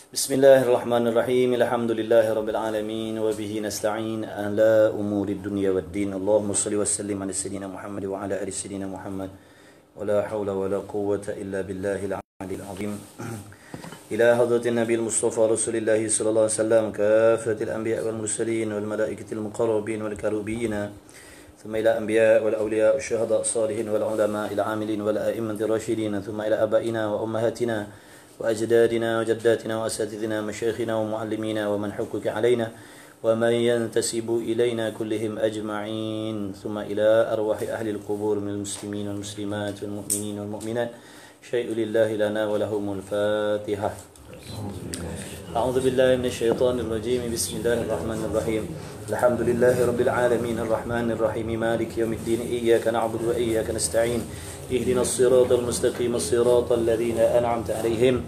Bismillahirrahmanirrahim. Alhamdulillahirabbil alamin wa bihi nasta'in ala umuri dunya waddin. Allahumma shalli wa sallim ala sayyidina Muhammad wa ala ali sayyidina Muhammad. Wa la haula wa la quwwata illa billahil aliyyil azim. Ila hadratin nabiyil mustafa rasulillah sallallahu alaihi wasallam kafatil anbiya wal mursalin wal malaikatil muqarrabin wal karubin. ثم إلى أنبياء والأولياء والشهداء الصالحين والعلماء العاملين والأئمة الراشدين ثم إلى آبائنا وأمهاتنا وأجدادنا وجداتنا وأساتذتنا مشايخنا ومعلمينا ومن حقق علينا ومن ينتسب إلينا كلهم أجمعين ثم إلى أرواح أهل القبور من المسلمين والمسلمات والمؤمنين والمؤمنات شيء لله لنا ولهم الفاتحة. أعوذ بالله من الشيطان الرجيم. بسم الله الرحمن الرحيم. الحمد لله رب العالمين الرحمن الرحيم مالك يوم الدين إياك نعبد وإياك نستعين اهدنا الصراط المستقيم الصراط الذين أنعمت عليهم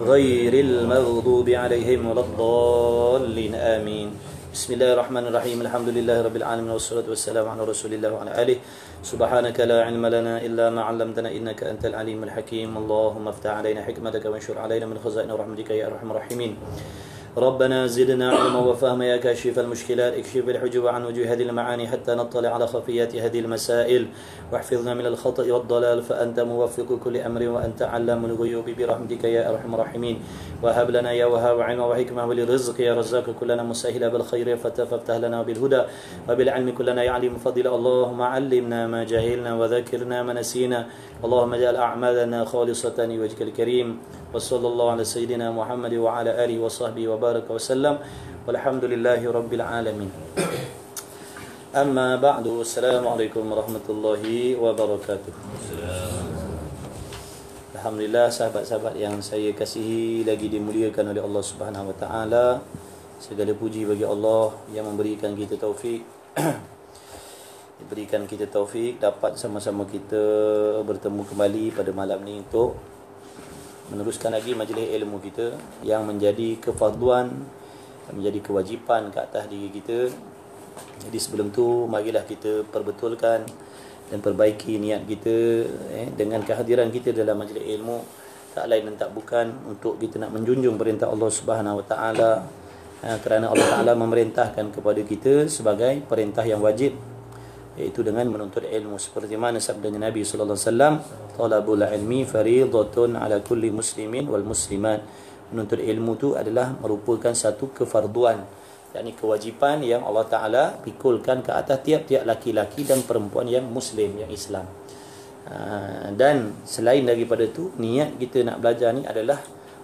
غير المغضوب عليهم ولا الضالين آمين. بسم الله الرحمن الرحيم. الحمد لله رب العالمين والصلاة والسلام على رسول الله وعلى آله. سبحانك لا علم لنا إلا ما علمتنا إنك أنت العليم الحكيم. اللهم افتح علينا حكمتك وانشر علينا من خزائن رحمتك يا أرحم الراحمين. ربنا زدنا علما وفهما يا كاشف المشكلات اكشف الحجب عن وجوه هذه المعاني حتى نطلع على خفيات هذه المسائل واحفظنا من الخطأ والضلال فأنت موفق كل أمر وأنت علام الغيوب برحمتك يا أرحم الراحمين. وهب لنا يا وهاب علما وحكمة وللرزق يا رزاق كلنا مسهلا بالخير فافتح لنا بالهدى وبالعلم كلنا يعلم فضل. اللهم علمنا ما جهلنا وذكرنا ما نسينا. اللهم اجعل أعمالنا خالصة لوجهك الكريم. وصلى الله على سيدنا محمد وعلى آله وصحبه وبارك وسلم والحمد لله رب العالمين. أما بعد. السلام عليكم ورحمة الله وبركاته. Alhamdulillah, sahabat-sahabat yang saya kasihi, lagi dimuliakan oleh Allah Subhanahu wa taala. Segala puji bagi Allah yang memberikan kita taufik diberikan kita taufik dapat sama-sama kita bertemu kembali pada malam ni untuk meneruskan lagi majlis ilmu kita yang menjadi kefarduan, menjadi kewajipan ke atas diri kita. Jadi sebelum tu marilah kita perbetulkan dan perbaiki niat kita dengan kehadiran kita dalam majlis ilmu, tak lain dan tak bukan untuk kita nak menjunjung perintah Allah Subhanahu wa taala, kerana Allah Taala memerintahkan kepada kita sebagai perintah yang wajib, iaitu dengan menuntut ilmu, seperti mana sabdanya Nabi sallallahu alaihi wasallam, talabul ilmi fariidatun ala kulli muslimin wal muslimat. Menuntut ilmu tu adalah merupakan satu kefarduan, yakni kewajipan yang Allah Taala pikulkan ke atas tiap-tiap laki-laki dan perempuan yang muslim, yang Islam. Dan selain daripada tu, niat kita nak belajar ni adalah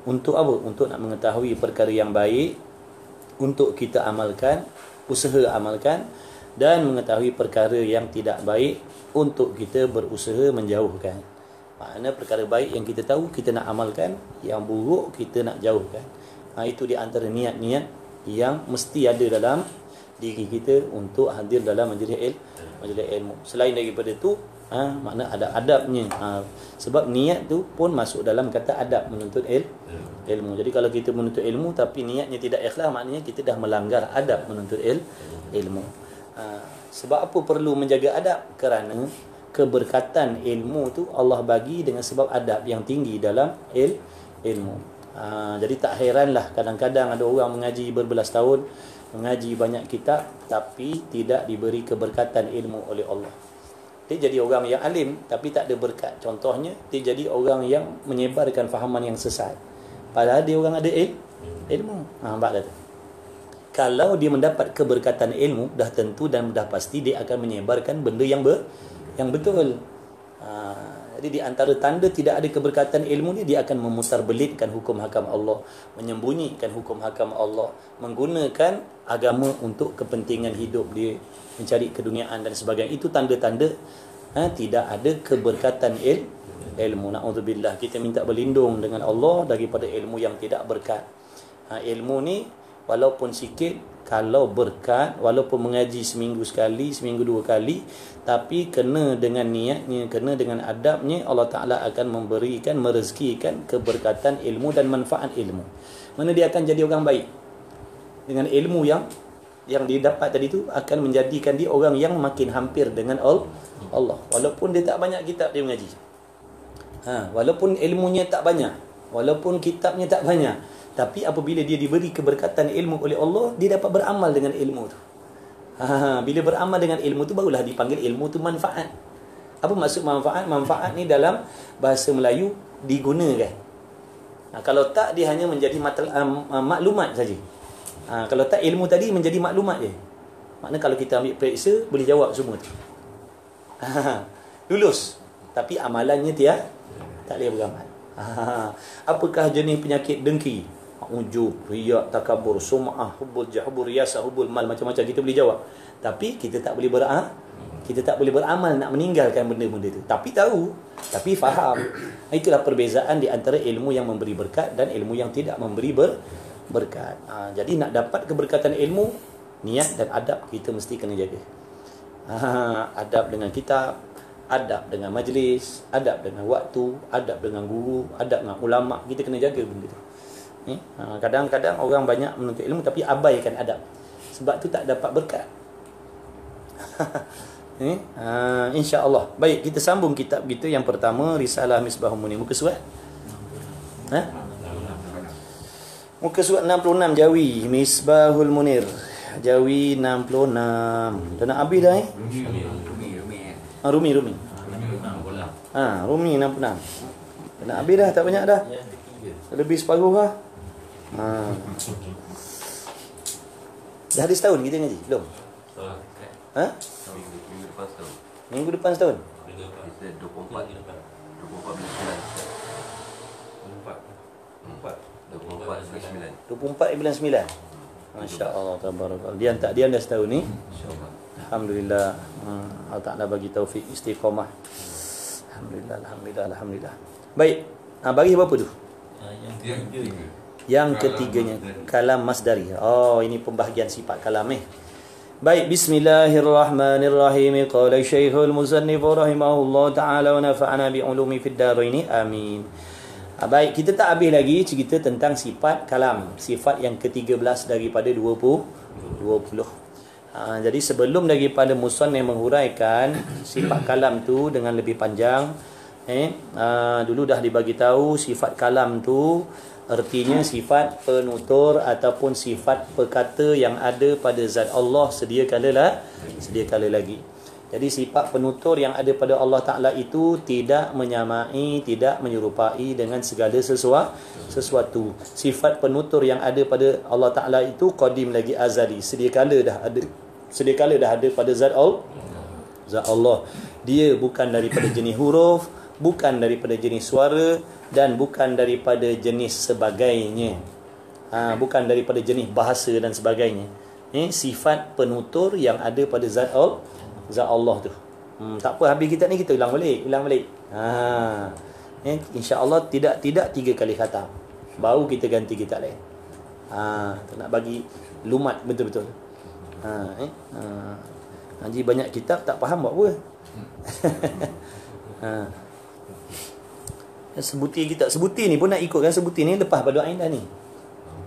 untuk apa? Untuk nak mengetahui perkara yang baik untuk kita amalkan, usaha amalkan, dan mengetahui perkara yang tidak baik untuk kita berusaha menjauhkan. Makna perkara baik yang kita tahu kita nak amalkan, yang buruk kita nak jauhkan. Itu di antara niat-niat yang mesti ada dalam diri kita untuk hadir dalam majlis ilmu. Selain daripada tu, makna ada adabnya. Sebab niat tu pun masuk dalam kata adab, menuntut ilmu. Jadi kalau kita menuntut ilmu tapi niatnya tidak ikhlas, maknanya kita dah melanggar adab menuntut ilmu. Sebab apa perlu menjaga adab? Kerana keberkatan ilmu tu Allah bagi dengan sebab adab yang tinggi dalam ilmu. Jadi tak heranlah kadang-kadang ada orang mengaji berbelas tahun, mengaji banyak kitab, tapi tidak diberi keberkatan ilmu oleh Allah. Dia jadi orang yang alim tapi tak ada berkat. Contohnya, dia jadi orang yang menyebarkan fahaman yang sesat, padahal dia orang ada ilmu. Nampak kata, kalau dia mendapat keberkatan ilmu, dah tentu dan dah pasti dia akan menyebarkan benda yang betul. Jadi di antara tanda tidak ada keberkatan ilmu ni, dia akan memutarbelitkan hukum hakam Allah, menyembunyikan hukum hakam Allah, menggunakan agama untuk kepentingan hidup dia, mencari keduniaan dan sebagainya. Itu tanda-tanda tidak ada keberkatan ilmu. Na'udzubillah. Kita minta berlindung dengan Allah daripada ilmu yang tidak berkat. Ilmu ni walaupun sikit, kalau berkat, walaupun mengaji seminggu sekali, seminggu dua kali, tapi kena dengan niatnya, kena dengan adabnya, Allah Ta'ala akan memberikan, merezekikan keberkatan ilmu dan manfaat ilmu. Mana dia akan jadi orang baik. Dengan ilmu yang didapat tadi tu akan menjadikan dia orang yang makin hampir dengan Allah. Walaupun dia tak banyak kitab dia mengaji. Walaupun ilmunya tak banyak, walaupun kitabnya tak banyak, Tapi apabila dia diberi keberkatan ilmu oleh Allah, dia dapat beramal dengan ilmu tu. Bila beramal dengan ilmu tu, barulah dipanggil ilmu tu manfaat. Apa maksud manfaat? Manfaat ni dalam bahasa Melayu digunakan. Kalau tak, dia hanya menjadi maklumat saja. Kalau tak, ilmu tadi menjadi maklumat je. Maknanya kalau kita ambil periksa, boleh jawab semua tu. Lulus. Tapi amalannya tak boleh beramal. Apakah jenis penyakit dengki? Ujub, riya, takabur, sum'ah, hubbul jahbur, riyasah, hubbul mal, macam-macam kita boleh jawab. Tapi kita tak boleh beramal nak meninggalkan benda-benda tu. Tapi tahu, tapi faham. Itulah perbezaan di antara ilmu yang memberi berkat dan ilmu yang tidak memberi berkat. Jadi nak dapat keberkatan ilmu, niat dan adab kita mesti kena jaga. Adab dengan kitab, adab dengan majlis, adab dengan waktu, adab dengan guru, adab dengan ulama, kita kena jaga benda tu. Kadang-kadang orang banyak menuntut ilmu tapi abaikan adab. Sebab tu tak dapat berkat. InsyaAllah. Baik, kita sambung kitab kita. Yang pertama, Risalah Misbahul Munir. Muka surat? Muka surat 66, Jawi Misbahul Munir. Jawi 66. Dah nak habis dah Rumi. Rumi 66. Dah nak habis dah, tak banyak dah. Lebih separuh lah. Dah ada setahun kita ngaji? Belum? Minggu depan setahun? 24 bulan 9. Masya-Allah, tabarakallah. Dia dah setahun ni. Alhamdulillah. Allah Taala bagi taufik istiqamah. Alhamdulillah. Baik. Bagi berapa tu? Yang ketiganya, kalam masdari. Ini pembahagian sifat kalam ni. Baik, bismillahirrahmanirrahim. Qala Syekhul Muzannif rahimahullah taala wa nafa'ana bi ulumi fid darain. Amin. Baik, kita tak habis lagi cerita tentang sifat kalam, sifat yang ke-13 daripada 20. Jadi sebelum daripada musannif menghuraikan sifat kalam tu dengan lebih panjang, dulu dah dibagi tahu sifat kalam tu artinya sifat penutur ataupun sifat perkata yang ada pada zat Allah sedia kala lagi. Jadi sifat penutur yang ada pada Allah Ta'ala itu tidak menyamai, tidak menyerupai dengan segala sesuatu. Sifat penutur yang ada pada Allah Ta'ala itu qadim lagi azali, sedia kala dah ada pada zat Allah. Dia bukan daripada jenis huruf, bukan daripada jenis suara, dan bukan daripada jenis sebagainya. Bukan daripada jenis bahasa dan sebagainya. Sifat penutur yang ada pada zat Allah tu. Tak apa, habis kita ni kita ulang balik. InsyaAllah tidak 3 kali khatam, baru kita ganti kitab lain. Tak nak bagi lumat betul-betul. Haji banyak kitab tak faham buat apa. Sebuti ni pun nak ikut kan. Sebuti ni lepas Badu Ain dah ni.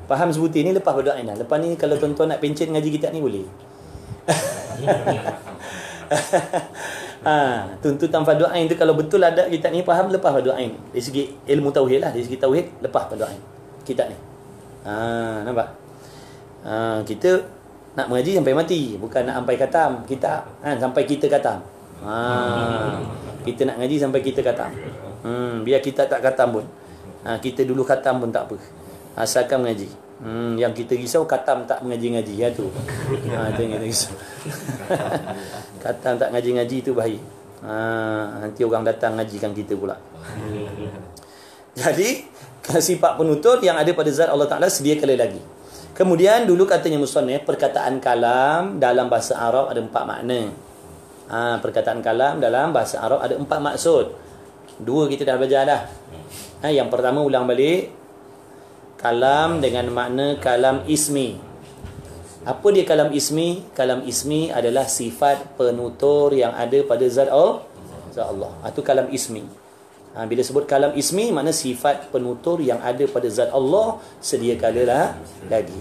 Faham sebuti ni lepas Badu Ain dah. Lepas ni kalau tuan-tuan nak pencet ngaji kitab ni boleh. Tuntutan Badu Ain tu kalau betul ada kitab ni faham lepas Badu Ain. Dari segi ilmu tauhid lah. Dari segi tauhid lepas Badu Ain kitab ni. Nampak? Kita nak mengaji sampai mati, bukan nak sampai khatam kitab. Sampai kita khatam. Kita nak ngaji sampai kita khatam. Biar kita tak khatam pun, kita dulu khatam pun tak apa, asalkan mengaji. Yang kita risau khatam tak mengaji-ngaji, ya tu. Itu yang kita risau. Khatam tak ngaji-ngaji tu bahaya. Nanti orang datang ngajikan kita pula. Jadi sifat penutur yang ada pada zat Allah Ta'ala sedia kala lagi. Kemudian dulu katanya musannif, perkataan kalam dalam bahasa Arab ada 4 makna. Perkataan kalam dalam bahasa Arab ada 4 maksud. 2 kita dah belajar dah. Yang pertama ulang balik, kalam dengan makna kalam ismi. Apa dia kalam ismi? Kalam ismi adalah sifat penutur yang ada pada zat Allah. Itu kalam ismi. Bila sebut kalam ismi, makna sifat penutur yang ada pada zat Allah sedia kala lagi.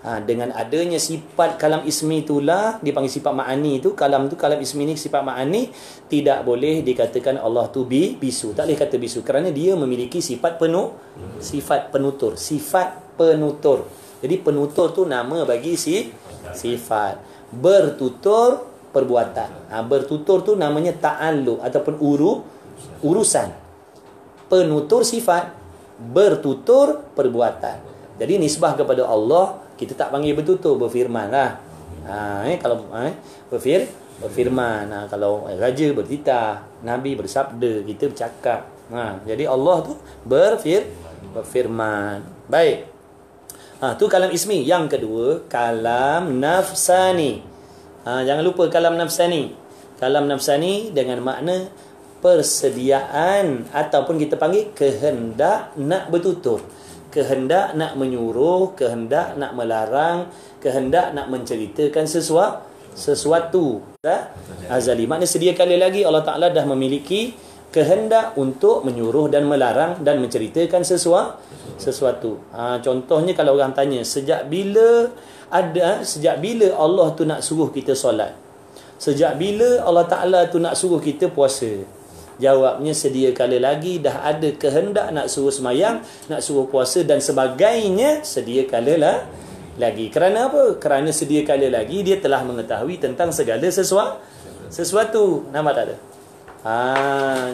Dengan adanya sifat kalam ismi itulah dipanggil sifat ma'ani tu. Kalam ismi ni sifat ma'ani. Tidak boleh dikatakan Allah tu bisu. Tak boleh kata bisu kerana dia memiliki sifat sifat penutur. Sifat penutur. Jadi penutur tu nama bagi sifat. Bertutur perbuatan. Bertutur tu namanya ta'alluq ataupun urusan. Penutur sifat, bertutur perbuatan. Jadi nisbah kepada Allah, kita tak panggil bertutur, berfirman lah. Kalau berfirman, kalau raja bertitah, Nabi bersabda, kita bercakap. Jadi Allah tu berfirman. Baik. Tu kalam ismi. Yang kedua, kalam nafsani. Jangan lupa kalam nafsani. Kalam nafsani dengan makna persediaan ataupun kita panggil kehendak nak bertutur. Kehendak nak menyuruh, kehendak nak melarang, kehendak nak menceritakan sesuatu. Azali. Maknanya sedia kali lagi Allah Ta'ala dah memiliki kehendak untuk menyuruh dan melarang dan menceritakan sesuatu. Contohnya kalau orang tanya, sejak bila Allah tu nak suruh kita solat? Sejak bila Allah Ta'ala tu nak suruh kita puasa? Jawabnya sedia kala lagi dah ada kehendak nak suruh semayang, nak suruh puasa dan sebagainya sedia kala lagi. Kerana apa? Kerana sedia kala lagi dia telah mengetahui tentang segala sesuatu. Nampak tak ada?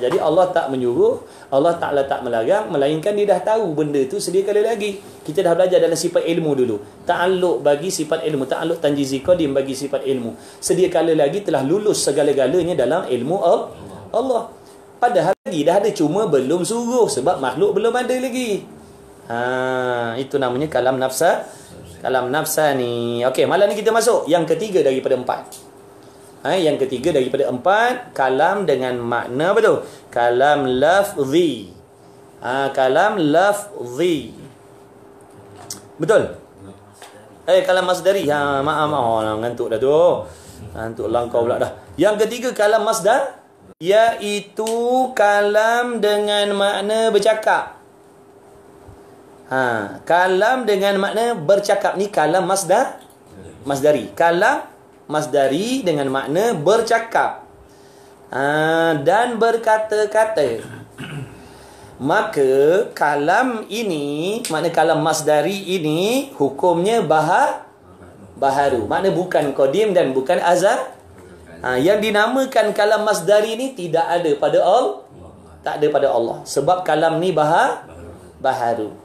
Jadi Allah tak menyuruh, Allah Ta'ala tak melarang, melainkan dia dah tahu benda tu sedia kala lagi. Kita dah belajar dalam sifat ilmu dulu. Ta'alluq bagi sifat ilmu, ta'alluq tanjizi qadim bagi sifat ilmu. Sedia kala lagi telah lulus segala-galanya dalam ilmu Allah. Padahal lagi dah ada, cuma belum suruh sebab makhluk belum ada lagi. Itu namanya kalam nafsani. Okey, malam ni kita masuk yang ketiga daripada 4. Yang ketiga daripada 4, kalam dengan makna apa tu? Kalam lafzi. Kalam lafzi. Betul? Kalam masdari. Maaf, ngantuk dah tu. Ngantuk langkau pula dah. Yang ketiga kalam masdar, iaitu kalam dengan makna bercakap. Kalam dengan makna bercakap ni kalam masdari. Kalam masdari dengan makna bercakap dan berkata-kata. Maka kalam ini, makna kalam masdari ini hukumnya baharu. Makna bukan qadim dan bukan azal. Yang dinamakan kalam masdari ni tidak ada pada Allah. Tak ada pada Allah. Sebab kalam ni baharu.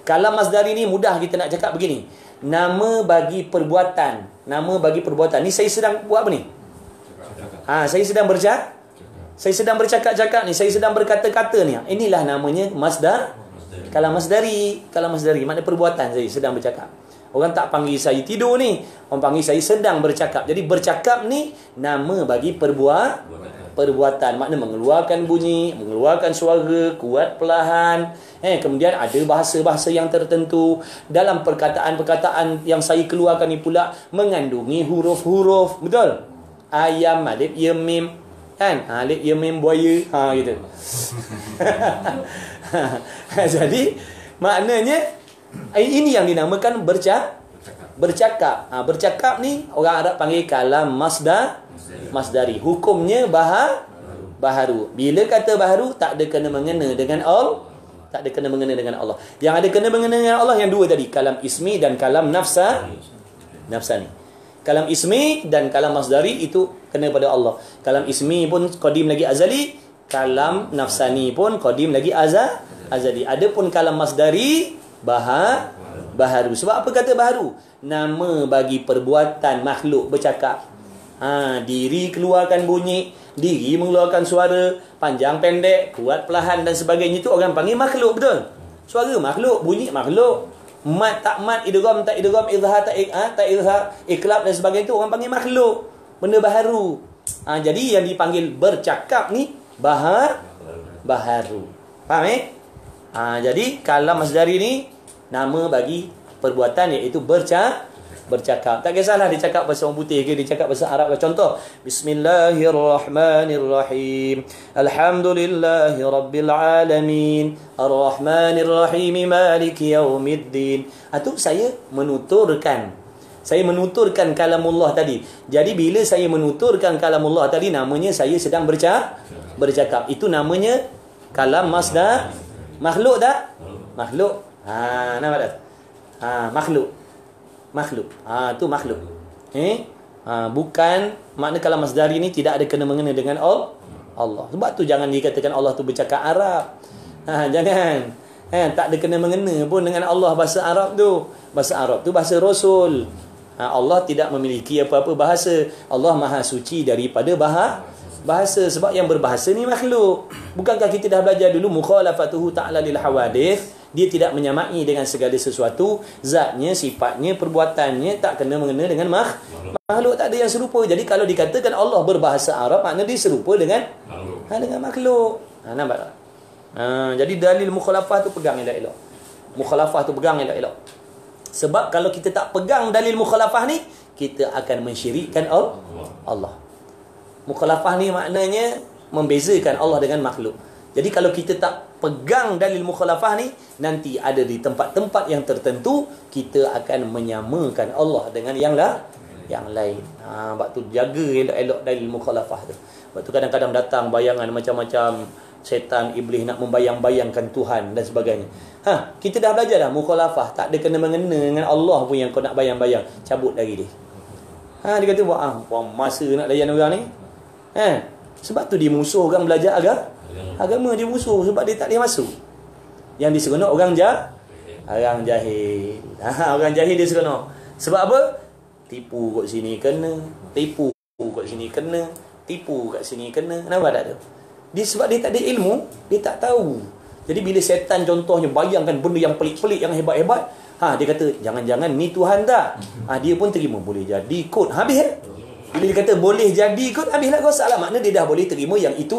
Kalam masdari ni mudah kita nak cakap begini. Nama bagi perbuatan. Nama bagi perbuatan. Ni saya sedang buat apa ni? Saya sedang bercakap. Saya sedang bercakap-cakap ni. Saya sedang berkata-kata ni. Inilah namanya masdar. Kalam masdari. Kalam masdari. Makna perbuatan saya sedang bercakap. Orang tak panggil saya tidur ni. Orang panggil saya sedang bercakap. Jadi bercakap ni nama bagi perbuatan. Makna mengeluarkan bunyi, mengeluarkan suara, kuat, perlahan. Kemudian ada bahasa-bahasa yang tertentu. Dalam perkataan-perkataan yang saya keluarkan ni pula mengandungi huruf-huruf. Betul? Ayam, alif, ya, mim. Kan? Alif, ya, mim, buaya. Gitu. Jadi maknanya ini yang dinamakan bercakap. Bercakap ni orang Arab panggil kalam masdari. Hukumnya baharu. Bila kata baharu, tak ada kena-mengena dengan Allah. Tak ada kena-mengena dengan Allah. Yang ada kena-mengena dengan Allah yang dua tadi, kalam ismi dan kalam nafsani. Kalam ismi dan kalam masdari itu kena pada Allah. Kalam ismi pun qadim lagi azali, kalam nafsani pun qadim lagi azali. Adapun kalam masdari baharu. Sebab apa kata baharu? Nama bagi perbuatan makhluk bercakap. Diri keluarkan bunyi, diri mengeluarkan suara, panjang pendek, kuat perlahan dan sebagainya, itu orang panggil makhluk. Betul? Suara makhluk, bunyi makhluk, mat tak mat, idgham tak idgham, izhar tak izhar, iklab dan sebagainya, itu orang panggil makhluk. Benda baharu. Jadi yang dipanggil bercakap ni baharu. Faham Jadi kalam masdari ni nama bagi perbuatan iaitu bercakap. Tak kisahlah dia cakap bahasa orang putih ke, dia cakap bahasa Arab ke. Contoh, Bismillahirrahmanirrahim. Alhamdulillahi rabbil alamin. Ar-Rahmanir-Rahim. Maliki yaumiddin. Itu saya menuturkan kalamullah tadi. Jadi bila saya menuturkan kalamullah tadi, namanya saya sedang bercakap. Itu namanya kalam masdar. Makhluk tak? Makhluk. Nampak tak? Makhluk. Tu makhluk. Bukan makna kalam masdari ni tidak ada kena-mengena dengan Allah. Sebab tu jangan dikatakan Allah tu bercakap Arab. Jangan. Tak ada kena-mengena pun dengan Allah bahasa Arab tu. Bahasa Arab tu bahasa Rasul. Allah tidak memiliki apa-apa bahasa. Allah maha suci daripada bahasa. Sebab yang berbahasa ni makhluk. Bukankah kita dah belajar dulu mukhalafatuhu ta'ala lil hawadith? Dia tidak menyamai dengan segala sesuatu. Zatnya, sifatnya, perbuatannya tak kena mengena dengan makhluk. Tak ada yang serupa. Jadi kalau dikatakan Allah berbahasa Arab, makna dia serupa dengan makhluk. Nampak tak? Jadi dalil mukhalafah tu pegang elok-elok. Sebab kalau kita tak pegang dalil mukhalafah ni, kita akan mensyirikkan Allah. Mukhalafah ni maknanya membezakan Allah dengan makhluk. Jadi kalau kita tak pegang dalil mukhalafah ni, nanti ada di tempat-tempat yang tertentu kita akan menyamakan Allah dengan yang lain. Sebab tu jaga elok-elok dalil mukhalafah tu. Sebab tu kadang-kadang datang bayangan macam-macam, setan, iblis nak membayang-bayangkan Tuhan dan sebagainya. Kita dah belajar dah mukhalafah, tak ada kena-mengena dengan Allah pun yang kau nak bayang-bayang. Cabut dari dia. Dia kata buat masa nak layan orang ni. Sebab tu dia musuh orang belajar agama. Dia musuh sebab dia tak boleh masuk. Yang diseronok orang jahil. Orang jahil dia seronok. Sebab apa? Tipu kat sini kena, tipu kat sini kena, tipu kat sini kena. Nampak tak tu? Sebab dia tak ada ilmu, dia tak tahu. Jadi bila setan contohnya bayangkan benda yang pelik-pelik, yang hebat-hebat, dia kata jangan-jangan ni Tuhan tak? Dia pun terima, boleh jadi kot. Habis. Bila dia kata boleh jadi kot, habislah rosak lah. Makna dia dah boleh terima yang itu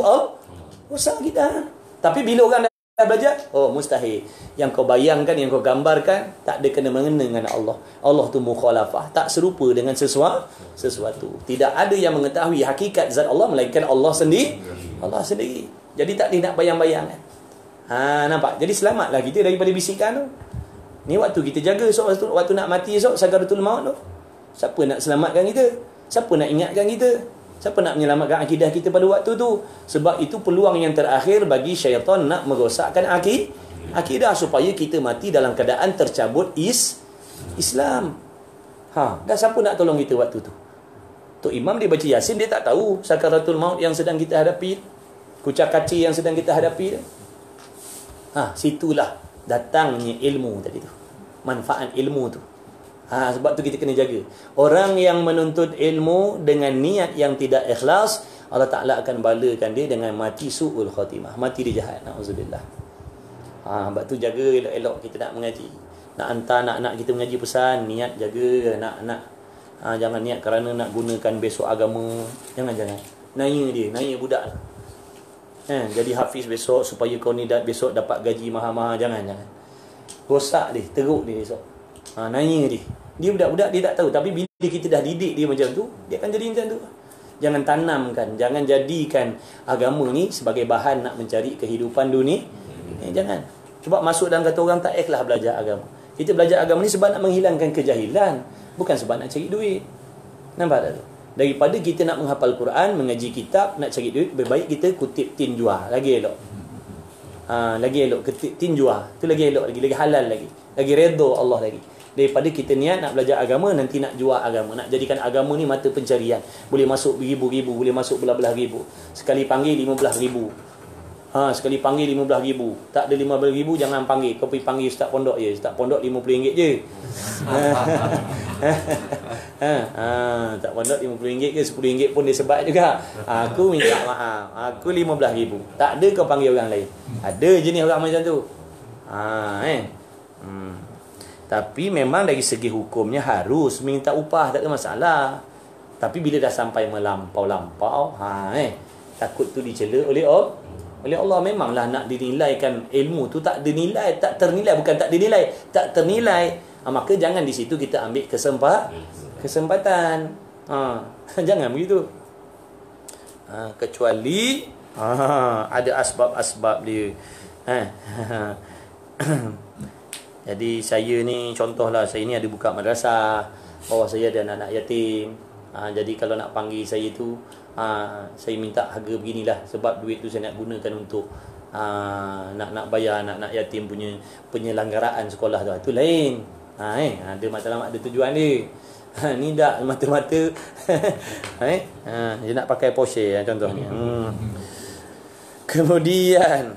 rosak kita. Tapi bila orang dah belajar, mustahil. Yang kau bayangkan, yang kau gambarkan tak ada kena-mengena dengan Allah. Allah tu mukhalafah, tak serupa dengan sesuatu. Tidak ada yang mengetahui hakikat zat Allah melainkan Allah sendiri. Jadi tak boleh nak bayang-bayang. Nampak? Jadi selamatlah kita daripada bisikan tu. Ni waktu kita jaga waktu nak mati esok, sakaratul maut tu. Siapa nak selamatkan kita? Siapa nak ingatkan kita? Siapa nak menyelamatkan akidah kita pada waktu tu? Sebab itu peluang yang terakhir bagi syaitan nak merosakkan akidah supaya kita mati dalam keadaan tercabut Islam. Dah siapa nak tolong kita waktu tu? Tok Imam dia baca Yasin, dia tak tahu sakaratul maut yang sedang kita hadapi, kucak kacir yang sedang kita hadapi. Situlah datangnya ilmu tadi tu. Manfaat ilmu tu. Sebab tu kita kena jaga. Orang yang menuntut ilmu dengan niat yang tidak ikhlas, Allah Ta'ala akan balakan dia dengan mati su'ul khatimah. Mati dia jahat. Na'udzubillah. Sebab tu jaga elok-elok kita nak mengaji. Nak hantar nak kita mengaji pesan, niat jaga. Jangan niat kerana nak gunakan besok agama. Jangan. Naya budak lah. Jadi hafiz besok supaya kau ni besok dapat gaji mahal-mahal. Jangan. Rosak dia, teruk dia besok. Nanya dia. Dia budak-budak dia tak tahu. Tapi bila kita dah didik dia macam tu, dia akan jadi macam tu. Jangan tanamkan, jangan jadikan agama ni sebagai bahan nak mencari kehidupan dunia. Jangan. Sebab masuk dalam kata orang tak ikhlas belajar agama. Kita belajar agama ni sebab nak menghilangkan kejahilan, bukan sebab nak cari duit. Nampak tak tu? Daripada kita nak menghafal Quran, mengaji kitab, nak cari duit, lebih baik kita kutip tinjuah. Lagi elok. Lagi elok kutip tinjuah. Tu lagi elok lagi halal lagi. Lagi redha Allah lagi. Daripada kita niat nak belajar agama, nanti nak jual agama, nak jadikan agama ni mata pencarian. Boleh masuk ribu-ribu, boleh masuk belah-belah ribu. Sekali panggil 15,000. Sekali panggil 15,000. Tak ada 15,000 jangan panggil. Kau pergi panggil Ustaz Pondok je. Ustaz Pondok RM50 je. Ustaz Pondok RM50 ke RM10 pun dia sebat juga. Aku minta maaf. Aku 15,000. Tak ada kau panggil orang lain. Ada jenis orang macam tu. Tapi memang dari segi hukumnya harus minta upah, tak ada masalah. Tapi bila dah sampai melampau-lampau, takut tu dicela oleh Allah. Memanglah nak dinilaikan ilmu tu tak dinilai, tak ternilai, bukan tak dinilai, tak ternilai. Maka jangan di situ kita ambil kesempatan. Jangan begitu. Kecuali ada asbab-asbab dia. Jadi saya ni contohlah, saya ni ada buka madrasah, bawah saya ada anak-anak yatim. Jadi kalau nak panggil saya tu, saya minta harga beginilah, sebab duit tu saya nak gunakan untuk nak bayar anak-anak yatim punya penyelenggaraan sekolah tu. Itu lain. Ada matlamat, ada tujuan dia. Ni tak mata-mata dia nak pakai Porsche contohnya. Kemudian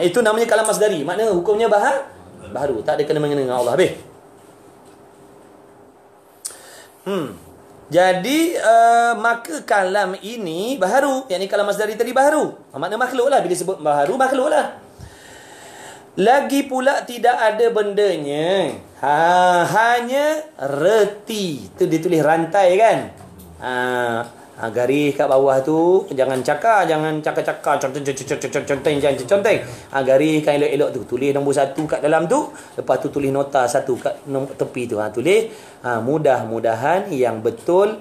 itu namanya kalam masdari. Makna hukumnya baharu, tak ada kena-mengena dengan Allah. Habis. Jadi maka kalam ini baharu, yakni kalam masdari tadi baharu. Makna makhluk lah. Bila sebut baharu, makhluk lah. Lagi pula tidak ada bendanya, hanya reti. Tu dia tulis rantai kan. Garis kat bawah tu jangan cakar conteng. Garis kan elok-elok tu, tulis nombor 1 kat dalam tu, lepas tu tulis nota 1 kat tepi tu. Tulis mudah-mudahan yang betul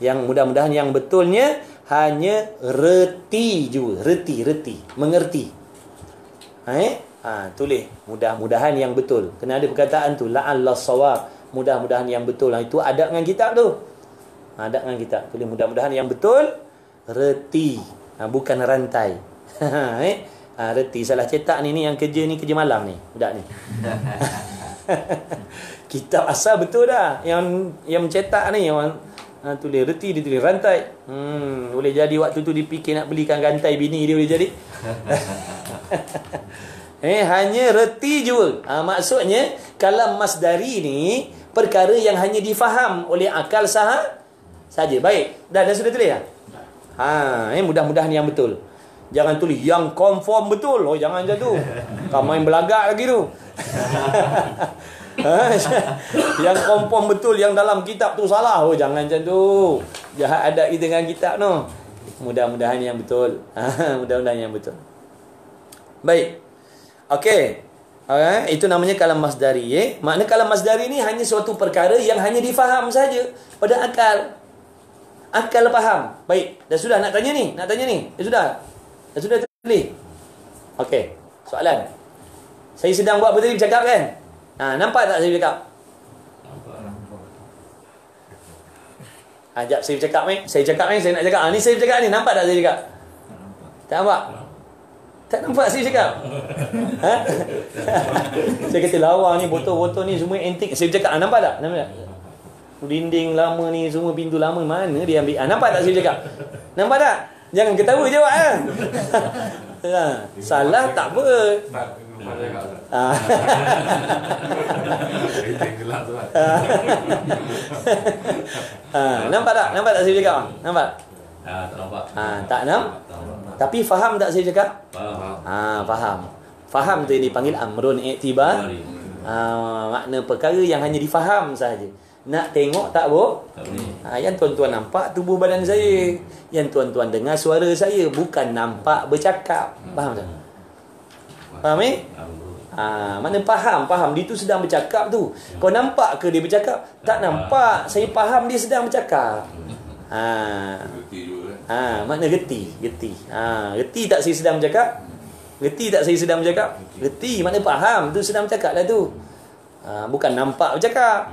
yang mudah-mudahan yang betulnya hanya reti juga. Reti mengerti. Tulis mudah-mudahan yang betul. Kena ada perkataan tu, la'allas shawab, mudah-mudahan yang betul. Itu adab dengan kitab tu. Adab dengan kitab. Tulis mudah-mudahan yang betul, reti, bukan rantai. Reti. Salah cetak ni yang kerja malam ni, budak ni. Kitab asal betul dah. Yang mencetak ni orang tulis reti, dia tulis rantai. Boleh jadi waktu tu dipikir nak belikan rantai bini dia, boleh jadi. Hanya reti juga. Maksudnya kalam masdari ni perkara yang hanya difaham oleh akal saja. Baik. Dah sudah tulis dah? Mudah-mudahan yang betul. Jangan tulis yang confirm betul. Jangan macam tu. Kau main belagak lagi tu. Yang confirm betul, yang dalam kitab tu salah. Jangan macam tu. Jahat adab kita dengan kitab tu. Mudah-mudahan yang betul. Mudah-mudahan yang betul. Baik. Okey. Itu namanya kalam masdari. Makna kalam masdari ni hanya suatu perkara yang hanya difaham saja pada akal. Akal faham. Baik. Dah sudah nak tanya ni? Dah sudah tulis. Okey. Soalan. Saya sedang buat apa tadi, bercakap kan? Nampak tak saya bercakap? Sekejap saya bercakap ni. Saya nak cakap. Ni saya bercakap ni. Nampak tak saya cakap? Tak nampak? Tak nampak saya cakap? Saya kata lawa ni, botol-botol ni semua antik. Saya bercakap, nampak tak? Dinding lama ni, semua pintu lama, mana dia ambil? Nampak tak saya cakap? Nampak tak? Jangan ketawa jawab salah tak apa. Nampak tak? Nampak tak saya cakap? Nampak? Tak nampak. Tak nampak. Tapi faham tak saya cakap? Faham. Faham tu yang dipanggil amrun i'tibar. Makna perkara yang hanya difaham sahaja. Nak tengok tak yang tuan-tuan nampak tubuh badan saya, yang tuan-tuan dengar suara saya, bukan nampak bercakap. Faham tak? Faham makna faham dia tu sedang bercakap tu. Kau nampak ke dia bercakap? Tak nampak. Saya faham dia sedang bercakap. Makna geti. Geti tak saya sedang bercakap? Geti makna faham tu sedang bercakap lah tu. Bukan nampak bercakap.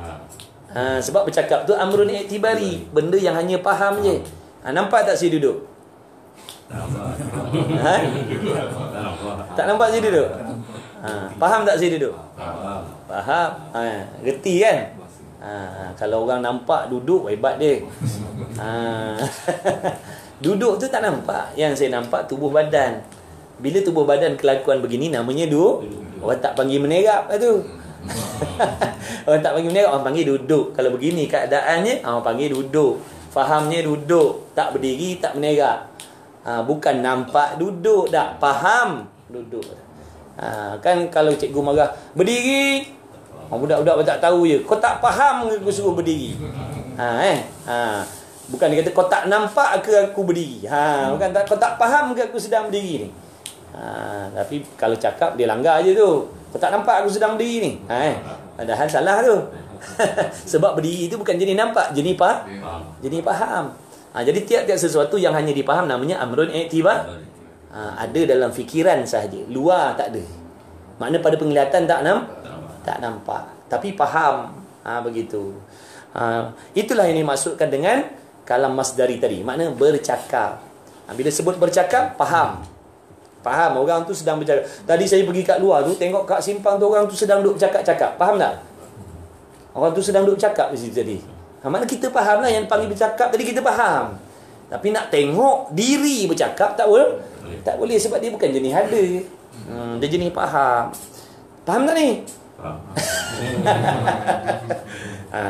Sebab bercakap tu amrun i'tibari, benda yang hanya faham je. Nampak tak saya duduk? Tak nampak saya duduk? Faham tak saya duduk? Faham. Geti kan? Kalau orang nampak duduk, hebat dia. Duduk tu tak nampak. Yang saya nampak tubuh badan. Bila tubuh badan kelakuan begini, namanya orang tak panggil menerap lah tu. Orang tak panggil menerap, orang panggil duduk. Kalau begini keadaannya, orang panggil duduk. Fahamnya duduk, tak berdiri, tak menerap. Bukan nampak duduk, tak faham duduk. Kan kalau cikgu marah, berdiri, budak-budak tak tahu je. Kau tak faham ke aku suruh berdiri? Bukan dia kata kau tak nampak ke aku berdiri. Bukan kau tak faham ke aku sedang berdiri ni. Tapi kalau cakap dia langgar je tu. Kau tak nampak aku sedang berdiri ni? Padahal salah tu. Sebab berdiri itu bukan jenis nampak, jenis jenis faham. Jadi tiap-tiap sesuatu yang hanya dipaham namanya amrun i'tibar. Ada dalam fikiran sahaja, luar tak ada. Makna pada penglihatan tak nampak, tapi faham. Begitu. Itulah yang dimaksudkan dengan kalam masdari tadi. Makna bercakap. Bila sebut bercakap, faham. Faham orang tu sedang bercakap. Tadi saya pergi kat luar tu, tengok kat simpang tu orang tu sedang duduk bercakap-cakap. Faham tak? Orang tu sedang duduk bercakap di situ tadi. Makna kita faham lah yang panggil bercakap tadi, kita faham. Tapi nak tengok diri bercakap tak boleh. Tak boleh sebab dia bukan jenis ada. Dia jenis faham. Faham tak ni? Faham.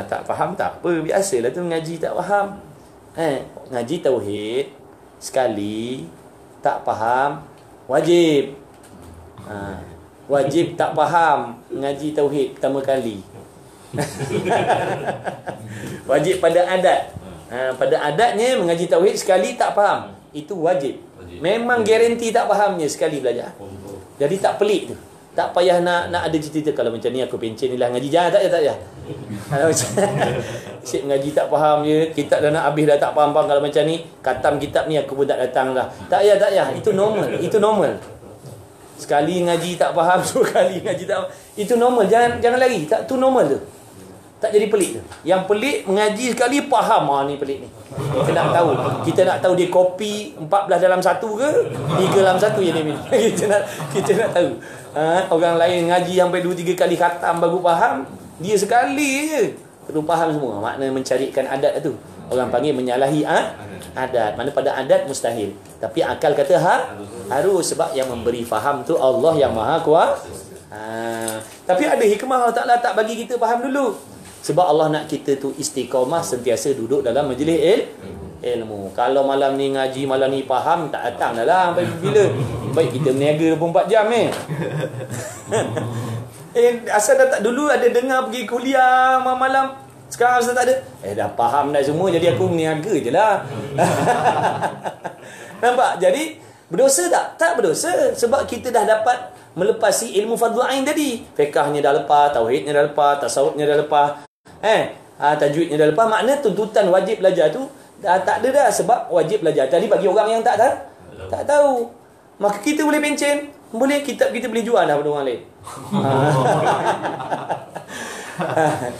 Tak faham tak apa, biasalah tu ngaji tak faham. Ngaji tauhid sekali tak faham wajib. Wajib tak faham ngaji tauhid pertama kali. Wajib pada adat. Pada adatnya mengaji tauhid sekali tak faham, itu wajib. Memang garanti tak fahamnya sekali belajar. Jadi tak pelik tu. Tak payah nak ada cerita kalau macam ni aku pencen ni lah ngaji jangan, tak payah. Kalau macam Syekh ngaji tak faham je, kitab dah nak habis dah tak faham. Kalau macam ni, khatam kitab ni aku pun tak datang dah. Tak payah. Itu normal. Sekali ngaji tak faham, 2 kali ngaji tak faham. Itu normal. Jangan lari. Tak, tu normal tu. Tak jadi pelik tu. Yang pelik mengaji sekali faham. Ni pelik ni. Kita nak tahu dia kopi 14 dalam 1 ke 3 dalam 1 yang dia minum. Kita nak tahu. Orang lain ngaji sampai 2-3 kali khatam baru faham. Dia sekali je terus faham semua. Makna mencarikan adat tu. Orang panggil menyalahi adat. Mana pada adat mustahil. Tapi akal kata harus. Sebab yang memberi faham tu Allah yang maha kuasa. Tapi ada hikmah Allah Ta'ala tak bagi kita faham dulu. Sebab Allah nak kita tu istiqamah, sentiasa duduk dalam majlis ilmu. Kalau malam ni ngaji, malam ni faham, tak datang dah lah sampai bila. Baik kita berniaga 24 jam asal dah tak dulu ada dengar pergi kuliah malam. Sekarang asal tak ada. Dah faham dah semua, jadi aku berniaga je lah. Nampak? Jadi berdosa tak? Tak berdosa. Sebab kita dah dapat melepasi ilmu fardhu ain tadi. Fiqahnya dah lepas, tauhidnya dah lepas, tasawufnya dah lepas. Tajwidnya dah lepas. Makna tuntutan wajib belajar tu dah tak ada dah. Sebab wajib belajar tadi bagi orang yang tak tahu. Maka kita boleh pencen. Boleh, kitab kita boleh jual dah pada orang lain.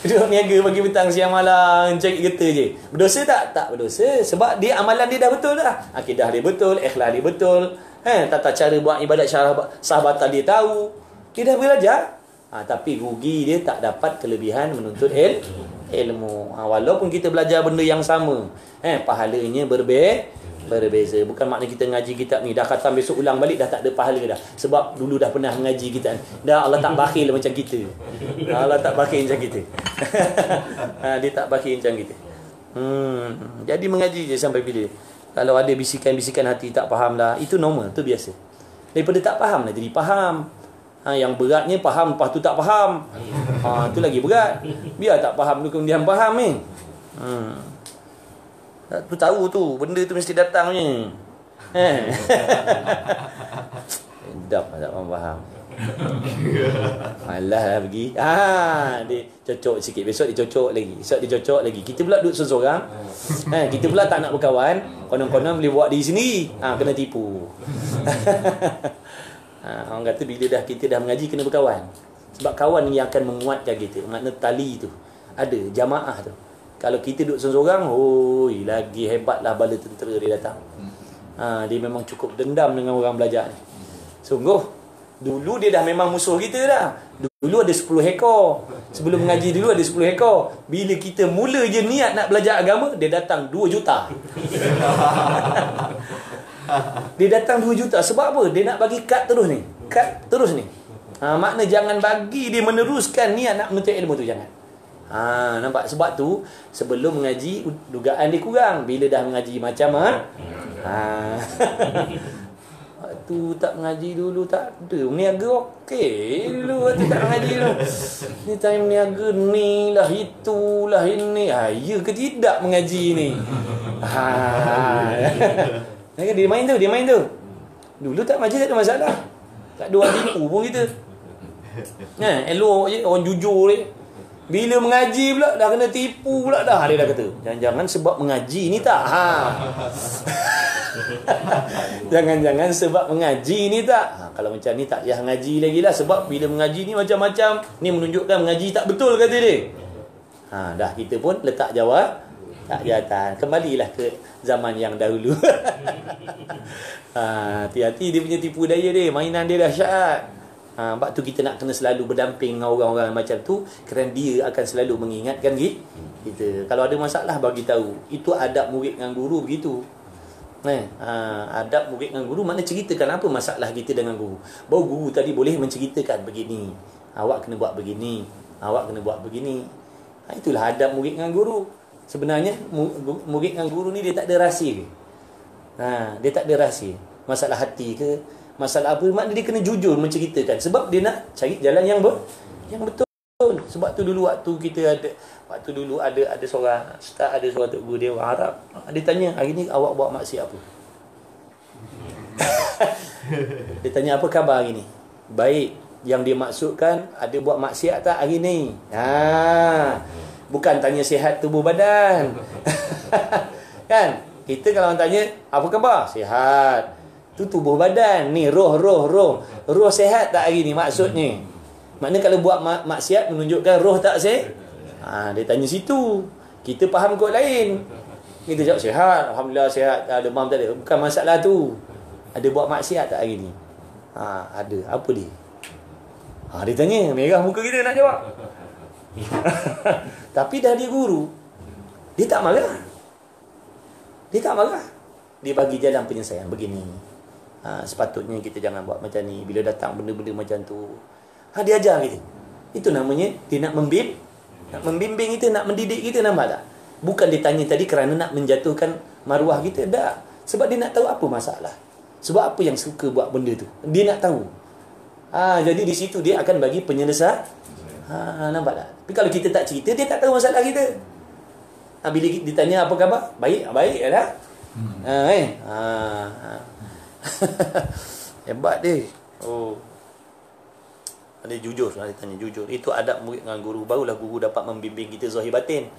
Duduk niaga pagi petang siang malam cari getah je. Berdosa tak? Tak berdosa. Sebab dia amalan dia dah betul dah. Akidah dia betul, ikhlas dia betul. Tata cara buat ibadat sah batal dia tahu. Dia dah belajar. Tapi rugi dia tak dapat kelebihan menuntut ilmu. Walaupun kita belajar benda yang sama, pahalanya berbeza. Bukan makna kita ngaji kitab ni dah khatam besok ulang balik dah tak ada pahala dah. Sebab dulu dah pernah ngaji kitab. Dah Allah tak bakhil macam kita. Allah tak bakhil macam kita. Dia tak bakhil macam kita. Jadi mengaji je sampai bila. Kalau ada bisikan-bisikan hati tak faham lah, itu normal, tu biasa. Daripada tak faham lah jadi faham. Yang beratnya faham lepas tu tak faham. Tu lagi berat. Biar tak faham tu kemudian faham ni. Tu tahu tu benda tu mesti datangnya. Sedap tak faham. Malah lah pergi. Dia cocok sikit. Besok dia cocok lagi. Besok dia cocok lagi. Kita pula duduk seorang. Kita pula tak nak berkawan. Konon-konon boleh buat diri sendiri. Kena tipu. Orang kata bila kita dah mengaji kena berkawan. Sebab kawan yang akan menguatkan kita. Makna tali tu ada, jamaah tu. Kalau kita duduk seorang, lagi hebatlah bala tentera dia datang. Dia memang cukup dendam dengan orang belajar ni. Sungguh dulu dia dah memang musuh kita dah. Dulu ada 10 ekor. Sebelum mengaji dulu ada 10 ekor. Bila kita mula je niat nak belajar agama, dia datang 2 juta. Dia datang 2 juta. Sebab apa? Dia nak bagi kad terus ni. Kad terus ni. Makna jangan bagi dia meneruskan niat nak menuntut ilmu tu, jangan. Nampak? Sebab tu sebelum mengaji dugaan dia kurang. Bila dah mengaji macam waktu tak mengaji dulu tak ada. Meniaga okey dulu waktu tak mengaji dulu. Ni time meniaga ni lah, itulah ini. Ya ke tidak mengaji ni? Dia main tu. Dulu tak mengaji tak ada masalah. Tak ada orang tipu pun kita. Elok je orang jujur ni. Bila mengaji pula dah kena tipu pula dah. Dia dah kata, jangan-jangan sebab mengaji ni tak. Jangan-jangan sebab mengaji ni tak. Kalau macam ni tak payah ngaji lagi lah. Sebab bila mengaji ni macam-macam. Ni menunjukkan mengaji tak betul kata dia. Dah kita pun letak jawab tak jawatan. Kembalilah ke zaman yang dahulu. Hati-hati dia punya tipu daya dia. Mainan dia dahsyat. Sebab tu kita nak kena selalu berdamping dengan orang-orang macam tu, kerana dia akan selalu mengingatkan kita. Kalau ada masalah bagi tahu. Itu adab murid dengan guru begitu. Adab murid dengan guru makna ceritakan apa masalah kita dengan guru. Baru guru tadi boleh menceritakan begini. Awak kena buat begini. Awak kena buat begini. Itulah adab murid dengan guru. Sebenarnya murid dengan guru ni dia tak ada rahsia. Dia tak ada rahsia. Masalah hati ke, masalah apa, maknanya dia kena jujur menceritakan. Sebab dia nak cari jalan yang betul. Sebab tu dulu waktu ada seorang ustaz, ada seorang tok guru dia orang Arab. Dia tanya, hari ni awak buat maksiat apa? Dia tanya, apa khabar hari ni? Baik. Yang dia maksudkan, ada buat maksiat tak hari ni? Bukan tanya sihat tubuh badan. Kan? Kita kalau orang tanya, apa khabar? Sihat. Tu tubuh badan. Ni roh. Roh sihat tak hari ni maksudnya? Maknanya kalau buat maksiat menunjukkan roh tak sihat. Dia tanya situ. Kita faham kot lain. Kita jawab sihat. Alhamdulillah sihat. Demam tak ada. Bukan masalah tu. Ada buat maksiat tak hari ni? Ada. Apa dia? Dia tanya. Merah muka kita nak jawab. Tapi dah dia guru. Dia tak marah. Dia bagi jalan penyelesaian begini. Sepatutnya kita jangan buat macam ni. Bila datang benda-benda macam tu, dia ajar kita. Itu namanya dia nak membimbing kita, nak mendidik kita, nampak tak? Bukan dia tanya tadi kerana nak menjatuhkan maruah kita. Tak. Sebab dia nak tahu apa masalah. Sebab apa yang suka buat benda tu. Dia nak tahu. Jadi di situ dia akan bagi penyelesaian. Nampak tak? Tapi kalau kita tak cerita, dia tak tahu masalah kita. Bila ditanya apa khabar? Baik lah. Hebat dia. Dia jujur. Dia tanya jujur. Itu adab murid dengan guru. Barulah guru dapat membimbing kita zahir batin.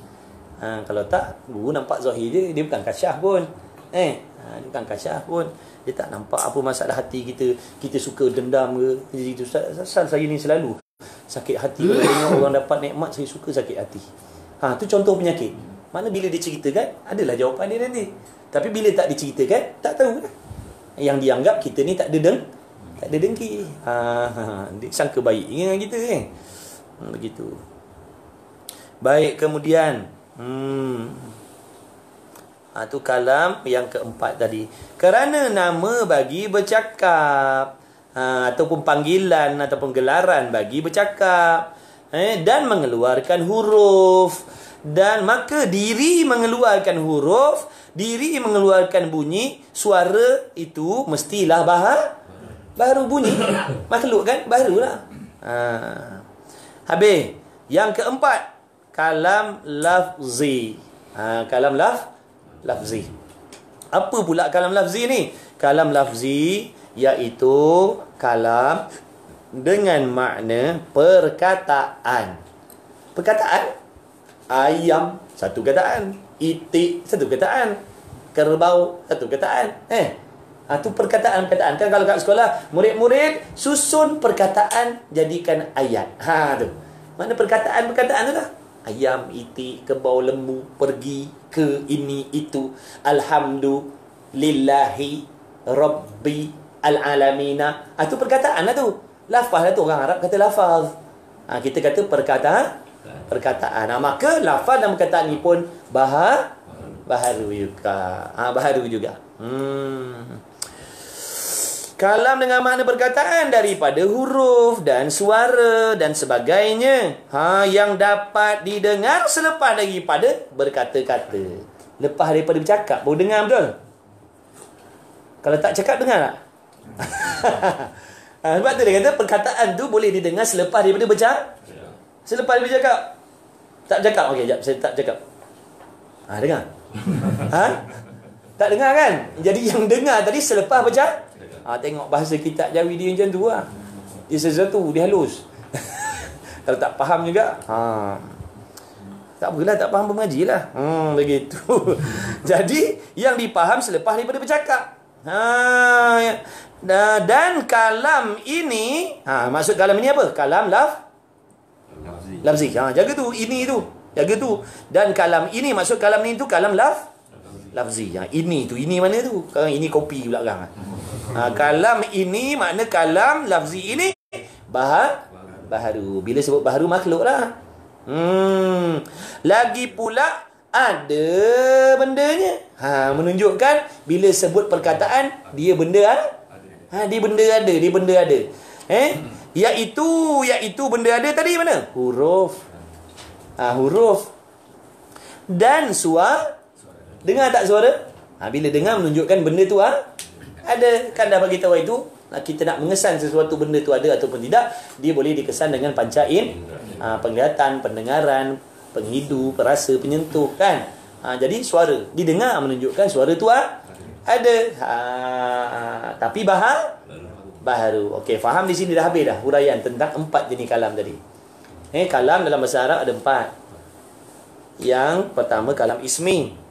Kalau tak, guru nampak zahir je. Dia bukan kasyaf pun. Dia bukan kasyaf pun. Dia tak nampak apa masalah hati kita. Kita suka dendam ke. Asal saya ni selalu sakit hati. Kalau tengok orang dapat nikmat, saya suka sakit hati. Tu contoh penyakit. Mana bila diceritakan, adalah jawapan dia nanti. Tapi bila tak diceritakan, tak tahu. Yang dianggap kita ni tak ada dengki. Dia sangka baik dengan kita kan. Begitu. Baik, kemudian tu kalam yang keempat tadi. Kerana nama bagi bercakap, ataupun panggilan ataupun gelaran bagi bercakap, dan mengeluarkan huruf. Dan maka diri mengeluarkan huruf, diri mengeluarkan bunyi, suara itu mestilah baru bunyi. Makhluk kan? Barulah. Habis. Yang keempat, kalam lafzi. Kalam lafzi. Apa pula kalam lafzi ni? Kalam lafzi iaitu kalam dengan makna perkataan. Perkataan. Ayam, satu kataan. Itik, satu kataan. Kerbau, satu kataan. Tu perkataan-perkataan. Kan kalau kat sekolah, murid-murid susun perkataan jadikan ayat. Tu. Mana perkataan-perkataan tu lah. Ayam, itik, kerbau, lembu, pergi, ke, ini, itu. Alhamdulillahi Rabbi al-alamina. Tu perkataan lah tu. Lafaz lah tu. Orang Arab kata lafaz. Kita kata perkataan. Maka lafaz dan perkataan ni pun baharu juga. Baharu juga. Kalam dengan makna perkataan daripada huruf dan suara dan sebagainya. Yang dapat didengar selepas daripada berkata-kata. Lepas daripada bercakap baru dengar betul. Kalau tak cakap dengar tak? Sebab tu dia kata perkataan tu boleh didengar selepas daripada bercakap. Selepas dia bercakap. Tak cakap. Okey, sekejap. Saya tak cakap. Dengar. Tak dengar kan? Jadi yang dengar tadi selepas bercakap. Tengok bahasa kitab Jawi dia macam tu lah. Dia sesuatu. Dia halus. Kalau tak faham juga, tak apalah, tak faham pun mengajilah. Begitu. Jadi yang dipaham selepas daripada bercakap. Dan kalam ini, maksud kalam ini apa? Kalam lafzi. Jaga tu, ini tu. Jaga tu. Dan kalam ini, maksud kalam ni tu kalam lafzi. Ini tu, ini mana tu? Sekarang ini kopi belakang. Kalam ini makna kalam lafzi ini baharu. Bila sebut baharu, makhluk lah. Lagi pula ada bendanya. Menunjukkan bila sebut perkataan dia benda dia benda ada. Iaitu benda ada tadi mana? Huruf. Huruf. Dan suara. Dengar tak suara? Bila dengar menunjukkan benda tu ada. Kan dah bagi tahu itu. Kita nak mengesan sesuatu benda tu ada ataupun tidak, dia boleh dikesan dengan pancain. Penglihatan, pendengaran, penghidu, perasa, penyentuh, kan? Jadi suara didengar menunjukkan suara tu ada. Tapi baharu. Okey, faham di sini dah habis dah huraian tentang 4 jenis kalam tadi. Kalam dalam bahasa Arab ada 4. Yang pertama kalam ismi,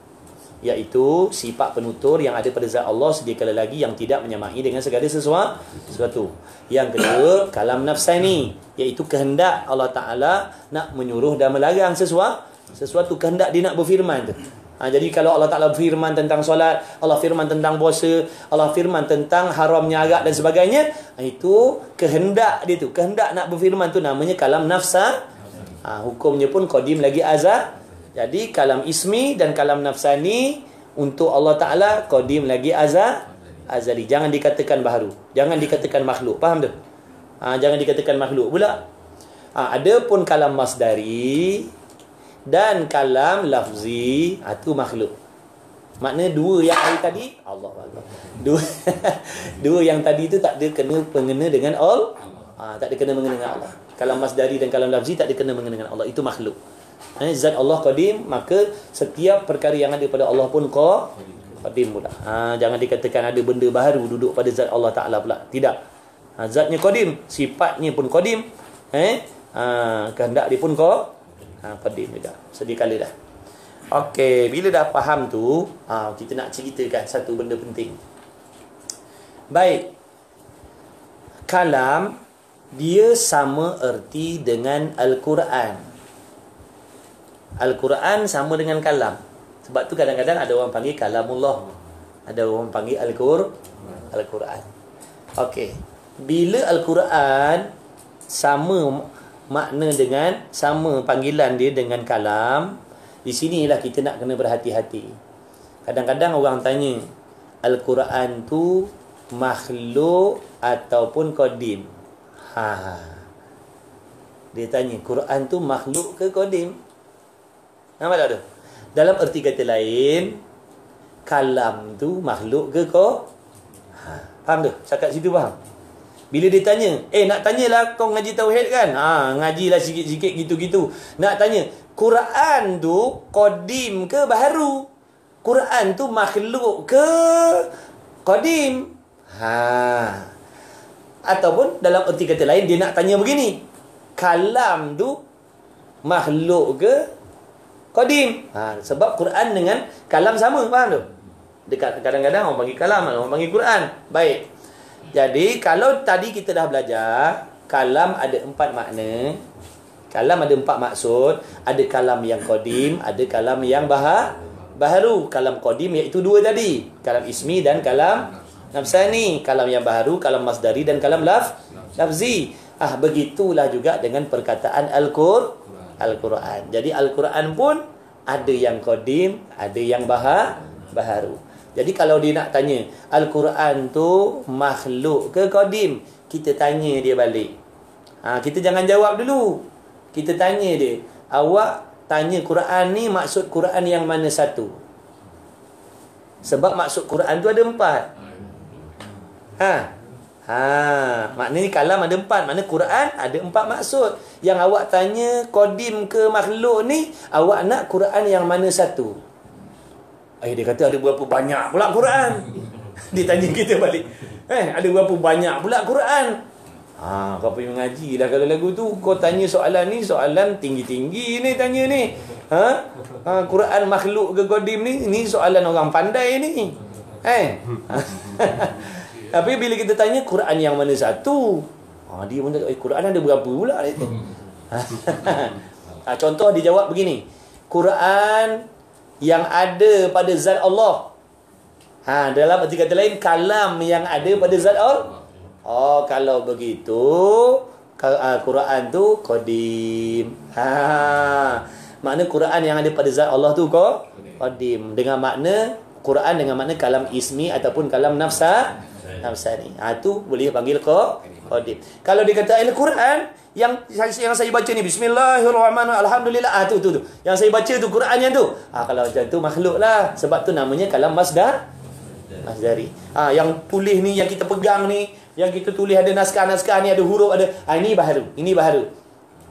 iaitu sifat penutur yang ada pada zat Allah sedia kala lagi yang tidak menyamai dengan segala sesuatu. Yang kedua kalam nafsani, iaitu kehendak Allah Ta'ala nak menyuruh dan melarang sesuatu kehendak dia nak berfirman tu. Jadi kalau Allah Ta'ala berfirman tentang solat, Allah firman tentang puasa, Allah firman tentang haramnya arak dan sebagainya, itu kehendak dia tu. Kehendak nak berfirman tu namanya kalam nafsa. Hukumnya pun qadim lagi azal. Jadi kalam ismi dan kalam nafsani untuk Allah Ta'ala qadim lagi azali. Jangan dikatakan baharu. Jangan dikatakan makhluk. Faham tu? Jangan dikatakan makhluk pula. Adapun kalam masdari dan kalam lafzi, itu makhluk. Makna dua yang tadi, Allah Allah. Dua yang tadi tu tak ada mengena dengan Allah. Tak ada kena mengena dengan Allah. Kalam masdari dan kalam lafzi tak ada kena mengena dengan Allah. Itu makhluk. Zat Allah qadim, maka setiap perkara yang ada pada Allah pun qadim pula. Jangan dikatakan ada benda baru duduk pada zat Allah Ta'ala pula. Tidak. Zatnya qadim, sifatnya pun qadim. Kehendak dia pun qadim juga. Sedia kala dah. Okey, bila dah faham tu, kita nak ceritakan satu benda penting. Baik. Kalam dia sama erti dengan Al-Quran. Al-Quran sama dengan kalam. Sebab tu kadang-kadang ada orang panggil kalamullah, ada orang panggil Al-Quran. Okey. Bila Al-Quran sama makna dengan, sama panggilan dia dengan kalam, di sinilah kita nak kena berhati-hati. Kadang-kadang orang tanya, Al-Quran tu makhluk ataupun qadim? Dia tanya, Quran tu makhluk ke qadim? Nampak tak tu? Dalam erti kata lain, kalam tu makhluk ke faham tu? Cakap situ faham? Bila dia tanya, nak tanyalah kau ngaji tauhid kan? Ngajilah sikit-sikit gitu-gitu. Nak tanya, Quran tu qadim ke baharu? Quran tu makhluk ke qadim? Ataupun dalam erti kata lain, dia nak tanya begini, kalam tu makhluk ke qadim? Sebab Quran dengan kalam sama, faham tu? Kadang-kadang orang panggil kalam, orang panggil Quran. Baik. Jadi kalau tadi kita dah belajar, kalam ada 4 makna. Kalam ada 4 maksud. Ada kalam yang qadim, ada kalam yang baharu. Kalam qadim iaitu 2 tadi, kalam ismi dan kalam nafsani. Kalam yang baharu, kalam masdari dan kalam lafzi. Begitulah juga dengan perkataan Al-Quran. Jadi Al-Quran pun ada yang qadim, ada yang baharu. Jadi kalau dia nak tanya, Al-Quran tu makhluk ke qadim? Kita tanya dia balik. Kita jangan jawab dulu. Kita tanya dia, awak tanya Quran ni maksud Quran yang mana satu? Sebab maksud Quran tu ada 4. Maknanya kalam ada 4. Maknanya Quran ada 4 maksud. Yang awak tanya qadim ke makhluk ni, awak nak Quran yang mana satu? Dia kata ada berapa banyak pula Quran. Dia tanya kita balik, ada berapa banyak pula Quran? Kau pergi mengaji lah kalau lagu tu. Kau tanya soalan ni, soalan tinggi-tinggi ni tanya ni. Quran makhluk ke qadim ni soalan orang pandai ni. Tapi bila kita tanya Quran yang mana satu, dia pun tak, Quran ada berapa pula dia tu. Contoh dia jawab begini. Quran yang ada pada zat Allah. Dalam arti kata lain, kalam yang ada pada zat Allah. Kalau begitu, Quran tu qadim. Makna Quran yang ada pada zat Allah tu qadim. Dengan makna Quran dengan makna kalam ismi ataupun kalam nafsani. Tu boleh panggil qadim. Kalau dia kata Al-Quran yang saya baca ni, bismillahirrahmanirrahim, alhamdulillah, tu yang saya baca tu Quran yang tu, kalau macam tu makhluk lah, sebab tu namanya kalam masdari. Yang tulis ni, yang kita pegang ni, yang kita tulis ada naskah-naskah ni, ada huruf, ada ini baharu.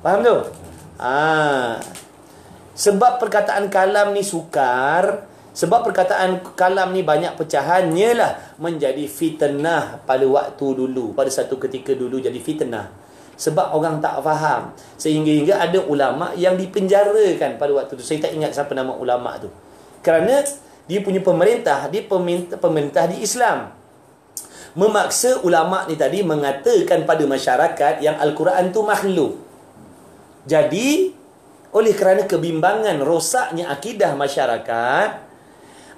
Faham tu? Sebab perkataan kalam ni sukar, sebab perkataan kalam ni banyak pecahannya lah, menjadi fitnah pada waktu dulu, pada satu ketika dulu jadi fitnah. Sebab orang tak faham, sehingga ada ulama yang dipenjarakan pada waktu tu. Saya tak ingat siapa nama ulama tu, kerana dia punya pemerintah, dia pemerintah di Islam, memaksa ulama ni tadi mengatakan pada masyarakat yang Al-Quran tu makhluk. Jadi oleh kerana kebimbangan, rosaknya akidah masyarakat,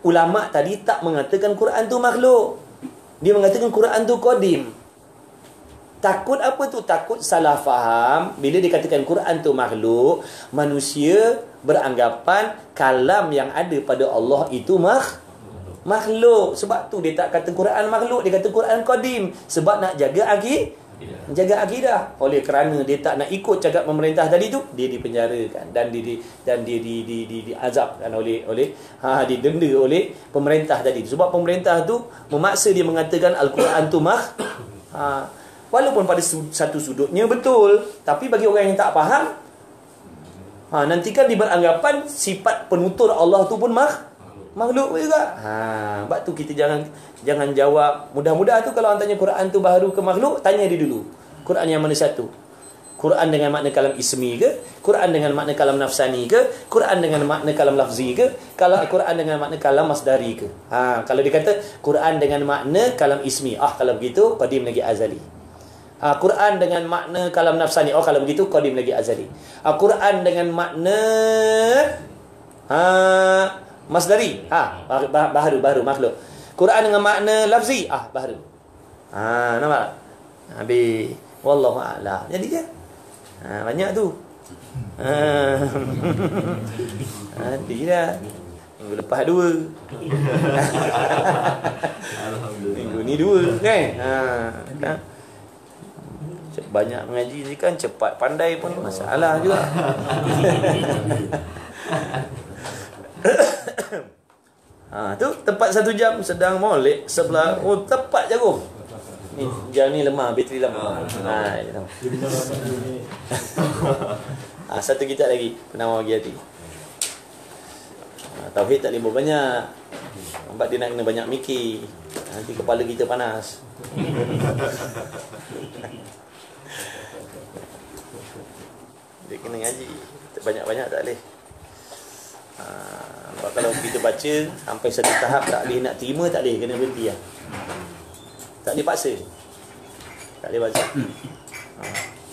ulama tadi tak mengatakan Quran tu makhluk. Dia mengatakan Quran tu qadim. Takut apa tu? Takut salah faham. Bila dikatakan Quran tu makhluk, manusia beranggapan kalam yang ada pada Allah itu makhluk. Sebab tu dia tak kata Quran makhluk, dia kata Quran qadim. Sebab nak jaga akidah. Oleh kerana dia tak nak ikut cakap pemerintah tadi tu, dia dipenjarakan dan dia diazabkan oleh didenda oleh pemerintah tadi. Sebab pemerintah tu memaksa dia mengatakan Al-Quran tu walaupun pada satu sudutnya betul, tapi bagi orang yang tak faham, nanti kan diberanggapan sifat penutur Allah tu pun makhluk juga. Sebab tu kita jangan jawab mudah-mudah tu. Kalau orang tanya Quran tu baharu ke makhluk, tanya dia dulu, Quran yang mana satu? Quran dengan makna kalam ismi ke? Quran dengan makna kalam nafsani ke? Quran dengan makna kalam lafzi ke? Kalau Quran dengan makna kalam masdari ke? Kalau dia kata Quran dengan makna kalam ismi, kalau begitu qadim lagi azali. Quran dengan makna kalam nafsani, kalau begitu qadim lagi azali. Quran dengan makna masdari, baharu makhluk. Quran dengan makna lafzi, baharu. Nampak? Habis wallahu a'lam. Jadi je. Banyak tu. Tidak. Minggu lepas 2. Alhamdulillah. Minggu ni 2 kan? Banyak mengaji ni kan, cepat pandai pun masalah juga. Tu tepat 1 jam sedang molek sebelah. Tepat jagung. Ni jam ni lemah, bateri lemah. Satu kitab lagi, Penawar Bagi Hati. Tauhid tak boleh banyak. Nampak dia nak kena banyak mikir. Nanti kepala kita panas. Dia kena ngaji. Banyak-banyak tak boleh. Kalau kita baca sampai satu tahap tak boleh nak terima, tak boleh, kena berhenti lah. Tak boleh paksa. Tak boleh baca.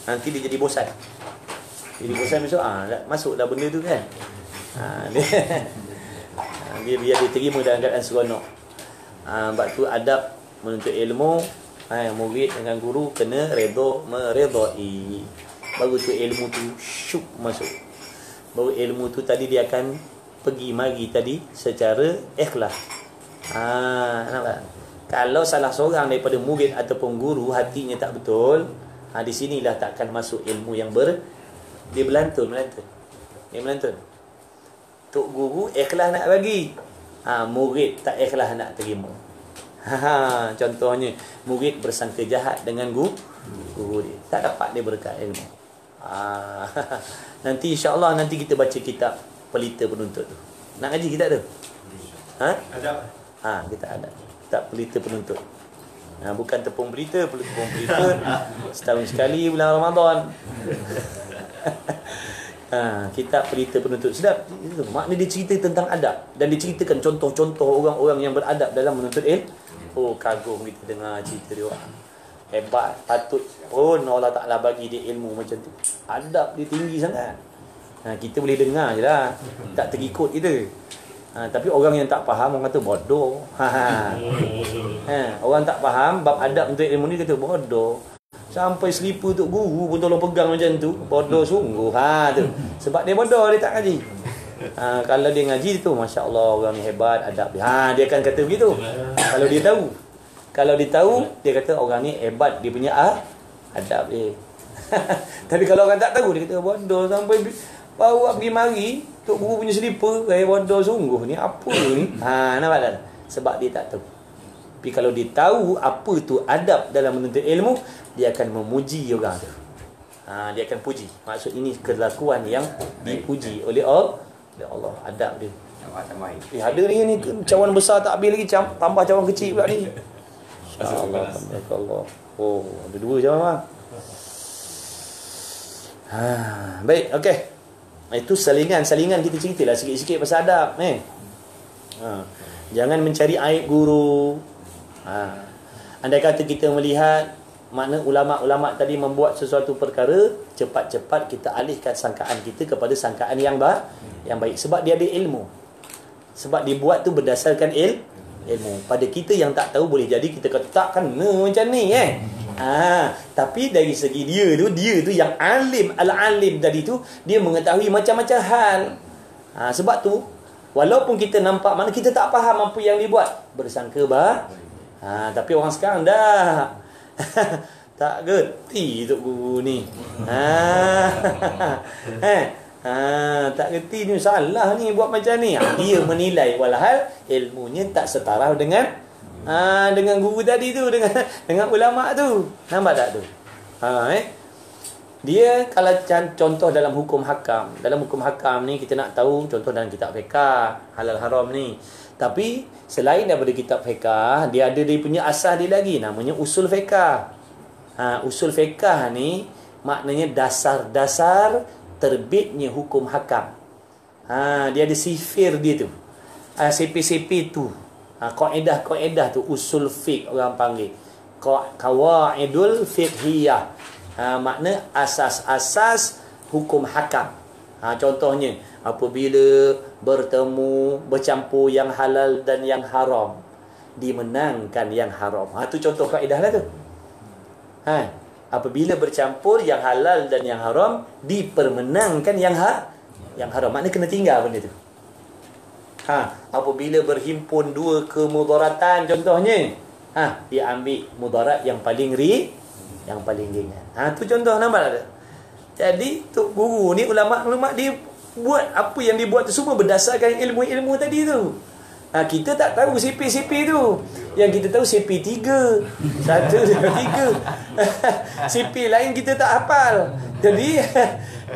Nanti dia jadi bosan. Jadi bosan besok, masuk dah benda tu kan. Dia biar dia terima dalam keadaan seronok. Sebab tu adab menuntut ilmu, murid dengan guru kena meredai. Baru tu ilmu tu syuk masuk. Baru ilmu tu tadi dia akan pergi mari tadi secara ikhlas. Nampak? Kalau salah seorang daripada murid ataupun guru hatinya tak betul, di sinilah tak akan masuk ilmu yang dia melantun. Dia melantun. Tok guru ikhlas nak bagi, murid tak ikhlas nak terima. Contohnya murid bersangka jahat dengan guru dia, tak dapat dia berkat ilmu. Nanti insya-Allah nanti kita baca kitab Pelita Penuntut tu. Nak ngaji kitab tu? Ada. Kita ada kitab Pelita Penuntut. Bukan tepung berita, perlu tepung berita setahun sekali bulan Ramadan. Kitab Pelita Penuntut Sedap itu makna dia cerita tentang adab dan diceritakan contoh-contoh orang-orang yang beradab dalam menuntut ilmu. Oh, kagum kita dengar cerita dia orang. Hebat, patut pun Allah Ta'ala bagi dia ilmu macam tu. Adab dia tinggi sangat. Kita boleh dengar je lah, tak terikut kita. Tapi orang yang tak faham, orang kata bodoh. Orang tak faham bab adab untuk ilmu ni kata bodoh. Sampai selipar tu guru pun tolong pegang macam tu. Bodoh sungguh. Tu. Sebab dia bodoh, dia tak ngaji. Kalau dia ngaji tu, Masya Allah, orang ni hebat, adab dia. Dia akan kata begitu. Kalau dia tahu. Kalau dia tahu, dia kata orang ni hebat, dia punya adab dia. Tapi kalau orang tak tahu, dia kata bodoh. Sampai bawa pergi mari, tok guru punya selipar, bodoh sungguh ni. Apa ni? Nampak tak? Sebab dia tak tahu. Tapi kalau dia tahu apa tu adab dalam menuntut ilmu, dia akan memuji orang tu. Dia akan puji. Maksud ini kelakuan yang dipuji oleh Allah. Adab dia. Ada ni cawan besar tak habis lagi, tambah cawan kecil pula ni. InsyaAllah. Allah. Oh, ada dua cawan. Baik, okey. Itu salingan kita ceritalah sikit-sikit pasal adab. Jangan mencari aib guru. Andai kata kita melihat makna ulama-ulama tadi membuat sesuatu perkara, cepat-cepat kita alihkan sangkaan kita kepada sangkaan yang baik. Sebab dia ada ilmu. Sebab dia buat tu berdasarkan ilmu. Pada kita yang tak tahu, boleh jadi kita kata tak kena macam ni tapi dari segi dia tu yang alim tadi tu, dia mengetahui macam-macam hal. Sebab tu walaupun kita nampak mana kita tak faham apa yang dibuat, bersangka tapi orang sekarang dah tak gerti tok guru ni. Tak gerti ni, salah ni buat macam ni. Dia menilai walhal ilmunya tak setara dengan guru tadi tu, dengan ulama tu. Nampak tak tu? Dia kalau contoh dalam hukum hakam. Dalam hukum hakam ni kita nak tahu contoh dalam kitab fiqh halal haram ni. Tapi selain daripada kitab fiqh, dia ada dia punya asas dia lagi, namanya usul fiqh. Usul fiqh ni maknanya dasar-dasar terbitnya hukum hakam. Dia ada sifir dia tu. CP-CP tu. Kaedah-kaedah tu usul fiqh orang panggil. Qawaidul fiqhiyah. Makna asas-asas hukum hakam. Contohnya apabila bercampur yang halal dan yang haram, dimenangkan yang haram. Tu contoh kaedah lah tu. Apabila bercampur yang halal dan yang haram, dipermenangkan yang haram. Makna kena tinggal benda tu. Apabila berhimpun dua kemudaratan contohnya, dia ambil mudarat yang paling ringan. Tu contoh, nampak tak? Jadi tok guru ni, ulama dia buat apa yang dibuat tu semua berdasarkan ilmu-ilmu tadi tu. Kita tak tahu CP tu. Yang kita tahu CP 3 1, 2, 3 CP lain kita tak hafal. Jadi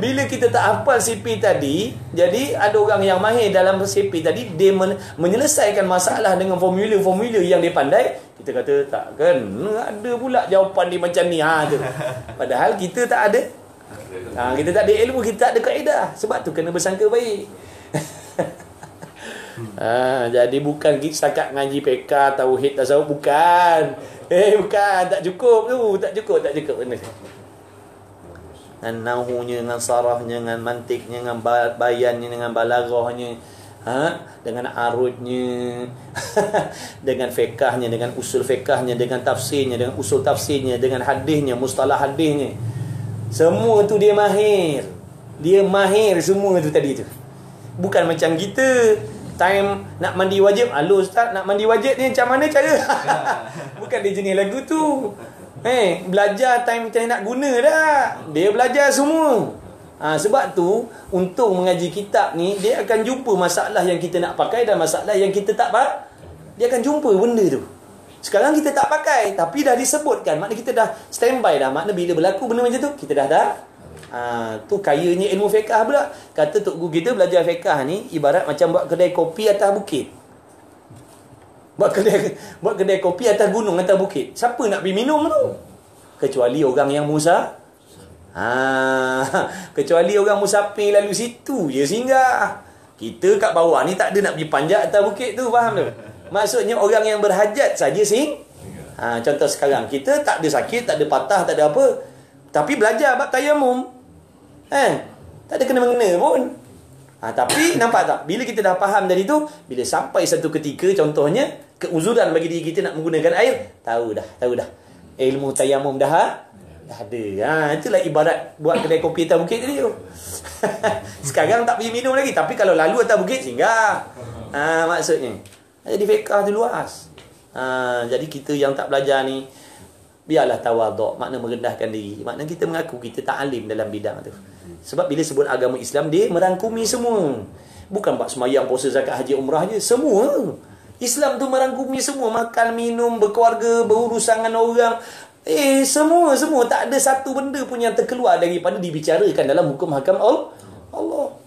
bila kita tak hafal CP tadi, jadi ada orang yang mahir dalam CP tadi, dia menyelesaikan masalah dengan formula-formula yang dia pandai. Kita kata takkan ada pula jawapan dia macam ni tu. Padahal kita tak ada. Kita tak ada ilmu, kita tak ada kaedah. Sebab tu kena bersangka baik. Jadi bukan setakat ngaji fiqh, tauhid, tasawuf, bukan. Bukan, tak cukup tu, tak cukup benar. Dengan nahunya, dengan sarahnya, dengan mantiknya, dengan bayannya, dengan balaghahnya, dengan arudnya, dengan fiqhnya, dengan usul fiqhnya, dengan tafsirnya, dengan usul tafsirnya, dengan hadisnya, mustalah hadisnya. Semua tu dia mahir. Dia mahir semua tu tadi tu. Bukan macam kita time nak mandi wajib. Halo ustaz, nak mandi wajib ni macam mana cara? Bukan dia jenis lagu tu. Belajar time macam nak guna dah. Dia belajar semua. Sebab tu untuk mengaji kitab ni, dia akan jumpa masalah yang kita nak pakai dan masalah yang kita tak pakai. Dia akan jumpa benda tu. Sekarang kita tak pakai, tapi dah disebutkan. Maknanya kita dah standby dah. Maknanya bila berlaku benda macam tu, kita dah. Tu kayanya ilmu fiqh pula. Kata tok guru kita belajar fiqh ni ibarat macam buat kedai kopi atas bukit. buat kedai kopi atas gunung, atas bukit. Siapa nak pergi minum tu? Kecuali orang yang kecuali orang musafir lalu situ je singgah. Kita kat bawah ni tak ada nak pergi panjat atas bukit tu, faham tu? Maksudnya orang yang berhajat saja contoh sekarang kita tak ada sakit, tak ada patah, tak ada apa, tapi belajar bab tayamum. Tak ada kena-mengena pun. Tapi nampak tak? Bila kita dah faham dari tu, bila sampai satu ketika contohnya keuzuran bagi diri kita nak menggunakan air, tahu dah. Ilmu tayamum dah ada. Itulah ibarat buat kedai kopi atas bukit tadi tu. Sekarang tak pergi minum lagi, tapi kalau lalu atas bukit singgah. Maksudnya. Jadi fiqah tu luas. Jadi kita yang tak belajar ni, biarlah tawaduk, makna merendahkan diri. Makna kita mengaku kita tak alim dalam bidang tu. Sebab bila sebut agama Islam, dia merangkumi semua. Bukan bab semayang, puasa, zakat, haji, umrah je. Semua. Islam tu merangkumi semua. Makan, minum, berkeluarga, berurusan dengan orang. Semua. Tak ada satu benda pun yang terkeluar daripada dibicarakan dalam hukum hakam Allah.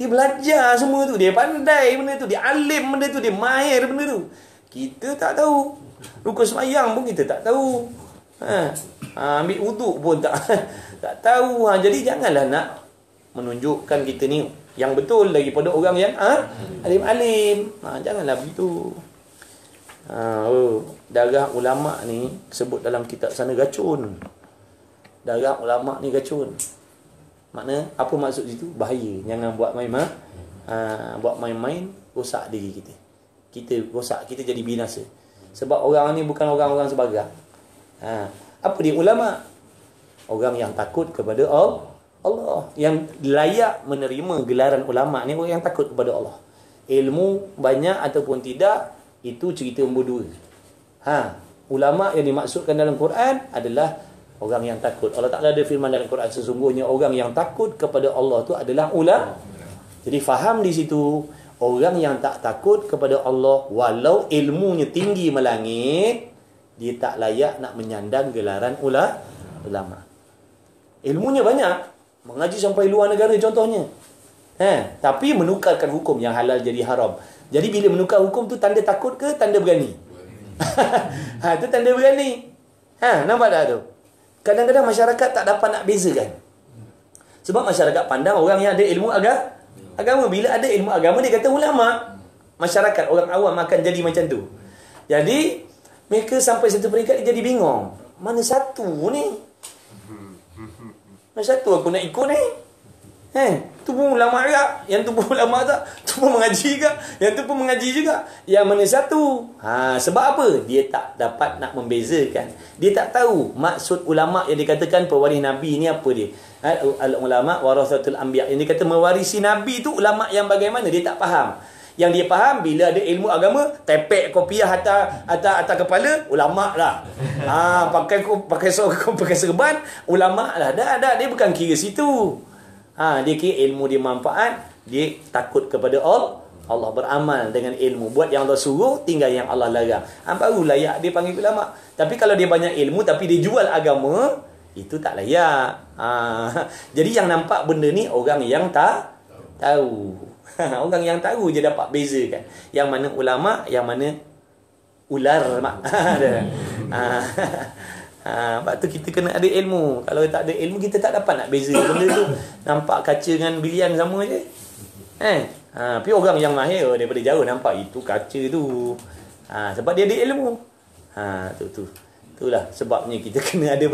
Dia belajar semua tu. Dia pandai benda tu. Dia alim benda tu. Dia mahir benda tu. Kita tak tahu. Rukun semayang pun kita tak tahu. Ambil wuduk pun tak tahu. Jadi janganlah nak menunjukkan kita ni yang betul daripada orang yang alim-alim. Janganlah begitu. Darah ulama ni sebut dalam kitab sana racun. Darah ulama ni racun. Makna apa maksud itu? Bahaya. Jangan buat main-main. Buat main-main rosak diri kita. Kita rosak, kita jadi binasa. Sebab orang ni bukan orang-orang sebagai. Apa dia ulama? Orang yang takut kepada Allah. Yang layak menerima gelaran ulama ni orang yang takut kepada Allah. Ilmu banyak ataupun tidak, itu cerita nombor dua. Ulama yang dimaksudkan dalam Quran adalah orang yang takut. Allah Ta'ala ada firman dalam Quran, sesungguhnya orang yang takut kepada Allah tu adalah ulama. Jadi faham di situ, orang yang tak takut kepada Allah walau ilmunya tinggi melangit, dia tak layak nak menyandang gelaran ulama. Ilmunya banyak, mengaji sampai luar negara contohnya. Tapi menukarkan hukum yang halal jadi haram. Jadi bila menukar hukum tu tanda takut ke tanda berani? Tu tanda berani. Nampak tak tu? Kadang-kadang masyarakat tak dapat nak bezakan. Sebab masyarakat pandang orang yang ada ilmu agama. Bila ada ilmu agama dia kata ulama. Masyarakat, orang awam akan jadi macam tu. Jadi mereka sampai satu peringkat dia jadi bingung. Mana satu ni? Mana satu aku nak ikut ni? Tu pun ulama juga. Yang tu pun ulama tak. Tu pun mengaji juga. Yang tu pun mengaji juga. Yang mana satu? Sebab apa? Dia tak dapat nak membezakan. Dia tak tahu maksud ulama yang dikatakan pewaris Nabi ni apa dia. Al-ulama warasatul anbiya. Yang dikata mewarisi Nabi tu ulama yang bagaimana? Dia tak faham. Yang dia faham bila ada ilmu agama, tepek kopiah atas kepala, ulama lah. Pakai serban, ulama lah. Dah dia bukan kira situ. Dia kira ilmu dia manfaat, dia takut kepada Allah, beramal dengan ilmu, buat yang Allah suruh, tinggal yang Allah larang. Baru layak dia panggil ulama. Tapi kalau dia banyak ilmu tapi dia jual agama, itu tak layak. Jadi yang nampak benda ni orang yang tak tahu. Orang yang tahu je dapat bezakan yang mana ulama, yang mana ular. Sebab tu kita kena ada ilmu. Kalau tak ada ilmu, kita tak dapat nak beza benda tu. Nampak kaca dengan bilian sama je. Tapi orang yang mahir daripada jauh nampak itu kaca tu. Sebab dia ada ilmu. Itulah sebabnya kita kena ada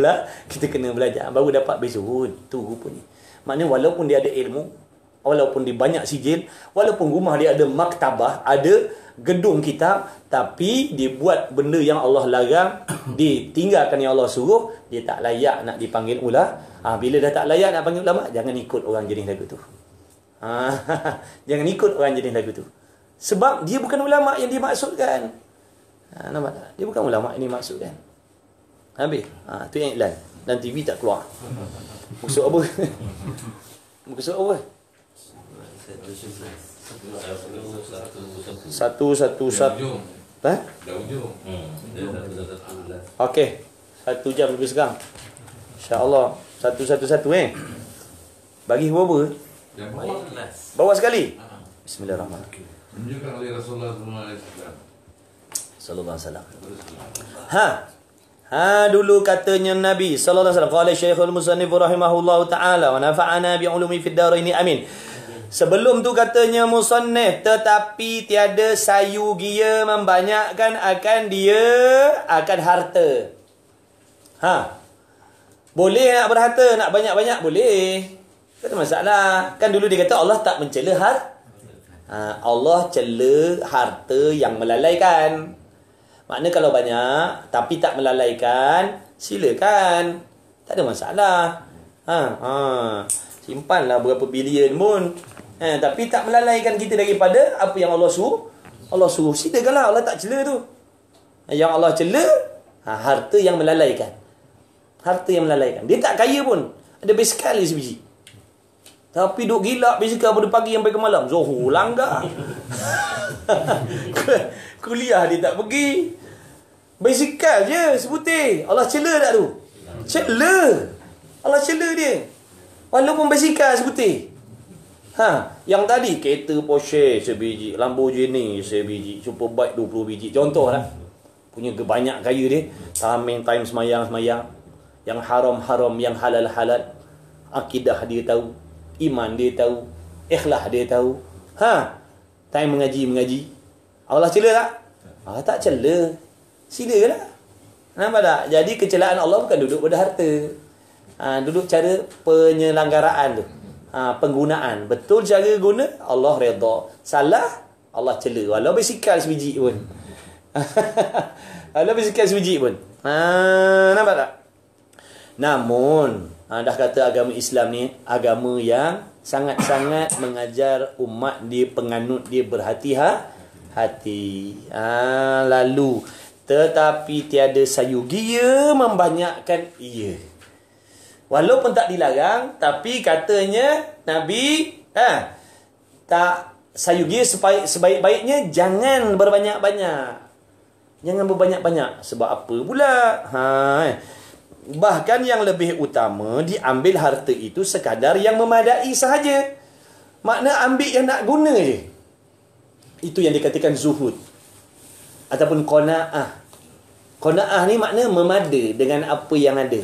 kita kena belajar baru dapat beza. Tu rupanya. Maknanya walaupun dia ada ilmu, walaupun dia banyak sijil, walaupun rumah dia ada maktabah, ada gedung kitab, tapi dia buat benda yang Allah larang, dia tinggalkan yang Allah suruh, dia tak layak nak dipanggil ulama. Bila dah tak layak nak panggil ulama, jangan ikut orang jenis lagu tu. Jangan ikut orang jenis lagu tu. Sebab dia bukan ulama yang dimaksudkan. Nampak tak? Dia bukan ulama yang dimaksudkan. Habis. Tu yang iklan. Dan TV tak keluar. Maksud apa? Maksud apa? Satu. Dah ujung. Okey. 1 jam lebih sekarang. InsyaAllah. Satu. Bagi berapa? Bawa sekali. Bismillahirrahmanirrahim. Menunjukkan oleh Rasulullah SAW. sallallahu alaihi wasallam. Dulu katanya Nabi sallallahu alaihi wasallam, qala Syekhul Musannif rahimahullahu taala wa nafa'ana bi ulumi fid daraini amin. Sebelum tu katanya musannif, tetapi tiada sayu gia membanyakkan akan harta. Boleh nak berharta, nak banyak-banyak boleh. Tak ada masalah. Kan dulu dia kata Allah tak mencela Allah cela harta yang melalaikan. Makna kalau banyak tapi tak melalaikan, silakan. Tak ada masalah. Simpanlah berapa bilion pun. Tapi tak melalaikan kita daripada apa yang Allah suruh. Allah suruh, silakanlah. Allah tak cela tu. Yang Allah cela harta yang melalaikan. Harta yang melalaikan. Dia tak kaya pun. Ada basikal dia sebiji. Tapi duk gila basikal pada pagi sampai ke malam. Zuhur langgar. Kuliah dia tak pergi. Basikal je sebutir. Allah cela tak tu? Cela. Allah cela dia. Walaupun basikal sebutir. Yang tadi kereta Porsche sebiji, Lamborghini sebiji, Superbike 20 biji. Contohlah. Punya banyak kaya dia. Time semayang. Yang haram-haram, yang halal-halal. Akidah dia tahu. Iman dia tahu. Ikhlas dia tahu. Time mengaji. Allah cela tak? Allah tak cela. Silalah. Nampak tak? Jadi kecelaan Allah bukan duduk pada harta. Duduk cara penyelenggaraan tu. Penggunaan. Betul cara guna, Allah redha. Salah, Allah cela. Walau basikal sebiji pun. Walau basikal sebiji pun. Nampak tak? Namun, dah kata agama Islam ni agama yang sangat-sangat mengajar umat dia, penganut dia berhati-hati. Lalu, tetapi tiada sayu gia membanyakkan ia. Walaupun tak dilarang, tapi katanya Nabi tak sayu gia sebaik-baiknya jangan berbanyak-banyak. Jangan berbanyak-banyak. Sebab apa pula? Bahkan yang lebih utama, diambil harta itu sekadar yang memadai sahaja. Makna ambil yang nak guna je. Itu yang dikatakan zuhud. Ataupun qanaah. Qanaah ni makna memada dengan apa yang ada.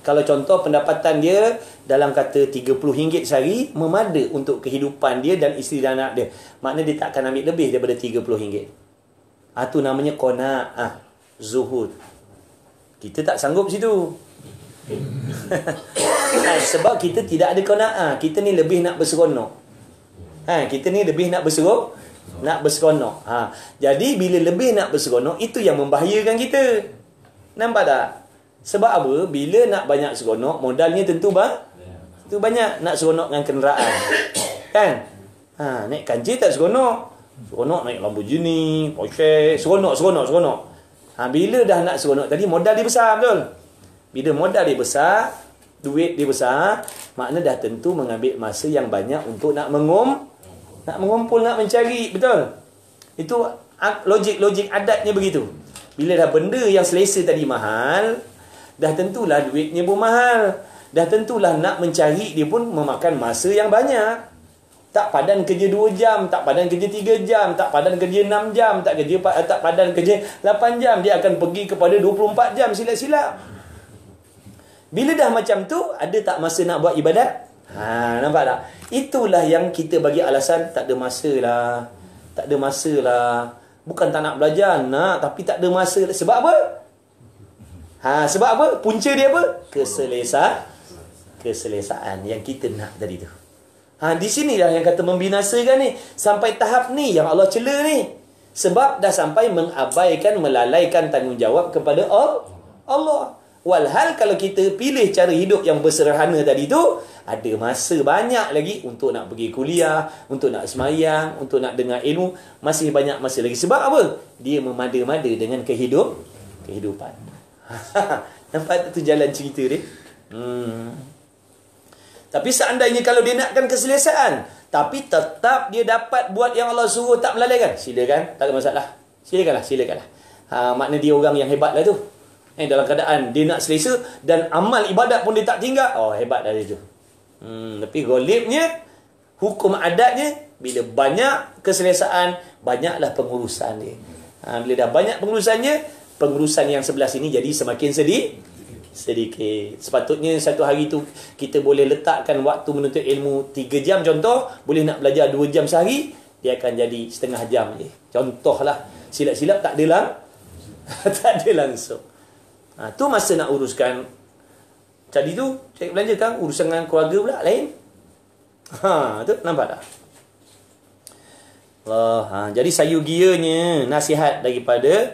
Kalau contoh pendapatan dia dalam kata RM30 sehari, memada untuk kehidupan dia dan isteri dan anak dia. Makna dia tak akan ambil lebih daripada RM30. Itu namanya qanaah. Zuhud. Kita tak sanggup situ. Sebab kita tidak ada qanaah. Kita ni lebih nak berseronok. Kita ni lebih nak berseronok. Jadi bila lebih nak berseronok, itu yang membahayakan kita. Nampak tak? Sebab apa? Bila nak banyak seronok, modalnya tentu banyak. Nak seronok dengan kenderaan. Kan? Naik kancil tak seronok. Seronok naik Lamborghini, Porsche, seronok. Bila dah nak seronok tadi, modal dia besar, betul? Bila modal dia besar, duit dia besar, makna dah tentu mengambil masa yang banyak untuk nak mengumpul, nak mencari, betul? Itu logik adatnya begitu. Bila dah benda yang selesa tadi mahal, dah tentulah duitnya pun mahal. Dah tentulah nak mencari dia pun memakan masa yang banyak. Tak padan kerja 2 jam, tak padan kerja 3 jam, tak padan kerja 6 jam, tak padan kerja 8 jam. Dia akan pergi kepada 24 jam silap-silap. Bila dah macam tu, ada tak masa nak buat ibadat? Nampak tak? Itulah yang kita bagi alasan, tak ada masa lah. Bukan tak nak belajar, nak, tapi tak ada masa. Sebab apa? Sebab apa? Punca dia apa? Keselesaan yang kita nak tadi tu. Di sinilah yang kata membinasakan ni. Sampai tahap ni yang Allah cela ni. Sebab dah sampai mengabaikan, melalaikan tanggungjawab kepada Allah. Walhal kalau kita pilih cara hidup yang bersederhana tadi tu, ada masa banyak lagi untuk nak pergi kuliah, untuk nak semayang, untuk nak dengar ilmu. Masih banyak masa lagi. Sebab apa? Dia memada-mada dengan kehidupan. Nampak tu jalan cerita dia? Tapi seandainya kalau dia nakkan keselesaan, tapi tetap dia dapat buat yang Allah suruh, tak melalaikan, silakan, tak ada masalah. Silakanlah. Makna dia orang yang hebat lah tu. Dalam keadaan dia nak selesa dan amal ibadat pun dia tak tinggal. Hebat dah dia tu. Tapi golibnya, hukum adatnya, bila banyak keselesaan, banyaklah pengurusan dia. Bila dah banyak pengurusan yang sebelah sini jadi semakin sedikit. Sepatutnya satu hari tu kita boleh letakkan waktu menuntut ilmu 3 jam contoh, boleh nak belajar 2 jam sehari, dia akan jadi setengah jam je. Contohlah, silap-silap tak ada lah. Tak ada langsung. Tu masa nak uruskan. Tadi tu cari belanja kan, urusan dengan keluarga pula lain. Tu nampak tak? Jadi sayugianya nasihat daripada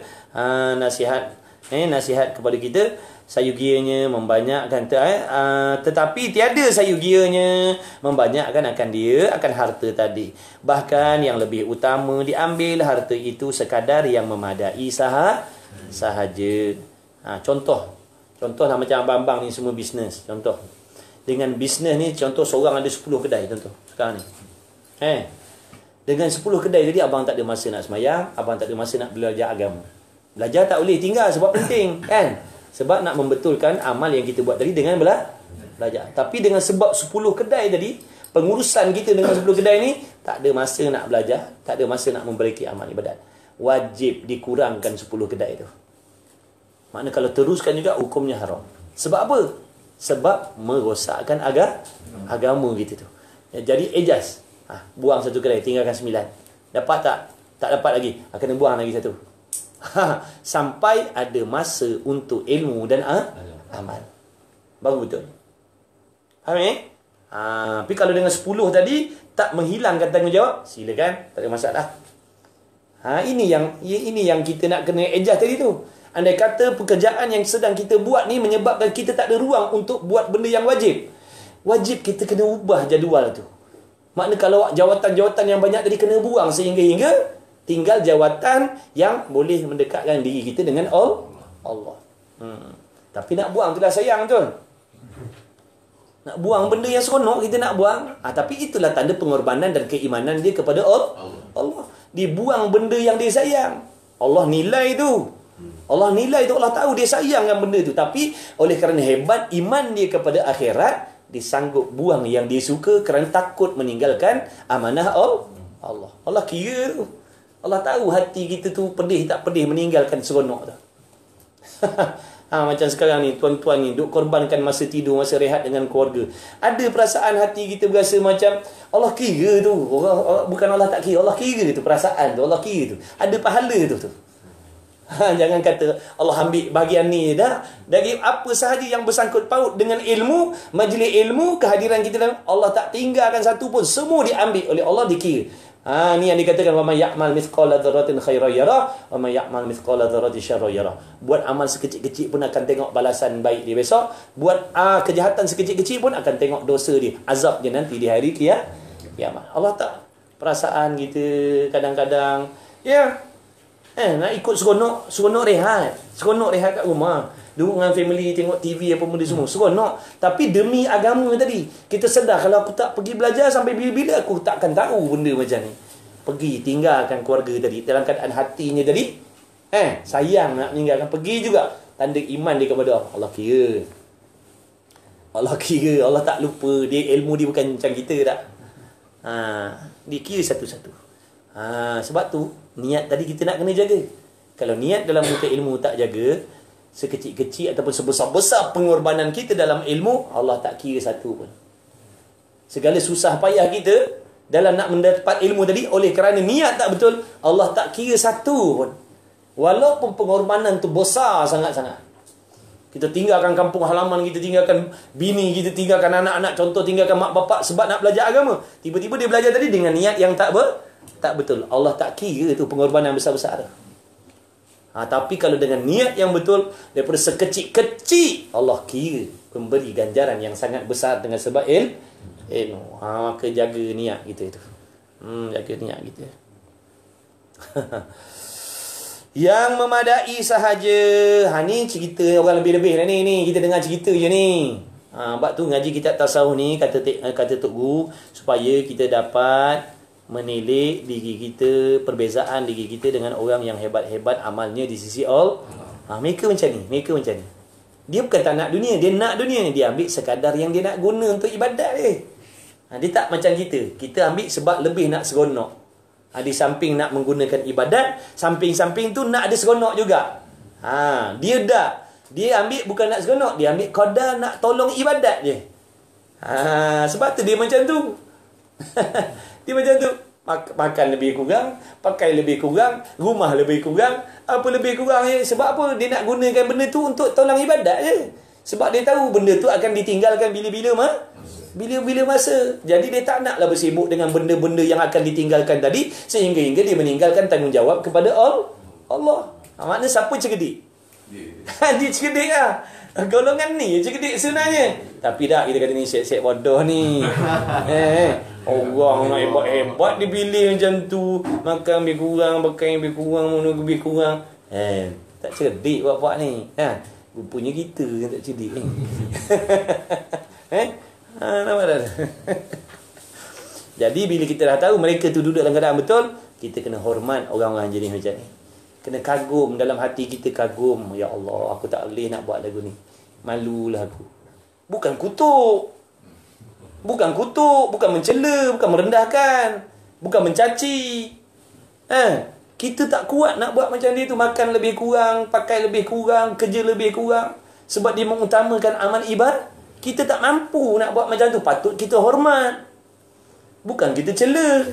nasihat kepada kita, sayugianya membanyakkan tetapi tiada sayugianya membanyakkan akan harta tadi. Bahkan yang lebih utama diambil harta itu sekadar yang memadai sahaja. Contoh lah macam abang-abang ni semua bisnes. Contoh dengan bisnes ni, contoh seorang ada 10 kedai contoh sekarang ni. Dengan 10 kedai tadi, abang tak ada masa nak semayang, abang tak ada masa nak belajar agama. Belajar tak boleh tinggal sebab penting kan? Sebab nak membetulkan amal yang kita buat tadi dengan belajar. Tapi dengan sebab 10 kedai tadi, pengurusan kita dengan 10 kedai ni, tak ada masa nak belajar, tak ada masa nak memperbaiki amal ibadat. Wajib dikurangkan 10 kedai tu. Makna kalau teruskan juga hukumnya haram. Sebab apa? Sebab merosakkan agama kita tu. Jadi ejas. Buang 1 kedai, tinggalkan 9. Dapat tak? Tak dapat lagi. Kena buang lagi 1. Sampai ada masa untuk ilmu dan amal. Baru betul. Faham tapi kalau dengan 10 tadi tak menghilangkan tanggungjawab, silakan, tak ada masalah. Ini yang kita nak kena ejas tadi tu. Andai kata pekerjaan yang sedang kita buat ni menyebabkan kita tak ada ruang untuk buat benda yang wajib, kita kena ubah jadual tu. Makna kalau jawatan-jawatan yang banyak tadi kena buang sehingga tinggal jawatan yang boleh mendekatkan diri kita dengan Allah. Tapi nak buang tu dah sayang tu. Nak buang benda yang seronok kita nak buang. Tapi itulah tanda pengorbanan dan keimanan dia kepada Allah. Dibuang benda yang dia sayang. Allah nilai tu. Allah tahu dia sayang dengan benda tu. Tapi oleh kerana hebat iman dia kepada akhirat, dia sanggup buang yang dia suka kerana takut meninggalkan amanah Allah. Allah kira tu. Allah tahu hati kita tu pedih tak pedih meninggalkan seronok tu. Macam sekarang ni, tuan-tuan ni duk korbankan masa tidur, masa rehat dengan keluarga. Ada perasaan hati kita berasa macam Allah kira tu. Bukan Allah tak kira, Allah kira tu perasaan tu. Allah kira tu. Ada pahala tu. Jangan kata Allah ambil bahagian ni dah. Dari apa sahaja yang bersangkut paut dengan ilmu, majlis ilmu, kehadiran kita dalam, Allah tak tinggalkan satu pun. Semua diambil oleh Allah, dikira. Ni yang dikatakan wa may ya'mal mithqala dzarratin khairan yarah wa may ya'mal mithqala dzarratin syarran yarah. Buat amal sekecil-kecil pun akan tengok balasan baik dia besok. Buat kejahatan sekecil-kecil pun akan tengok dosa dia, azab dia nanti di hari kiamat. Allah tak perasaan kita kadang-kadang nak ikut seronok rehat kat rumah, duduk dengan family, tengok TV apa benda semua, seronok. Tapi demi agama tadi, kita sedar kalau aku tak pergi belajar sampai bila-bila, aku takkan tahu benda macam ni. Pergi tinggalkan keluarga tadi dalam keadaan hatinya tadi sayang nak meninggalkan, pergi juga. Tanda iman dia kepada Allah. Allah kira, Allah tak lupa. Dia ilmu dia bukan macam kita tak. Dia kira satu-satu. Sebab tu niat tadi kita nak kena jaga. Kalau niat dalam menuntut ilmu tak jaga, sekecil-kecil ataupun sebesar-besar pengorbanan kita dalam ilmu, Allah tak kira satu pun. Segala susah payah kita dalam nak mendapat ilmu tadi, oleh kerana niat tak betul, Allah tak kira satu pun. Walaupun pengorbanan tu besar sangat-sangat. Kita tinggalkan kampung halaman, kita tinggalkan bini, kita tinggalkan anak-anak, contoh tinggalkan mak bapak sebab nak belajar agama. Tiba-tiba dia belajar tadi dengan niat yang tak betul. Allah tak kira tu pengorbanan besar-besar. Tapi kalau dengan niat yang betul, daripada sekecil-kecil, Allah kira memberi ganjaran yang sangat besar dengan sebab ilmu. Maka jaga niat kita itu. Jaga niat kita. Yang memadai sahaja. Ni cerita orang lebih-lebih lah ni. Kita dengar cerita je ni. Sebab tu ngaji kita tasawuf ni, kata Tok Guru, supaya kita dapat menilik diri kita, perbezaan diri kita dengan orang yang hebat-hebat amalnya di sisi Allah. Mereka macam ni. Dia bukan tak nak dunia, dia nak dunia. Dia ambil sekadar yang dia nak guna untuk ibadat dia. Dia tak macam kita. Kita ambil sebab lebih nak seronok. Di samping nak menggunakan ibadat, samping-samping tu nak ada seronok juga. Dia ambil bukan nak seronok, dia ambil qadar nak tolong ibadat je. Sebab tu dia macam tu. Dia macam tu. Makan lebih kurang, pakai lebih kurang, rumah lebih kurang, apa lebih kurang je. Sebab apa? Dia nak gunakan benda tu untuk tolong ibadat je. Sebab dia tahu benda tu akan ditinggalkan bila-bila masa. Jadi dia tak naklah bersibuk dengan benda-benda yang akan ditinggalkan tadi, sehingga dia meninggalkan tanggungjawab kepada Allah. Maknanya siapa cerdik? Dia cerdik lah. Golongan ni cerdik sebenarnya. Tapi dah kita kata ni set-set bodoh ni. Orang nak hebat-hebat dipilih macam tu. Makan lebih kurang, pakai lebih kurang, menunggu lebih kurang. Tak cerdik buat-buat ni. Rupanya kita yang tak cerdik ni. Nampak tak? Jadi bila kita dah tahu mereka tu duduk dalam keadaan betul, kita kena hormat orang-orang jenis macam ni. Kena kagum, dalam hati kita kagum. Ya Allah, aku tak boleh nak buat lagu ni. Malulah aku. Bukan kutuk. Bukan mencela, bukan merendahkan, bukan mencaci. Kita tak kuat nak buat macam dia tu. Makan lebih kurang, pakai lebih kurang, kerja lebih kurang. Sebab dia mengutamakan amal ibadah. Kita tak mampu nak buat macam tu. Patut kita hormat. Bukan kita cela.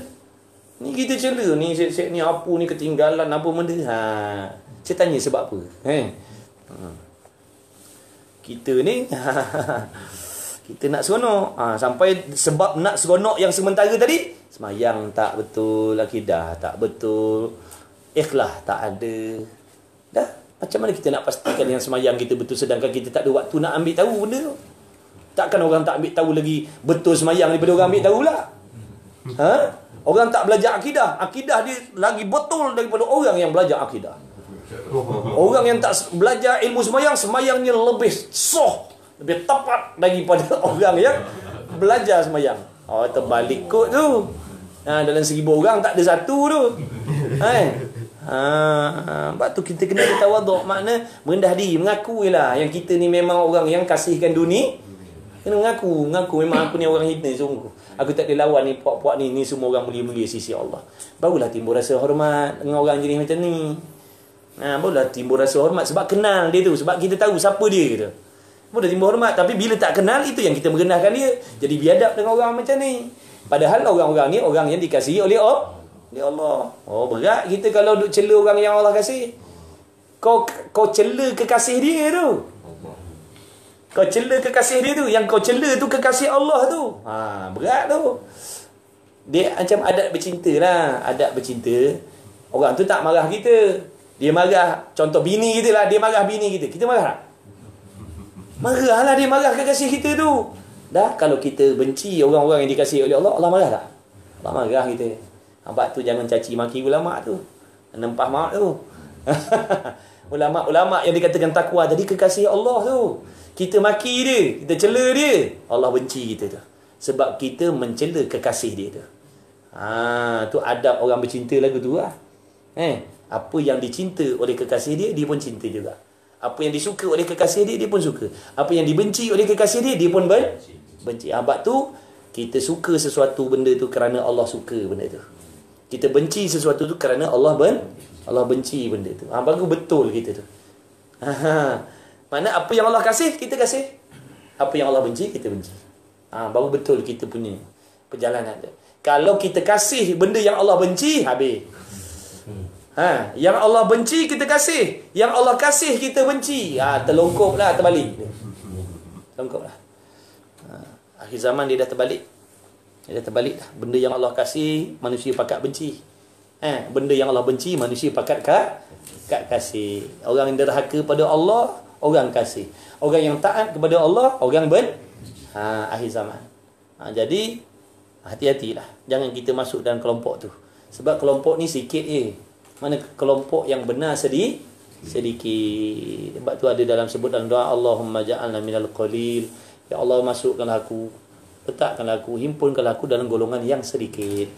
Ni kita cela. Ni set-set ni apa ni ketinggalan apa benda. Saya tanya sebab apa? Kita ni kita nak seronok. Sampai sebab nak seronok yang sementara tadi, semayang tak betul, akidah tak betul, ikhlas tak ada. Dah, macam mana kita nak pastikan yang semayang kita betul sedangkan kita tak ada waktu nak ambil tahu benda tu? Takkan orang tak ambil tahu lagi betul semayang daripada orang ambil tahu pula? Orang tak belajar akidah, akidah dia lagi betul daripada orang yang belajar akidah. Orang yang tak belajar ilmu semayang, semayangnya lebih soh, lebih tepat daripada orang yang belajar semayang. Terbalik kot tu. Dalam 1000 orang tak ada satu tu. Sebab tu kita kena tawaduk. Makna merendah diri, mengakuilah yang kita ni memang orang yang kasihkan dunia. Kena mengaku memang aku ni orang hina sungguh. Aku tak ada lawan ni puak-puak ni semua orang mulia-mulia sisi Allah. Barulah timbul rasa hormat dengan orang jenis macam ni. Barulah timbul rasa hormat sebab kenal dia tu, sebab kita tahu siapa dia gitu. Boleh timbul hormat, tapi bila tak kenal itu yang kita merendahkan dia. Jadi biadab dengan orang macam ni. Padahal orang-orang ni orang yang dikasihi oleh Allah. Berat kita kalau duk cela orang yang Allah kasih. Kau cela kekasih dia tu. Kau cela kekasih dia tu. Yang kau cela tu kekasih Allah tu. Berat tu. Dia macam adat bercinta lah. Adat bercinta, orang tu tak marah kita. Dia marah, contoh bini kita lah. Dia marah bini kita. Kita marah tak? Marah lah dia marah kekasih kita tu. Dah, kalau kita benci orang-orang yang dikasihi oleh Allah, Allah marah tak? Allah marah kita. Sebab tu jangan caci maki ulama' tu. Nempah mak tu. Ulama' yang dikatakan takwa tadi kekasih Allah tu. Kita maki dia, kita cela dia, Allah benci kita tu. Sebab kita mencela kekasih dia tu. Tu adab orang bercinta lagu tu lah. Apa yang dicinta oleh kekasih dia, dia pun cinta juga. Apa yang disuka oleh kekasih dia, dia pun suka. Apa yang dibenci oleh kekasih dia, dia pun benci. Sebab tu, kita suka sesuatu benda tu kerana Allah suka benda tu. Kita benci sesuatu tu kerana Allah benci benda tu. Bagus betul kita tu. Mana apa yang Allah kasih, kita kasih. Apa yang Allah benci, kita benci. Baru betul kita punya perjalanan tu. Kalau kita kasih benda yang Allah benci, habis. Yang Allah benci, kita kasih. Yang Allah kasih, kita benci. Terlongkop lah, terbalik. Terlongkop lah. Akhir zaman dia dah terbalik. Dia dah terbalik dah. Benda yang Allah kasih, manusia pakat benci. Benda yang Allah benci, manusia pakat kasih. Orang yang derhaka pada Allah, orang kasih. Orang yang taat kepada Allah, orang akhir zaman. Jadi hati-hatilah, jangan kita masuk dalam kelompok tu. Sebab kelompok ni sikit mana kelompok yang benar sedikit. Sebab tu ada dalam sebut dalam doa, Allahumma ja'alna minal qalil. Ya Allah, masukkanlah aku, letakkanlah aku, himpunkanlah aku dalam golongan yang sedikit.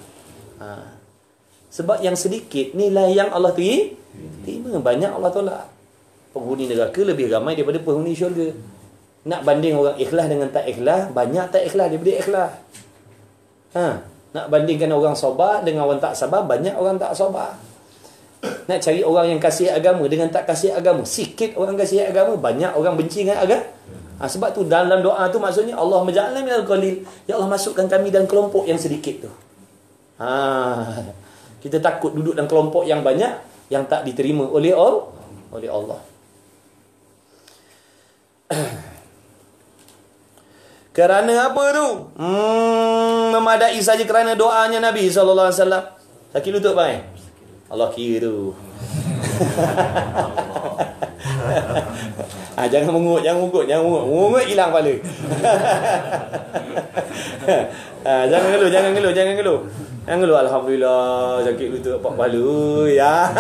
Sebab yang sedikit inilah yang Allah terima. Banyak Allah tolak. Penghuni neraka lebih ramai daripada penghuni syurga. Nak banding orang ikhlas dengan tak ikhlas, banyak tak ikhlas daripada ikhlas. Nak bandingkan orang sabar dengan orang tak sabar, banyak orang tak sabar. Nak cari orang yang kasih agama dengan tak kasih agama, sikit orang kasih agama, banyak orang benci dengan agama. Sebab tu dalam doa tu maksudnya Allah maj'alna minal qalil. Ya Allah, masukkan kami dalam kelompok yang sedikit tu. Kita takut duduk dalam kelompok yang banyak yang tak diterima oleh Allah. Kerana apa tu? Memadai saja kerana doanya Nabi SAW. Sakit lutut pai. Allah kira tu. Jangan mengut. Mengut hilang kepala. Jangan ngeluh. Alhamdulillah, sakit lutut pak kepala. Ya.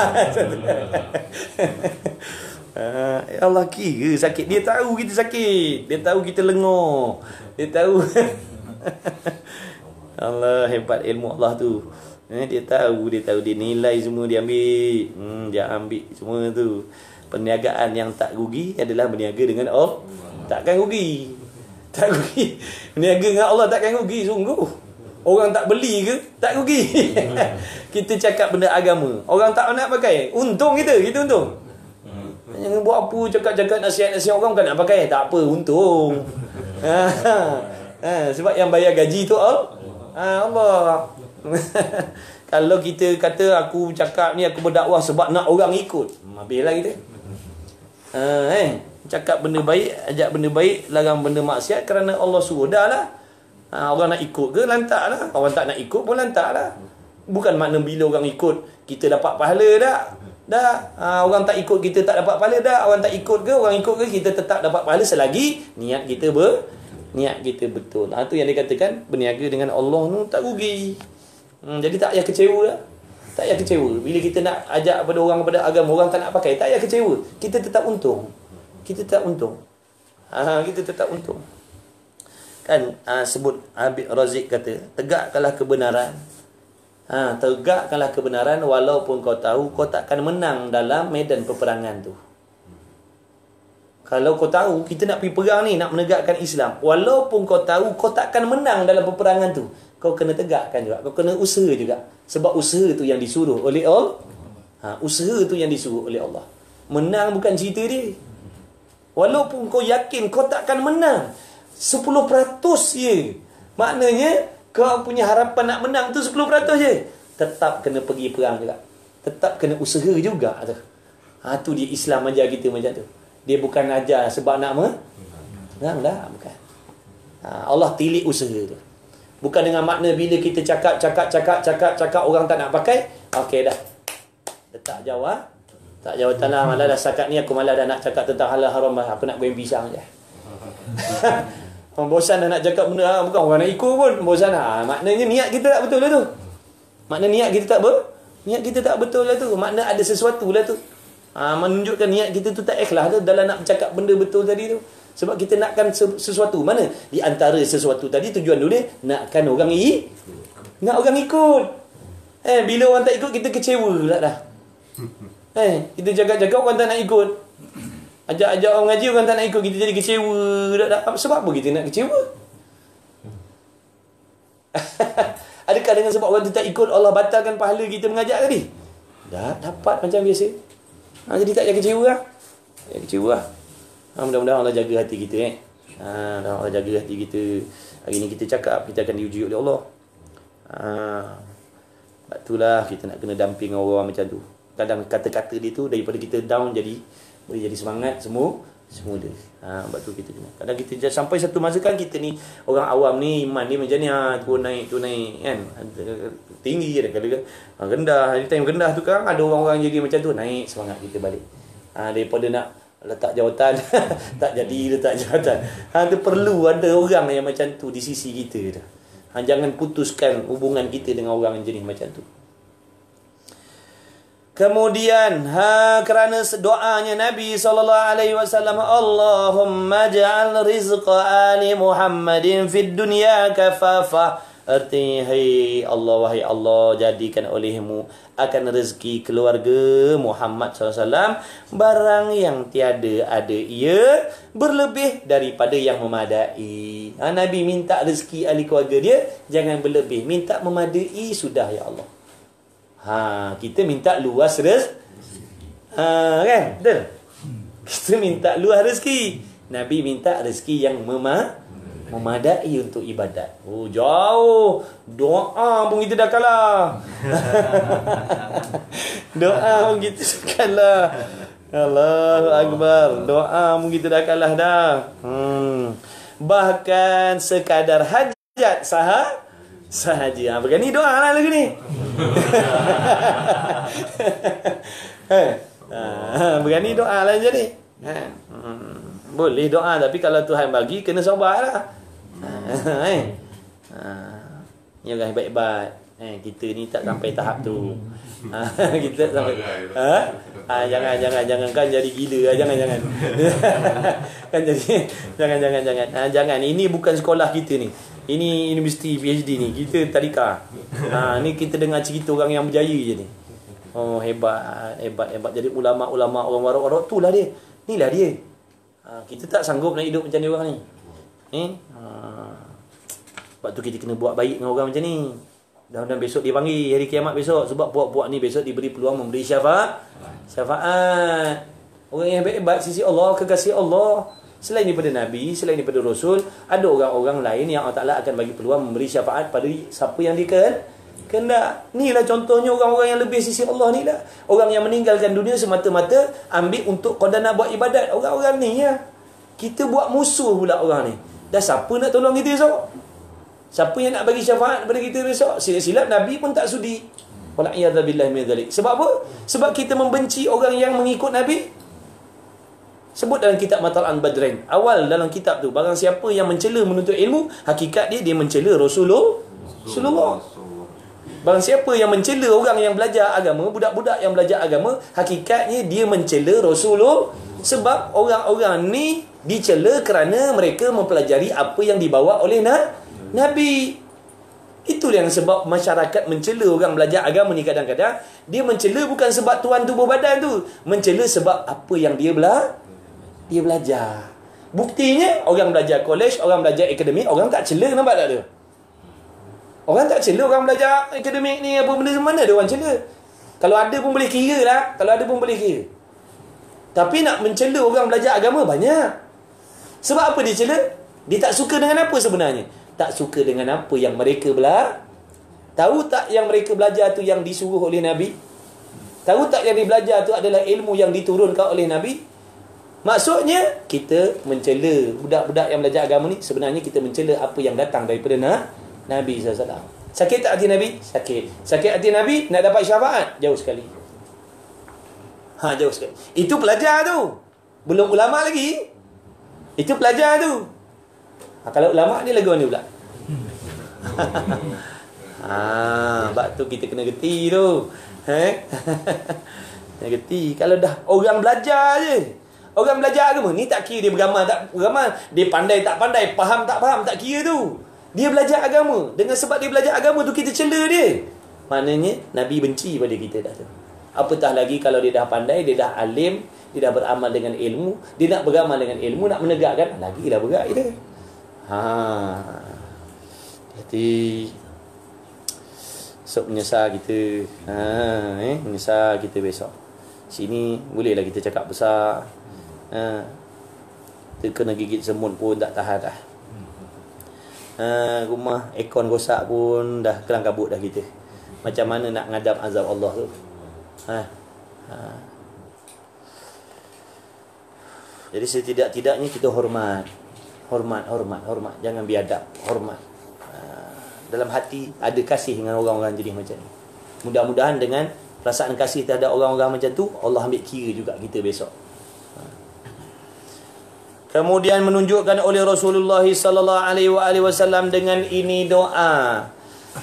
Allah kira sakit. Dia tahu kita sakit. Dia tahu kita lenguh. Dia tahu. Allah, hebat ilmu Allah tu. Dia tahu dia nilai semua dia ambil. Dia ambil semua tu. Perniagaan yang tak rugi adalah berniaga dengan Allah. Takkan rugi. Tak rugi. Berniaga dengan Allah takkan rugi, sungguh. Orang tak beli ke? Tak rugi. Kita cakap benda agama, orang tak nak pakai, untung kita untung. Jangan buat apa, cakap-cakap nasihat-nasihat orang kan nak pakai. Tak apa, untung. Sebab yang bayar gaji tu Allah. Kalau kita kata aku cakap ni, aku berdakwah sebab nak orang ikut, habislah kita. Cakap benda baik, ajak benda baik, larang benda maksiat kerana Allah suruh, dah lah. Orang nak ikut ke, lantak lah. Orang tak nak ikut pun lantak lah. Bukan makna bila orang ikut kita dapat pahala dah. Orang tak ikut kita tak dapat pahala dah. Orang tak ikut ke, orang ikut ke, kita tetap dapat pahala selagi niat kita betul. Itu yang dikatakan berniaga dengan Allah tu tak rugi. Jadi tak payah kecewa lah. Tak payah kecewa. Bila kita nak ajak pada orang, pada agama, orang tak nak pakai, tak payah kecewa. Kita tetap untung. Kita tetap untung. Kan sebut Habib Razik kata, tegakkanlah kebenaran. Tegakkanlah kebenaran walaupun kau tahu kau takkan menang dalam medan peperangan tu. Kalau kau tahu kita nak pergi perang ni, nak menegakkan Islam, walaupun kau tahu kau takkan menang dalam peperangan tu, kau kena tegakkan juga. Kau kena usaha juga. Sebab usaha tu yang disuruh oleh Allah. Usaha tu yang disuruh oleh Allah. Menang bukan cerita dia. Walaupun kau yakin kau takkan menang 10% je, maknanya kau punya harapan nak menang tu 10% je, tetap kena pergi perang juga. Tetap kena usaha juga tu. Tu dia Islam ajar kita macam tu. Dia bukan ajar sebab nak menang dah, bukan. Allah tilik usaha tu. Bukan dengan makna bila kita cakap orang tak nak pakai, okey dah. Tak jauh tak jauh tanah, malah dah sakat ni aku malah dah nak cakap tentang halal haram, aku nak goreng pisang je. Bosan dah nak cakap benda, bukan orang nak ikut pun bosan. Maknanya niat kita tak betul lah tu. Makna niat kita tak betul lah tu. Makna ada sesuatu lah tu. Menunjukkan niat kita tu tak ikhlas tu dalam nak bercakap benda betul tadi tu. Sebab kita nakkan sesuatu. Mana di antara sesuatu tadi tujuan dia nakkan orang nak orang ikut. Bila orang tak ikut kita kecewa pula dah. Kita jaga-jaga orang tak nak ikut. Ajak-ajak orang ngaji, orang tak nak ikut, kita jadi kecewa dah. Sebab apa kita nak kecewa? Adakah dengan sebab orang tu tak ikut Allah batalkan pahala kita mengajak tadi? Dah dapat macam biasa. Jadi tak payah kecewa lah. Mudah-mudahan Allah jaga hati kita. Allah jaga hati kita. Hari ni kita cakap, kita akan diuji oleh Allah. Sebab itulah kita nak kena damping orang macam tu. Kadang kata-kata dia tu daripada kita down boleh jadi semangat semua dia. Sebab tu kita kena. Kadang kita sampai satu masa kan kita ni orang awam ni, iman ni macam ni, turun naik kan. Tinggi je kadang rendah. Time rendah tu kan ada orang-orang jadi macam tu, naik semangat kita balik. Daripada nak letak jawatan tak jadi letak jawatan. Dia perlu ada orang yang macam tu di sisi kita dah. Jangan putuskan hubungan kita dengan orang yang jenis macam tu. Kemudian kerana doanya Nabi SAW, Allahumma ja'al rizqa ali Muhammadin fid dunya kafafa. Artinya, hai Allah, wahai Allah, jadikan olehmu akan rezeki keluarga Muhammad SAW barang yang tiada ada ia berlebih daripada yang memadai. Nabi minta rezeki ahli keluarga dia jangan berlebih, minta memadai sudah ya Allah. Kita minta luas kan? Betul? Kita minta luas rezeki. Nabi minta rezeki yang memadai untuk ibadat. Jauh. Doa pun kita dah kalah. Doa pun kita dah kalah. Allahu Akbar. Doa pun kita dah kalah dah. Bahkan sekadar hajat sahaja. Berani doa lah lagi ni. Berani doa lah je ni. Boleh doa, tapi kalau Tuhan bagi kena sabarlah. Jangan hebat-hebat. Kita ni tak sampai tahap tu. Kita sampai jangan kan jadi gila. Jangan kan jadi jangan. Ini bukan sekolah kita ni. Ini universiti PhD ni. Kita tadika. Ni kita dengar cerita orang yang berjaya je ni. Hebat. Jadi ulama-ulama orang warak-warak tu lah dia. Inilah dia. Kita tak sanggup nak hidup macam dia orang ni. Sebab tu kita kena buat baik dengan orang macam ni. Dan besok dia panggil hari kiamat besok. Sebab puak-puak ni besok diberi peluang memberi syafaat. Orang yang hebat sisi Allah, kekasih Allah. Selain daripada Nabi, selain daripada Rasul, ada orang-orang lain yang Allah Ta'ala akan bagi peluang memberi syafaat pada siapa yang kehendak. Inilah contohnya orang-orang yang lebih sisi Allah ni lah. Orang yang meninggalkan dunia semata-mata ambil untuk qada nak buat ibadat. Orang-orang ni ya. Kita buat musuh pula orang ni. Dah siapa nak tolong kita esok? Siapa yang nak bagi syafaat kepada kita besok? Silap-silap Nabi pun tak sudi. Wala'iyadzabillah min dzalik. Sebab apa? Sebab kita membenci orang yang mengikut Nabi. Sebut dalam kitab Matal Badrain. Awal dalam kitab tu, barang siapa yang mencela menuntut ilmu, hakikat dia mencela Rasulullah. Barang siapa yang mencela orang yang belajar agama, budak-budak yang belajar agama, hakikatnya dia mencela Rasulullah. Sebab orang-orang ni dicela kerana mereka mempelajari apa yang dibawa oleh Nabi. Itulah yang sebab masyarakat mencela orang belajar agama ni kadang-kadang. Dia mencela bukan sebab tuan tubuh badan tu. Mencela sebab apa yang dia belajar. Buktinya, orang belajar kolej, orang belajar akademik, orang tak cela, nampak tak tu? Orang tak cela orang belajar akademik ni, apa benda mana ada orang cela. Kalau ada pun boleh kira lah. Tapi nak mencela orang belajar agama banyak. Sebab apa dia cela? Dia tak suka dengan apa sebenarnya? Tak suka dengan apa yang mereka Tahu tak yang mereka belajar tu yang disuruh oleh Nabi? Tahu tak yang dia belajar tu adalah ilmu yang diturunkan oleh Nabi? Maksudnya, kita mencela budak-budak yang belajar agama ni, sebenarnya kita mencela apa yang datang daripada Nabi SAW. Sakit tak hati Nabi? Sakit. Sakit hati Nabi, nak dapat syafaat? Jauh sekali. Jauh sekali. Itu pelajar tu. Belum ulama lagi. Itu pelajar tu. Kalau ulama ni lagu mana pula? Sebab tu kita kena geti tu. Kena geti. Kalau dah orang belajar je. Orang belajar agama ni tak kira dia beramal tak beramal, dia pandai tak pandai, faham tak faham, tak kira tu. Dia belajar agama. Dengan sebab dia belajar agama tu kita cela dia. Maknanya Nabi benci pada kita dah tu. Apatah lagi kalau dia dah pandai, dia dah alim, dia dah beramal dengan ilmu, dia nak beramal dengan ilmu, nak menegakkan, lagilah berat kita. Jadi esok menyesal kita. Menyesal kita besok. Sini bolehlah kita cakap besar. Kita kena gigit semut pun tak tahan dah. Rumah aircon rosak pun dah kelang kabut dah kita. Macam mana nak ngadap azab Allah tu? Jadi setidak-tidaknya kita hormat. Jangan biadab, hormat. Dalam hati ada kasih dengan orang-orang jenis macam ni. Mudah-mudahan dengan perasaan kasih terhadap orang-orang macam tu, Allah ambil kira juga kita besok. Kemudian menunjukkan oleh Rasulullah sallallahu alaihi wasallam dengan ini doa.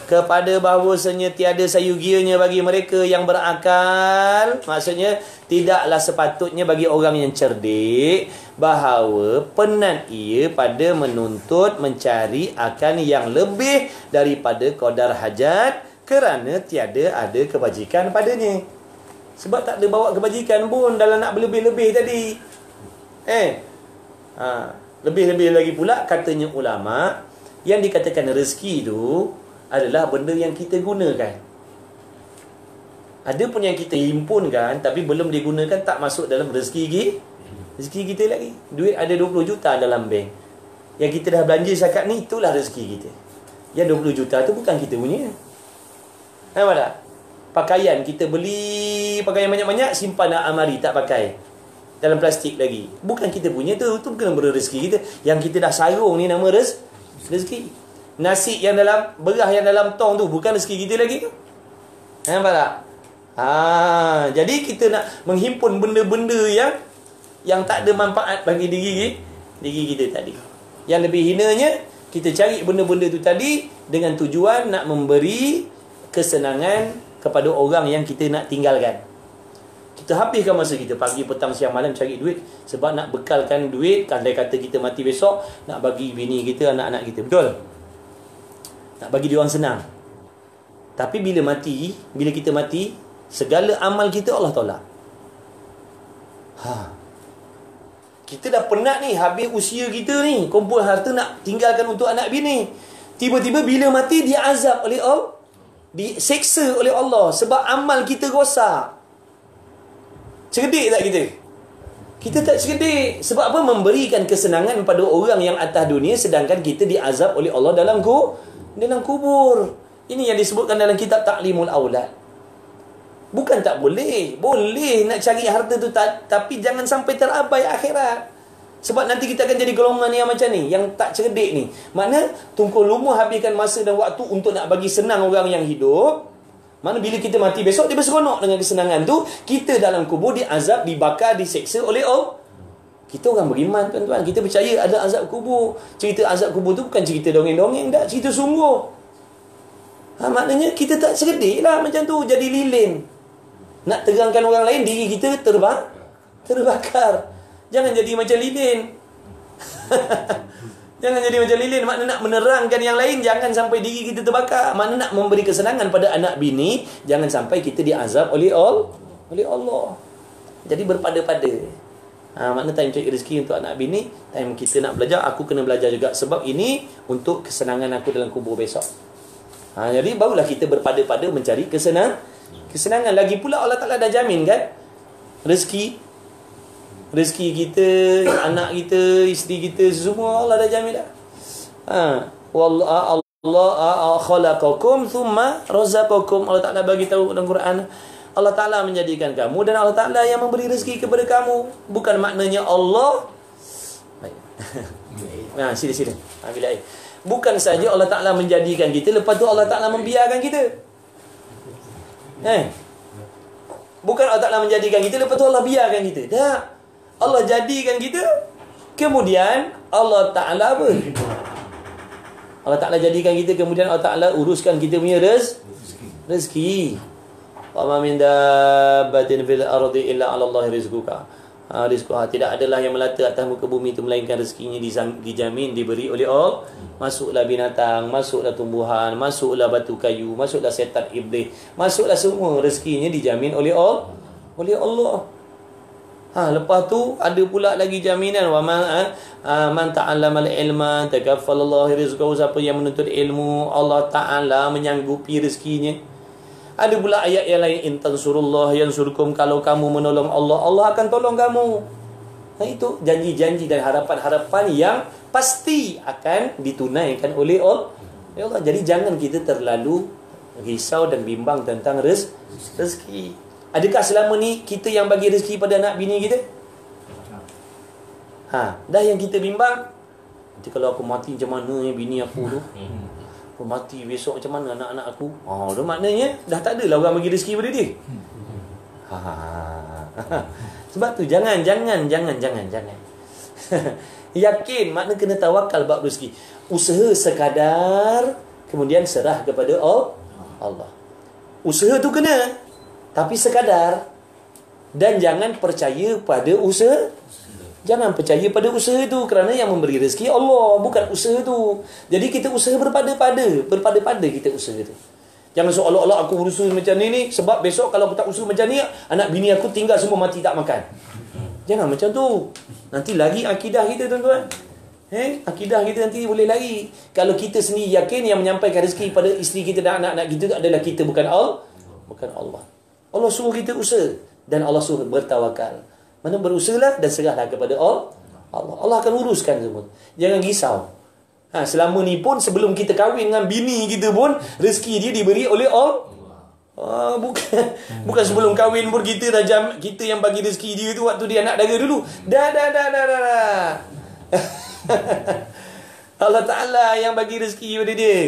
kepada bahawasanya tiada sayugianya bagi mereka yang berakal. Maksudnya tidaklah sepatutnya bagi orang yang cerdik bahawa penat ia pada menuntut mencari akan yang lebih daripada qadar hajat, kerana tiada ada kebajikan padanya. Sebab tak ada bawa kebajikan pun dalam nak berlebih-lebih tadi. Lebih-lebih lagi pula katanya ulama, yang dikatakan rezeki tu adalah benda yang kita gunakan. Ada pun yang kita himpunkan tapi belum digunakan, tak masuk dalam rezeki kita lagi. Duit ada 20 juta dalam bank, yang kita dah belanja zakat ni, itulah rezeki kita. Yang 20 juta tu bukan kita punya. Nampak tak? Pakaian kita beli pakaian banyak-banyak, simpan dalam amari, tak pakai, dalam plastik lagi, bukan kita punya tu. Itu bukan benda rezeki kita. Yang kita dah sarung ni nama rezeki. Nasi yang dalam, beras yang dalam tong tu bukan rezeki kita lagi tu. Nampak tak? Jadi kita nak menghimpun benda-benda yang tak ada manfaat bagi diri kita tadi. Yang lebih hinanya, kita cari benda-benda tu tadi dengan tujuan nak memberi kesenangan kepada orang yang kita nak tinggalkan. Kita habiskan masa kita pagi, petang, siang, malam cari duit sebab nak bekalkan duit. Kalau kata kita mati besok, nak bagi bini kita, anak-anak kita. Betul? Nak bagi dia orang senang. Tapi bila kita mati, segala amal kita Allah tolak. Kita dah penat ni, habis usia kita ni, kumpul harta nak tinggalkan untuk anak bini. Tiba-tiba bila mati, dia azab oleh Allah, diseksa oleh Allah sebab amal kita rosak. Cerdik tak kita? Kita tak cerdik. Sebab apa? Memberikan kesenangan pada orang yang atas dunia, sedangkan kita diazab oleh Allah dalam kubur. Ini yang disebutkan dalam kitab Ta'limul Aulad. Bukan tak boleh. Boleh nak cari harta tu, tapi jangan sampai terabai akhirat. Sebab nanti kita akan jadi golongan yang macam ni, yang tak cerdik ni. Makna tungkul lumu habiskan masa dan waktu untuk nak bagi senang orang yang hidup. Mana bila kita mati besok, dia berseronok dengan kesenangan tu. Kita dalam kubur diazab, dibakar, diseksa oleh Allah. Kita orang beriman, tuan-tuan. Kita percaya ada azab kubur. Cerita azab kubur tu bukan cerita dongeng-dongeng, tak, cerita sungguh. Maknanya kita tak cerdik lah macam tu, jadi lilin. Nak terangkan orang lain, diri kita terbakar. Jangan jadi macam lilin. Jangan jadi macam lilin. Makna nak menerangkan yang lain, jangan sampai diri kita terbakar. Makna nak memberi kesenangan pada anak bini, jangan sampai kita diazab oleh Allah. Jadi berpada-pada. Makna time cari rezeki untuk anak bini, time kita nak belajar, aku kena belajar juga. Sebab ini untuk kesenangan aku dalam kubur besok. Jadi barulah kita berpada-pada mencari kesenangan. Lagi pula Allah Ta'ala dah jamin kan rezeki kita, anak kita, isteri kita, semua Allah dah jamin dah. Allah khalaqakum thumma razaqakum. Allah Ta'ala bagi tahu dalam Quran, Allah Ta'ala menjadikan kamu dan Allah Ta'ala yang memberi rezeki kepada kamu. Bukan maknanya Allah sila ambil air. Bukan saja Allah Ta'ala menjadikan kita, lepas tu Allah Ta'ala membiarkan kita. Bukan Allah Ta'ala menjadikan kita, lepas tu Allah biarkan kita. Tak. Allah jadikan kita, kemudian Allah Ta'ala apa? Allah Ta'ala jadikan kita, kemudian Allah Ta'ala uruskan kita punya rezeki. Wa ma min dabbatin fil ardi illa 'ala Allahi rizquha. Tidak adalah yang melata atas muka bumi itu melainkan rezekinya dijamin, diberi oleh Allah. Masuklah binatang, masuklah tumbuhan, masuklah batu kayu, masuklah setan iblis, masuklah semua, rezekinya dijamin oleh Allah. Lepas tu ada pula lagi jaminan, wa man ta'allama al-ilma takaffalallahu rizqahu. Siapa yang menuntut ilmu, Allah Ta'ala menyanggupi rezekinya. Ada pula ayat yang lain, in tansurullah yansurkum. Kalau kamu menolong Allah, Allah akan tolong kamu. Itu janji-janji dan harapan-harapan yang pasti akan ditunaikan oleh Allah. Jadi jangan kita terlalu risau dan bimbang tentang rezeki. Adakah selama ni kita yang bagi rezeki pada anak bini kita? Dah yang kita bimbang, nanti kalau aku mati macam mana ya bini aku tu? Aku mati besok macam mana anak-anak aku? Dah maknanya dah tak adalah orang bagi rezeki pada dia. Sebab tu jangan. Yakin, makna kena tawakal bab rezeki. Usaha sekadar kemudian serah kepada Allah. Usaha tu kena, tapi sekadar. Dan jangan percaya pada usaha. Jangan percaya pada usaha tu, kerana yang memberi rezeki Allah, bukan usaha tu. Jadi kita usaha berpada-pada kita usaha tu. Jangan seolah-olah aku berusaha macam ni sebab besok kalau aku tak usaha macam ni, anak bini aku tinggal semua mati tak makan. Jangan macam tu. Nanti lagi akidah kita, tuan-tuan. Akidah kita nanti boleh lari. Kalau kita sendiri yakin yang menyampaikan rezeki pada isteri kita dan anak-anak kita adalah kita, bukan Allah. Bukan Allah. Allah suruh kita usaha dan Allah suruh bertawakal. Mana berusahalah dan serahlah kepada Allah. Allah akan uruskan semua. Jangan risau. Selama ni pun sebelum kita kahwin dengan bini kita pun rezeki dia diberi oleh Allah. Bukan sebelum kahwin pun kita yang bagi rezeki dia tu waktu dia anak dara dulu. Dah. Allah Ta'ala yang bagi rezeki pada dia.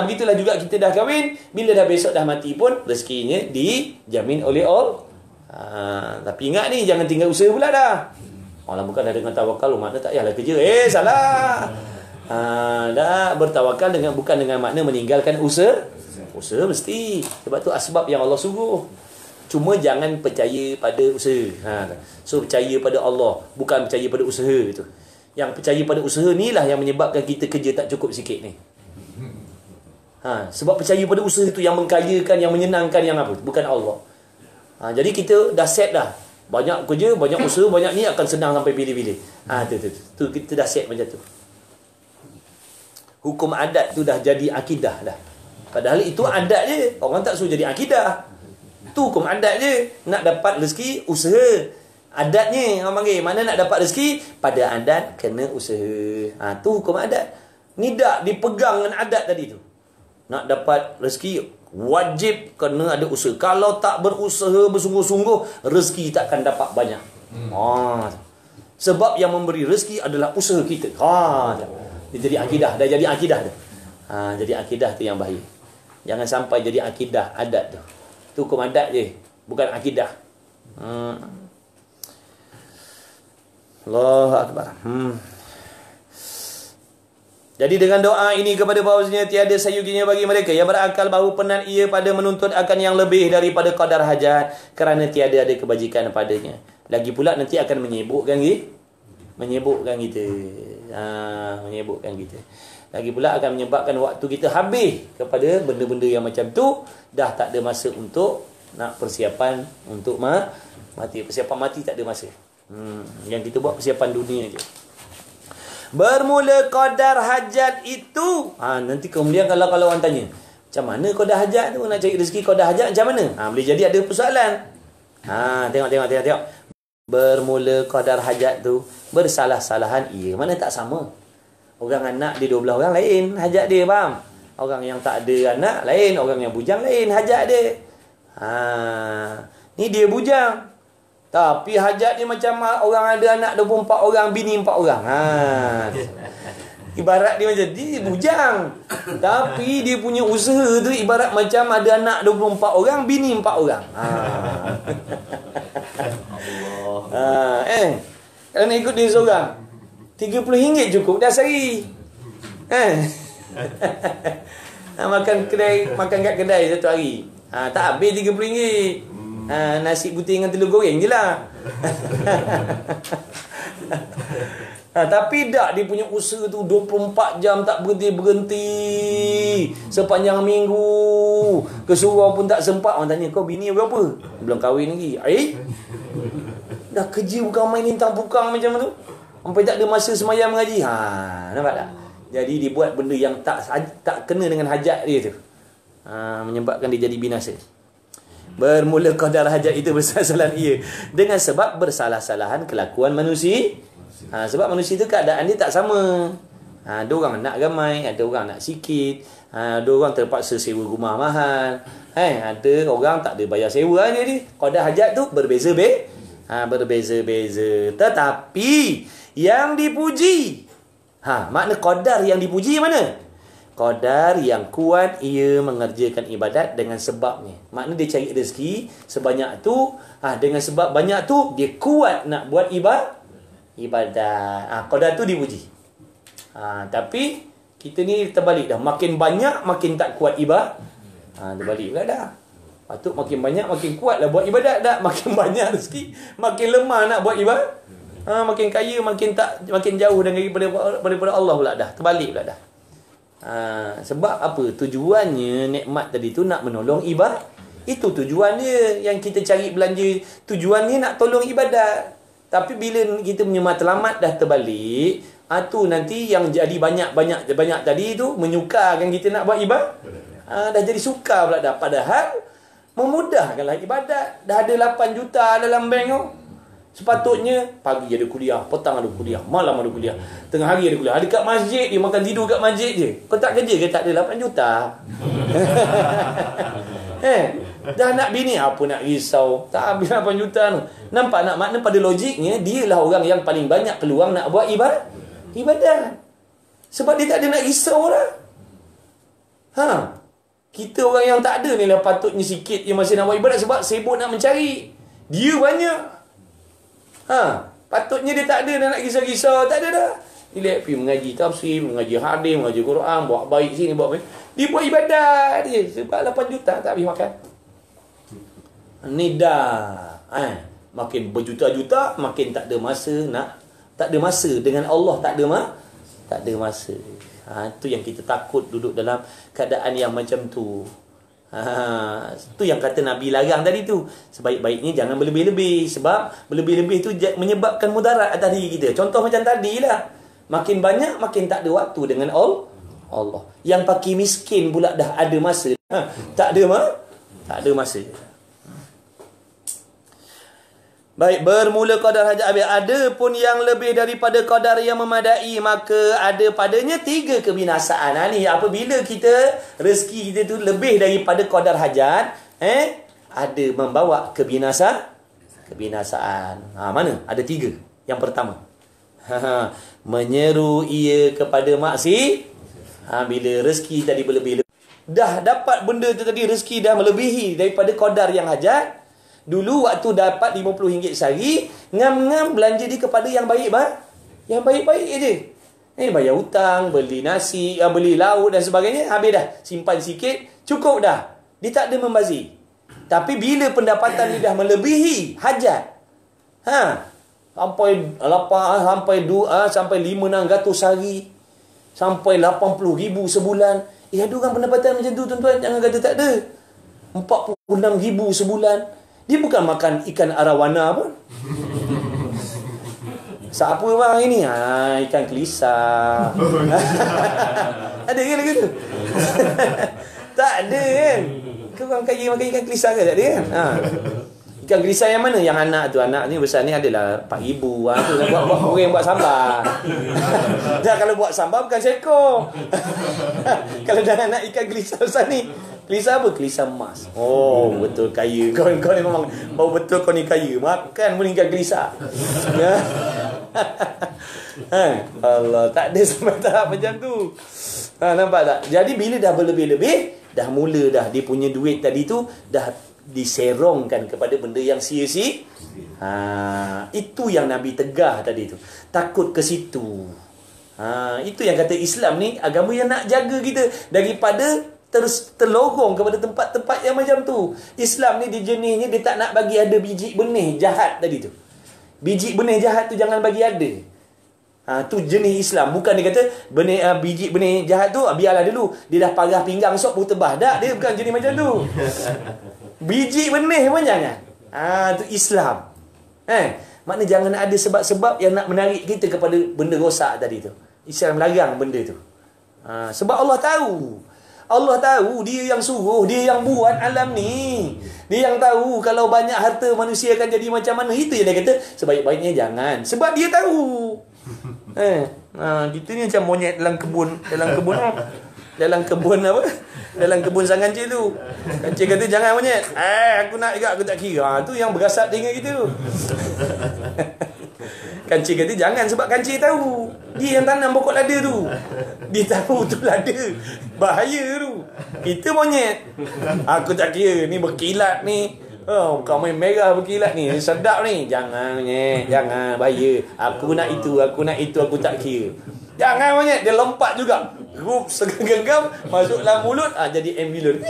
Begitulah juga kita dah kahwin. Bila dah besok dah mati pun rezekinya dijamin oleh Allah. Tapi ingat ni, jangan tinggal usaha pula dah. Allah bukan dah dengan tawakal makna tak payahlah kerja. Salah. Dah bertawakal bukan dengan makna meninggalkan usaha. Usaha mesti. Sebab tu asbab yang Allah suruh. Cuma jangan percaya pada usaha. So percaya pada Allah, bukan percaya pada usaha itu. Yang percaya pada usaha ni lah yang menyebabkan kita kerja tak cukup sikit ni. Sebab percaya pada usaha itu yang mengkayakan, yang menyenangkan, yang apa? Bukan Allah. Jadi kita dah set dah. Banyak kerja, banyak usaha, banyak ni akan senang sampai bila-bila. Tu kita dah set macam tu. Hukum adat tu dah jadi akidah dah. Padahal itu adat je. Orang tak suruh jadi akidah. Tu hukum adat je. Nak dapat rezeki, usaha. Adatnya orang panggil. Mana nak dapat rezeki? Pada adat, kena usaha. Tu hukum adat. Ni tak dipegang dengan adat tadi tu. Nak dapat rezeki, wajib kena ada usaha. Kalau tak berusaha bersungguh-sungguh, rezeki tak akan dapat banyak. Sebab yang memberi rezeki adalah usaha kita. Dia jadi akidah. Dah jadi akidah tu. Jadi akidah tu yang bahaya. Jangan sampai jadi akidah adat tu. Tu hukum adat je, bukan akidah. Allahu Akbar. Jadi dengan doa ini kepada bahawasanya tiada sayuginya bagi mereka yang berakal bahawa penan ia pada menuntut akan yang lebih daripada qadar hajat, kerana tiada ada kebajikan padanya. Lagi pula nanti akan menyibukkan kita. Menyibukkan kita. Lagi pula akan menyebabkan waktu kita habis kepada benda-benda yang macam tu. Dah tak ada masa untuk nak persiapan untuk mati. Persiapan mati tak ada masa. Yang kita buat persiapan dunia je. Bermula qadar hajat itu. Nanti kemudian kalau orang tanya, macam mana qadar hajat tu? Nak cari rezeki qadar hajat macam mana? Boleh jadi ada persoalan. Tengok. Bermula qadar hajat tu, bersalah-salahan ia. Mana tak sama. Orang anak dia 12 orang lain hajat dia, faham? Orang yang tak ada anak lain, orang yang bujang lain hajat dia. Ni dia bujang, tapi hajat dia macam orang ada anak 24 orang, bini 4 orang. Ibarat dia macam dia bujang, tapi dia punya usaha tu ibarat macam ada anak 24 orang, bini 4 orang. Kalau nak ikut dia seorang, RM30 cukup dah sehari. Makan kat kedai satu hari. Tak habis RM30. Nasi putih dengan telur goreng je lah. Tapi tak, dia punya usaha tu 24 jam tak berhenti sepanjang minggu. Kesurau pun tak sempat. Orang tanya, kau bini berapa? Belum kahwin lagi. Dah kerja bukan main lintang pukang macam tu, sampai tak ada masa semayang mengaji. Nampak tak? Jadi dia buat benda yang tak kena dengan hajat dia tu. Menyebabkan dia jadi binasa. Bermula qadar hajat itu bersalah-salahan ia dengan sebab bersalah-salahan kelakuan manusia. Sebab manusia tu keadaan dia tak sama. Ada orang nak ramai, ada orang nak sikit, ada orang terpaksa sewa rumah mahal, ada orang tak ada bayar sewa dia. Qadar hajat tu berbeza-beza. Tetapi yang dipuji, makna qadar yang dipuji mana? Qadar yang kuat ia mengerjakan ibadat dengan sebabnya. Makna dia cari rezeki sebanyak tu, dengan sebab banyak tu dia kuat nak buat ibadat. Qadar tu dipuji. Tapi Kita ni terbalik dah. Makin banyak, makin tak kuat ibadah. Terbalik pula dah. Patut makin banyak, makin kuat lah buat ibadat dah. Makin banyak rezeki, makin lemah nak buat ibadat. Makin kaya, makin jauh daripada Allah pula dah. Terbalik pula dah. Sebab apa? Tujuannya nikmat tadi tu nak menolong ibadat. Itu tujuannya yang kita cari belanja. Tujuannya nak tolong ibadat. Tapi bila kita punya matlamat dah terbalik, tu nanti yang jadi banyak tadi tu menyukarkan kita nak buat ibadat. Dah jadi suka pula dah. Padahal memudahkanlah ibadat. Dah ada 8 juta dalam bank tu. Sepatutnya pagi ada kuliah, petang ada kuliah, malam ada kuliah, tengah hari ada kuliah. Ada kat masjid, dia makan tidur kat masjid je. Kau tak kerja ke tak ada 8 juta? Dah nak bini apa nak risau? Tak habis 8 juta tu. Nampak nak makna pada logiknya dialah orang yang paling banyak peluang nak buat ibadat. Sebab dia tak ada nak risau lah. Kita orang yang tak ada ni lah patutnya sikit je masih nak buat ibadat sebab sibuk nak mencari. Dia banyak. Patutnya dia tak ada nak risau-risau. Tak ada dah. Dia pergi mengaji tafsir, mengaji hadis, mengaji Quran, buat baik sini, buat baik. Dia buat ibadat dia. Sebab 8 juta tak habis makan. Ni dah. Makin berjuta-juta, makin tak ada masa nak. Tak ada masa. Dengan Allah tak ada masa. Itu yang kita takut duduk dalam keadaan yang macam tu. Itu yang kata Nabi larang tadi tu. Sebaik-baiknya jangan berlebih-lebih. Sebab berlebih-lebih tu menyebabkan mudarat atas diri kita. Contoh macam tadi lah. Makin banyak, makin tak ada waktu dengan Allah. Yang pakai miskin pula dah ada masa. Tak ada masa. Baik, bermula qadar hajat habis. Ada pun yang lebih daripada qadar yang memadai, maka ada padanya 3 kebinasaan. Ni apabila kita rezeki kita tu lebih daripada qadar hajat, ada membawa kebinasaan. Mana? Ada 3. Yang pertama, menyeru ia kepada maksiat. Bila rezeki tadi berlebih, dah dapat benda tu tadi, rezeki dah melebihi daripada qadar yang hajat. Dulu waktu dapat RM50 sehari, ngam-ngam belanja dia kepada yang baik, yang baik-baik je. Bayar hutang, beli nasi, beli lauk dan sebagainya, habis dah. Simpan sikit, cukup dah. Dia tak ada membazir. Tapi bila pendapatan dia dah melebihi hajat, sampai 500 sehari, sampai 80,000 sebulan. Ada orang pendapatan macam tu, tuan-tuan, jangan kata tak ada. 46,000 sebulan. Dia bukan makan ikan arawana pun. Siapa bang ini? Ikan kelisa. Ada ke lagu tu? Tak ada kan? Kau orang kaya makan ikan kelisa ke? Tak ada kan? Ikan kelisa yang mana? Yang anak tu. Anak ni besar ni adalah 4,000. Tu buat orang buat sambal. Dah kalau buat sambal bukan seekor. Kalau dah nak ikan kelisa besar ni. Kelisa apa? Kelisa emas. Oh, betul kaya. Kau ni memang bau betul kau ni kaya. Makan pun ikan kelisa. Allah, tak ada sampai tahap macam tu. Nampak tak? Jadi bila dah berlebih-lebih, dah mula dah dia punya duit tadi tu dah diserongkan kepada benda yang sia-sia. Itu yang Nabi tegah tadi tu. Takut ke situ. Itu yang kata Islam ni agama yang nak jaga kita daripada terus terlorong kepada tempat-tempat yang macam tu. Islam ni dia jenisnya dia tak nak bagi ada biji benih jahat tadi tu. Biji benih jahat tu jangan bagi ada. Tu jenis Islam. Bukan dia kata biji benih jahat tu biarlah dulu. Dia dah parah pinggang sok baru tebah. Tak, dia bukan jenis macam tu. Biji benih pun jangan. Tu Islam. Maknanya jangan ada sebab-sebab yang nak menarik kita kepada benda rosak tadi tu. Islam larang benda tu. Sebab Allah tahu dia yang suruh, dia yang buat alam ni. Dia yang tahu kalau banyak harta manusia akan jadi macam mana. Itu yang dia kata sebaik-baiknya jangan. Sebab dia tahu. Kita ni macam monyet dalam kebun apa? Dalam kebun sang kancil tu. Kancil kata jangan monyet. Aku nak juga, aku tak kira. Tu yang berasap telinga kita tu. Kancil kata jangan sebab kancil tahu. Dia yang tanam pokok lada tu. Dia tahu tu lada. Bahaya tu. Kita monyet. Aku tak kira. Ni berkilat ni. Kau main merah berkilat ni. Sedap ni. Jangan monyet. Jangan. Bahaya. Aku nak itu. Aku tak kira. Jangan monyet, dia lompat juga. Rup segenggam masuk dalam mulut, jadi ambulans.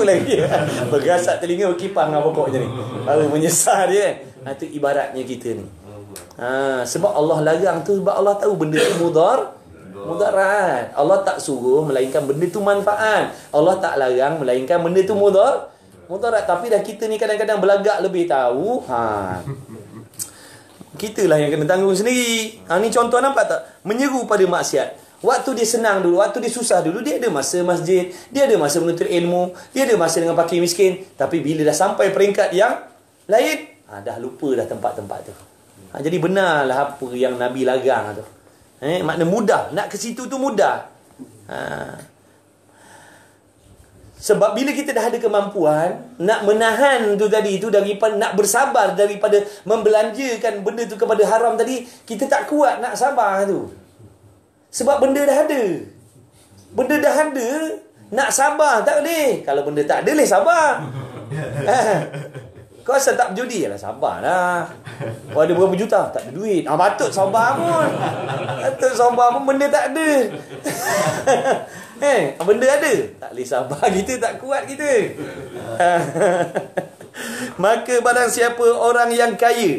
Lagi. Bergasak telinga berkipang dengan pokoknya ni. Baru menyesal dia. Itu ibaratnya kita ni. Sebab Allah larang tu, sebab Allah tahu benda tu mudarat. Allah tak suruh melainkan benda tu manfaat. Allah tak larang melainkan benda tu mudarat. Tapi dah kita ni kadang-kadang belagak lebih tahu. Kitalah yang kena tanggung sendiri. Ni contoh, nampak tak? Menyeru pada maksiat. Waktu dia senang dulu, waktu dia susah dulu, dia ada masa masjid, dia ada masa menuntut ilmu, dia ada masa dengan fakir miskin. Tapi bila dah sampai peringkat yang lain, dah lupa dah tempat-tempat tu. Jadi benarlah apa yang Nabi larang tu. Makna mudah. Nak ke situ tu mudah. Sebab bila kita dah ada kemampuan nak menahan tu tadi tu, daripada nak bersabar daripada membelanjakan benda tu kepada haram tadi, kita tak kuat nak sabar tu. Sebab benda dah ada. Benda dah ada, nak sabar tak boleh. Kalau benda tak ada, boleh sabar. Kau rasa tak berjudi? Yalah, sabarlah. Kau ada berapa juta? Tak ada duit. Patut sabar pun. Patut sabar pun, benda tak ada. Benda ada, tak boleh sabar. Kita tak kuat kita. Maka barang siapa orang yang kaya,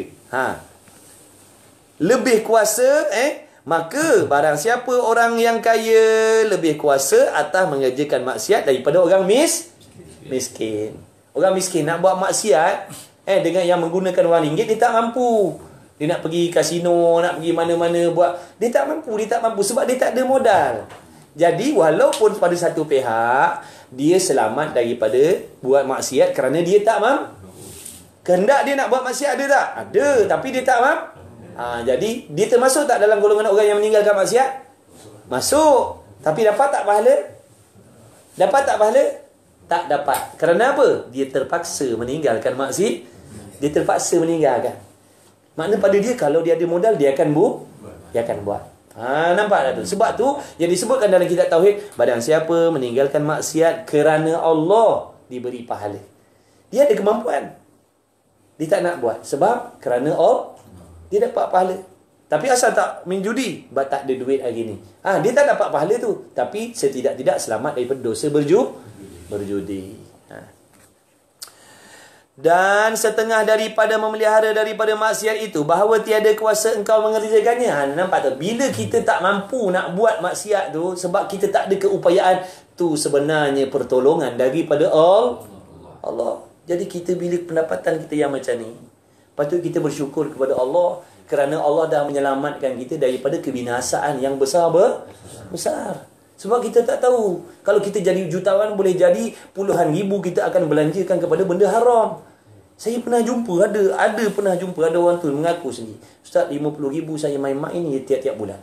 lebih kuasa, maka barang siapa orang yang kaya lebih kuasa atas mengerjakan maksiat daripada orang miskin. Orang miskin nak buat maksiat dengan yang menggunakan wang ringgit, dia tak mampu. Dia nak pergi kasino, nak pergi mana-mana buat, dia tak mampu sebab dia tak ada modal. Jadi walaupun pada satu pihak dia selamat daripada buat maksiat kerana dia tak mampu. Kehendak dia nak buat maksiat ada tak? Ada, tapi dia tak mampu. Jadi dia termasuk tak dalam golongan orang yang meninggalkan maksiat? Masuk. Tapi dapat tak pahala? Dapat tak pahala? Tak dapat. Kerana apa? Dia terpaksa meninggalkan maksiat. Dia terpaksa meninggalkan. Makna pada dia, kalau dia ada modal, dia akan buat. Nampak tak tu? Sebab tu yang disebutkan dalam kitab Tauhid, barang siapa meninggalkan maksiat kerana Allah, diberi pahala. Dia ada kemampuan, dia tak nak buat sebab kerana Allah, dia dapat pahala. Tapi asal tak main judi, sebab tak ada duit hari ni, dia tak dapat pahala tu. Tapi setidak-tidak selamat daripada dosa berjudi. Dan setengah daripada memelihara daripada maksiat itu, bahawa tiada kuasa engkau mengerjakannya. Nampak tak? Bila kita tak mampu nak buat maksiat tu, sebab kita tak ada keupayaan tu, sebenarnya pertolongan daripada Allah. Jadi kita, bila pendapatan kita yang macam ni, patut kita bersyukur kepada Allah, kerana Allah dah menyelamatkan kita daripada kebinasaan yang besar. Sebab kita tak tahu, kalau kita jadi jutawan, boleh jadi puluhan ribu kita akan belanjakan kepada benda haram. Saya pernah jumpa, ada orang tu mengaku sendiri, Ustaz, 50,000 saya main-main ni tiap-tiap bulan.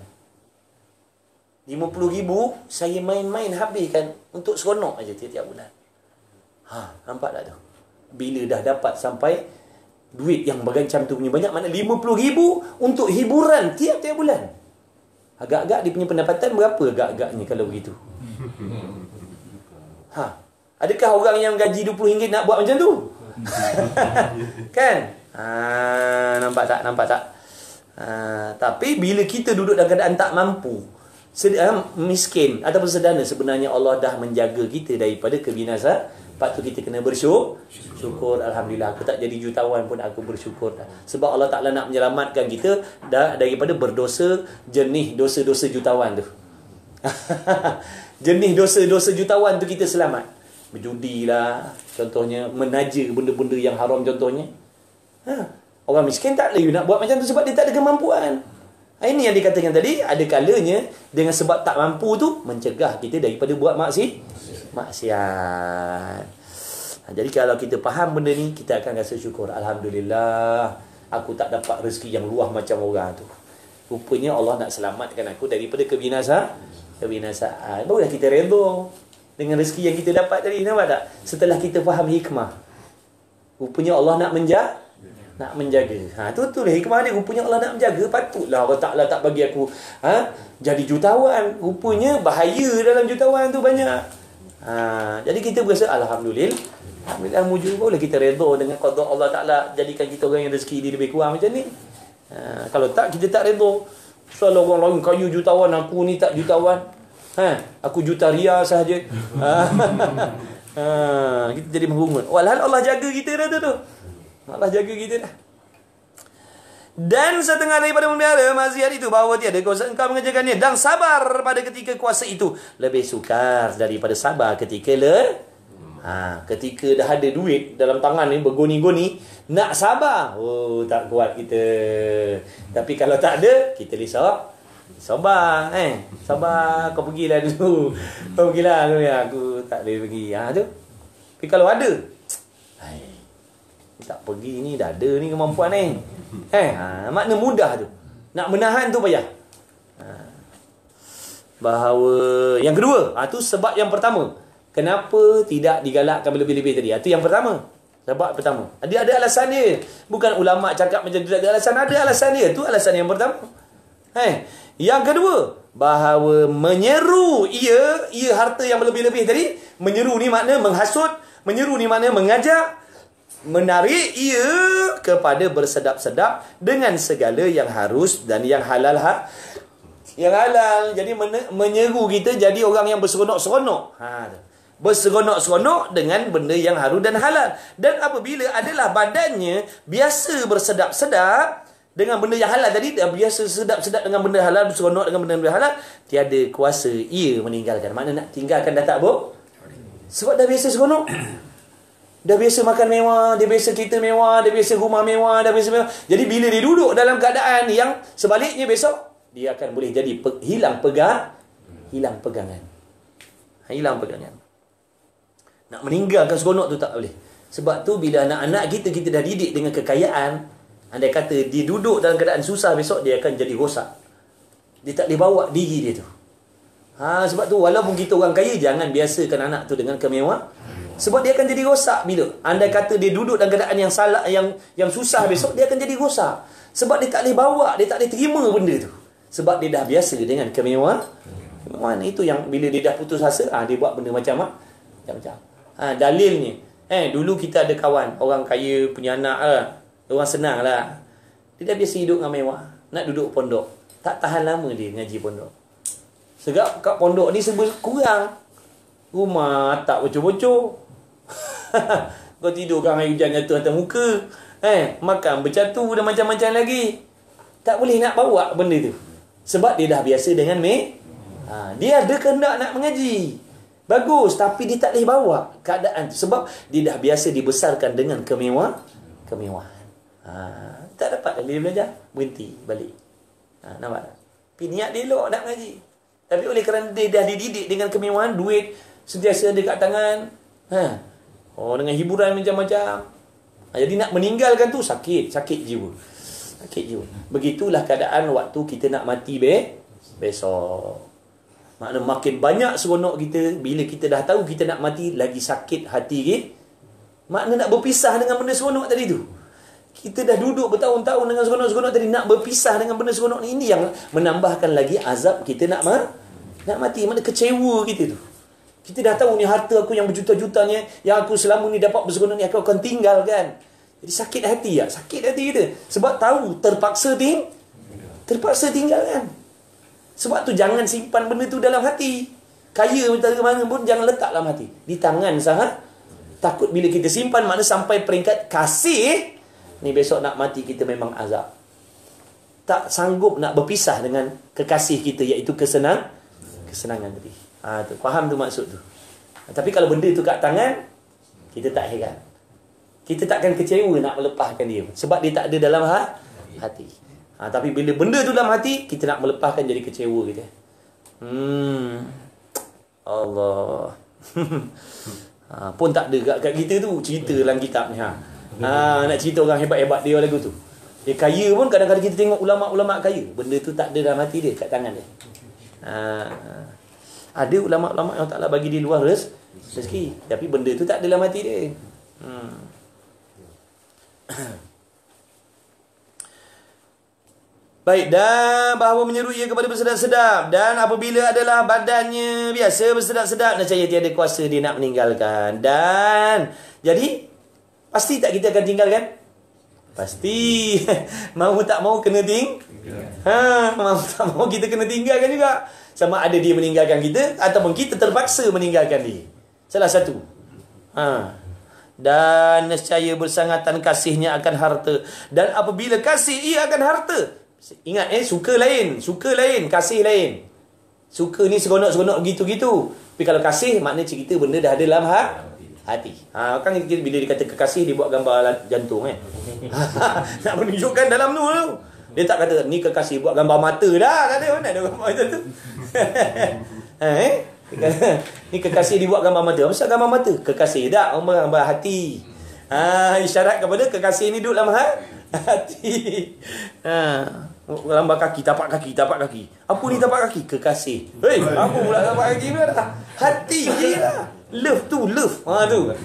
50,000 saya main-main habiskan untuk seronok aja tiap-tiap bulan. Nampak tak tu? Bila dah dapat sampai duit yang bergancam tu punya banyak, mana 50,000 untuk hiburan tiap-tiap bulan. Agak-agak dia punya pendapatan berapa agak-agaknya kalau begitu? Adakah orang yang gaji RM20 nak buat macam tu? Kan? Nampak tak? Tapi bila kita duduk dalam keadaan tak mampu, miskin ataupun sederhana, sebenarnya Allah dah menjaga kita daripada kebinasaan. Lepas tu kita kena bersyukur. Alhamdulillah, aku tak jadi jutawan pun aku bersyukur. Sebab Allah Ta'ala nak menyelamatkan kita daripada berdosa jenis dosa-dosa jutawan tu. Jenis dosa-dosa jutawan tu kita selamat. Berjudi lah contohnya, menaja benda-benda yang haram contohnya. Orang miskin tak boleh nak buat macam tu sebab dia tak ada kemampuan. Ini yang dikatakan tadi, ada kalanya dengan sebab tak mampu tu mencegah kita daripada buat maksiat. Jadi kalau kita faham benda ni, kita akan rasa syukur. Alhamdulillah, aku tak dapat rezeki yang luah macam orang tu. Rupanya Allah nak selamatkan aku daripada kebinasaan. Barulah kita redha dengan rezeki yang kita dapat tadi. Nampak tak? Setelah kita faham hikmah, rupanya Allah nak menjaga. Tu lah hikmah dia. Rupanya Allah nak menjaga. Patutlah Allah Ta'ala tak bagi aku jadi jutawan. Rupanya bahaya dalam jutawan tu banyak. Jadi kita berasa Alhamdulillah, mujur. Boleh kita redha dengan qada Allah Ta'ala, jadikan kita orang yang rezeki dia lebih kurang macam ni. Kalau tak, kita tak redha. Selalu orang lain kaya jutawan, aku ni tak jutawan. Aku juta ria sahaja. Kita jadi merungut. Walhal Allah jaga kita dah tu. Allah jaga kita dah. Dan setengah daripada memelihara maksiat itu, bahawa tiada kuasa engkau mengerjakannya, dan sabar pada ketika kuasa itu lebih sukar daripada sabar ketika ketika dah ada duit dalam tangan ni, bergoni-goni, nak sabar, oh tak kuat kita. Tapi kalau tak ada, kita risau. Sabar, sabar, kau pergilah dulu. Kau pergilah dulu, aku tak boleh pergi. Tu. Tapi kalau ada, tak pergi ni, dah ada ni kemampuan ni. Makna mudah tu. Nak menahan tu payah. Bahawa yang kedua, tu sebab yang pertama. Kenapa tidak digalakkan berlebih-lebih tadi? Itu yang pertama. Sebab pertama. Ada alasan dia. Bukan ulama cakap macam tu tak ada alasan. Ada alasan dia. Tu alasan yang pertama. Yang kedua, bahawa menyeru ia harta yang berlebih-lebih tadi. Menyeru ni makna menghasut. Menyeru ni makna mengajak. Menarik ia kepada bersedap-sedap dengan segala yang harus dan yang halal. Yang halal. Jadi menyeru kita jadi orang yang berseronok-seronok. Berseronok-seronok dengan benda yang harus dan halal. Dan apabila adalah badannya biasa bersedap-sedap dengan benda yang halal tadi, biasa sedap-sedap dengan benda halal, berseronok dengan benda halal, tiada kuasa ia meninggalkan. Mana nak tinggalkan dah tak boleh. Sebab dah biasa seronok. Dah biasa makan mewah, dia biasa kereta mewah, dia biasa rumah mewah, dah biasa mewah. Jadi bila dia duduk dalam keadaan yang sebaliknya besok, dia akan boleh jadi hilang pegangan. Hilang pegangan. Nak meninggalkan seronok tu tak boleh. Sebab tu bila anak-anak kita dah didik dengan kekayaan, andai kata dia duduk dalam keadaan susah, besok dia akan jadi rosak. Dia tak boleh bawa diri dia tu. Sebab tu walaupun kita orang kaya, jangan biasakan anak tu dengan kemewah. Sebab dia akan jadi rosak bila andai kata dia duduk dalam keadaan yang salah, yang susah, besok dia akan jadi rosak. Sebab dia tak boleh bawa, dia tak boleh terima benda tu. Sebab dia dah biasa dengan kemewahan. Itu yang bila dia dah putus asa, dia buat benda macam. Dalilnya, dulu kita ada kawan orang kaya punya anak orang senang lah. Dia dah biasa hidup dengan mewah, nak duduk pondok, tak tahan lama dia ngaji pondok. Sebab kat pondok ni serba kurang. Rumah tak bocor-bocor. Kau tidur kan air hujan jatuh atas muka. Makan bercatu dan macam-macam lagi. Tak boleh nak bawa benda tu. Sebab dia dah biasa dengan dia ada kehendak nak mengaji. Bagus, tapi dia tak boleh bawa keadaan tu. Sebab dia dah biasa dibesarkan dengan kemewahan. Tak dapat dia belajar, berhenti balik. Nampak tak? Tapi niat dia elok nak mengaji. Tapi oleh kerana dia dah dididik dengan kemewahan, duit sentiasa ada kat tangan. Dengan hiburan macam-macam. Jadi nak meninggalkan tu sakit jiwa. Begitulah keadaan waktu kita nak mati besok. Makna makin banyak seronok kita, bila kita dah tahu kita nak mati, lagi sakit hati. Makna nak berpisah dengan benda seronok tadi tu. Kita dah duduk bertahun-tahun dengan seronok-seronok tadi, nak berpisah dengan benda seronok ni, ini yang menambahkan lagi azab kita nak mati. Mana kecewa kita tu. Kita dah tahu ni harta aku yang berjuta-juta ni, yang aku selama ni dapat berseronok ni, aku akan tinggalkan. Jadi sakit hati kita. Sebab tahu terpaksa tinggalkan. Sebab tu jangan simpan benda tu dalam hati. Kaya dari mana pun jangan letak dalam hati. Di tangan sahaja. Takut bila kita simpan, makna sampai peringkat kasih, ni besok nak mati kita memang azab. Tak sanggup nak berpisah dengan kekasih kita, iaitu kesenangan tadi. Tu, faham tu maksud tu. Tapi kalau benda tu kat tangan, kita tak heran. Kita takkan kecewa nak melepaskan dia. Sebab dia tak ada dalam hati. Tapi bila benda tu dalam hati, kita nak melepaskan, jadi kecewa kita. Allah. Pun tak ada kat kita tu. Cerita dalam kitab ni. Nak cerita orang hebat-hebat dia lagu tu. Dia kaya pun kadang-kadang kita tengok ulama-ulama kaya. Benda tu tak ada dalam hati dia, kat tangan dia. Ada ulama-ulama yang Allah bagi di luar rezeki, tapi benda tu tak ada dalam hati dia. Baik, dan bahawa menyeru ia kepada bersedap-sedap, dan apabila adalah badannya biasa bersedap-sedap, nescaya tiada kuasa dia nak meninggalkan. Dan jadi pasti tak kita akan tinggalkan? Pasti. Mau tak mau kena mau tak mau kita kena tinggalkan juga. Sama ada dia meninggalkan kita ataupun kita terpaksa meninggalkan dia. Salah satu. Dan nescaya bersangatan kasihnya akan harta. Dan apabila kasih, ia akan harta. Ingat suka lain, kasih lain. Suka ni seronok-seronok gitu-gitu. Tapi kalau kasih, maknanya cerita benda dah ada dalam hati. Kan bila dia kata kekasih, dia buat gambar jantung nak menunjukkan dalam tu. Dia tak kata ni kekasih buat gambar mata dah. Kata mana ada gambar macam tu. Ni kekasih dibuat gambar mata. Apa gambar mata? Kekasih tak gambar hati. Isyarat kepada kekasih ni duduk dalam hati. Gambar kaki, tapak kaki. Apa ni tapak kaki? Kekasih. Apa pula tapak kaki pula dah? Hati je lah. Love. Tu.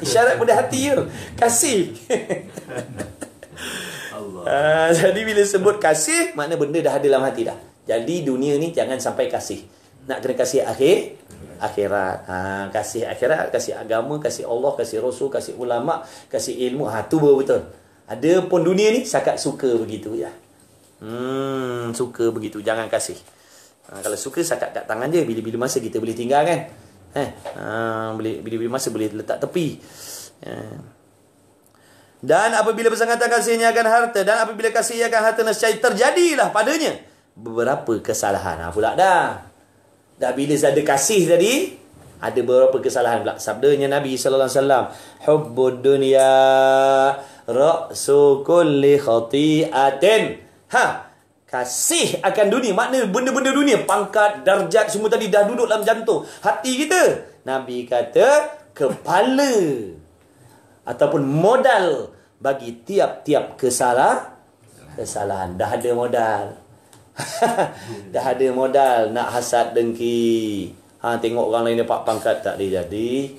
Isyarat pada hati je. Kasih. Jadi bila sebut kasih, makna benda dah ada dalam hati dah. Jadi dunia ni jangan sampai kasih. Nak kena kasih akhirat. Kasih akhirat, kasih agama, kasih Allah, kasih Rasul, kasih ulama, kasih ilmu. Tu baru betul. Ada pun dunia ni sakat suka begitu ya. Suka begitu, jangan kasih. Kalau suka sakat kat tangan je, bila-bila masa kita boleh tinggal kan. Bila-bila masa boleh letak tepi. Dan apabila bersangatan kasihnya akan harta, dan apabila kasihnya akan harta, nescaya terjadilah padanya beberapa kesalahan. Pula dah bila ada kasih tadi, ada beberapa kesalahan pula. Sabdanya Nabi sallallahu alaihi wasallam, hubbud dunya ra'su kulli khati'atin. Kasih akan dunia, makna benda-benda dunia, pangkat, darjat, semua tadi dah duduk dalam jantung hati kita. Nabi kata kepala ataupun modal bagi tiap-tiap kesalahan. Dah ada modal. Dah ada modal nak hasad dengki. Tengok orang lain dapat pangkat, tak dia jadi.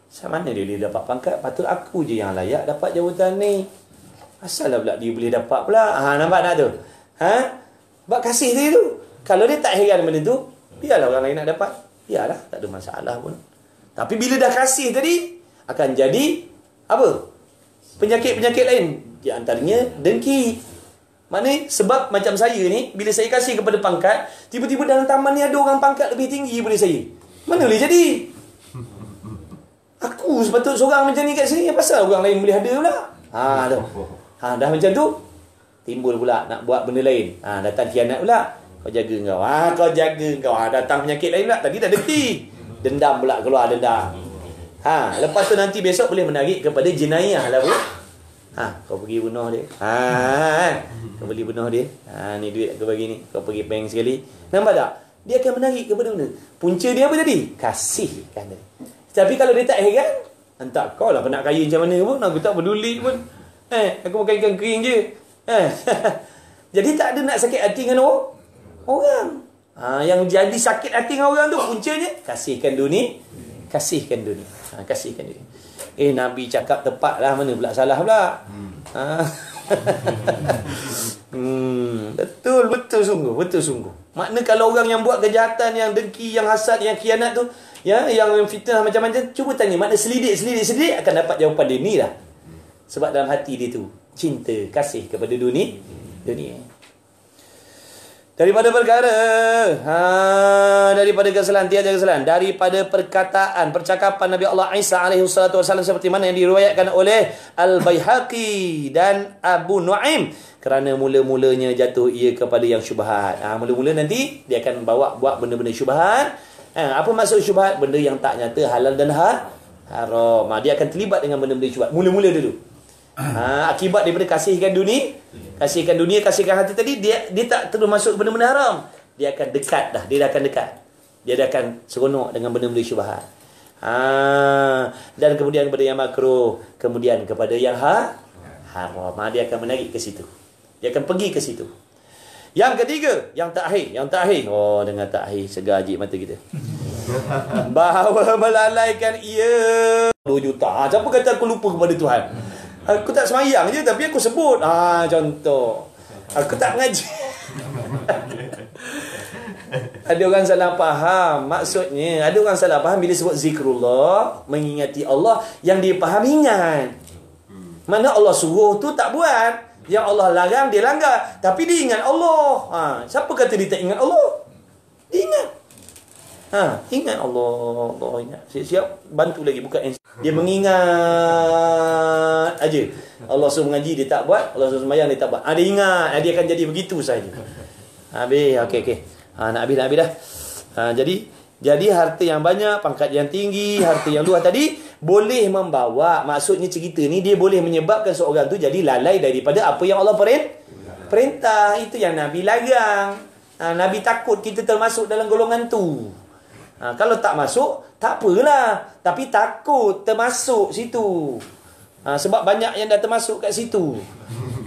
Macam mana dia dapat pangkat? Patut aku je yang layak dapat jawatan ni. Asallah pula dia boleh dapat pula. Nampak tak tu? Sebab kasih dia tu. Kalau dia tak heran benda tu, biarlah orang lain nak dapat. Biarlah, tak ada masalah pun. Tapi bila dah kasih tadi, akan jadi apa? Penyakit-penyakit lain. Di antaranya dengki. Maknanya sebab macam saya ni, bila saya kasih kepada pangkat, tiba-tiba dalam taman ni ada orang pangkat lebih tinggi daripada saya. Mana boleh jadi? Aku sepatut seorang macam ni kat sini, pasal orang lain boleh ada pula. Dah macam tu, timbul pula nak buat benda lain. Datang khianat pula. Kau jaga kau. Kau jaga kau. Datang penyakit lain pula. Tadi dah dengki. Dendam pula keluar dendam. Lepas tu nanti besok boleh menarik kepada jenayah lah pun. Kau pergi bunuh dia. Kau boleh bunuh dia. Ni duit aku bagi ni. Kau pergi bank sekali. Nampak tak? Dia akan menarik kepada mana? Punca dia apa tadi? Kasihkan dia. Tapi kalau dia tak heran, entah kau lah nak kaya macam mana pun. Aku tak peduli pun. Aku makan ikan kering je. Jadi tak ada nak sakit hati dengan orang. Yang jadi sakit hati dengan orang tu puncanya kasihkan dunia. Kasihkan dunia. Kasihkan dunia. Nabi cakap tepat lah, mana pula salah pula. Betul sungguh. Makna kalau orang yang buat kejahatan, yang dengki, yang hasad, yang khianat tu, yang fitnah macam-macam, cuba tanya, makna selidik akan dapat jawapan dia ni lah. Sebab dalam hati dia tu cinta, kasih kepada dunia. Daripada perkara daripada kesalahan, tiada kesalahan, daripada percakapan Nabi Allah Isa alaihi salatu wasallam, seperti mana yang diriwayatkan oleh Al-Baihaqi dan Abu Nuaim, kerana mula-mulanya jatuh ia kepada yang syubhat. Mula-mula nanti dia akan buat benda-benda syubhat. Apa maksud syubhat? Benda yang tak nyata, halal dan haram. Dia akan terlibat dengan benda-benda syubhat mula-mula dulu. Akibat daripada kasihkan dunia, kasihkan hati tadi, dia tak terus masuk benda-benda haram. Dia akan dekat dah. Dia dah akan seronok dengan benda-benda syubhat. Dan kemudian kepada yang makruh, kemudian kepada yang haram. Dia akan menarik ke situ. Dia akan pergi ke situ. Yang ketiga, yang takhir. Dengan takhir segar ajib mata kita. Bahawa melalaikan ia 2 juta. Siapa kata aku lupa kepada Tuhan? Aku tak semayang je, tapi aku sebut. Contoh. Aku tak mengaji. Ada orang salah faham. Maksudnya, ada orang salah faham bila sebut zikrullah, mengingati Allah, yang dia faham ingat. Mana Allah suruh tu tak buat. Yang Allah larang dia langgar, tapi dia ingat Allah. Siapa kata dia tak ingat Allah? Dia ingat. Ingat Allah, Allah ingat. Siap-siap bantu lagi buka dia mengingat aja. Allah suruh mengaji dia tak buat, Allah suruh sembahyang dia tak buat. Dia ingat, dia akan jadi begitu saja. Habis, okey. Nak habis dah. Jadi harta yang banyak, pangkat yang tinggi, harta yang luas tadi boleh membawa, maksudnya cerita ni dia boleh menyebabkan seorang tu jadi lalai daripada apa yang Allah perintah. Itu yang Nabi larang. Nabi takut kita termasuk dalam golongan tu. Kalau tak masuk, tak apalah. Tapi takut termasuk situ. Sebab banyak yang dah termasuk kat situ.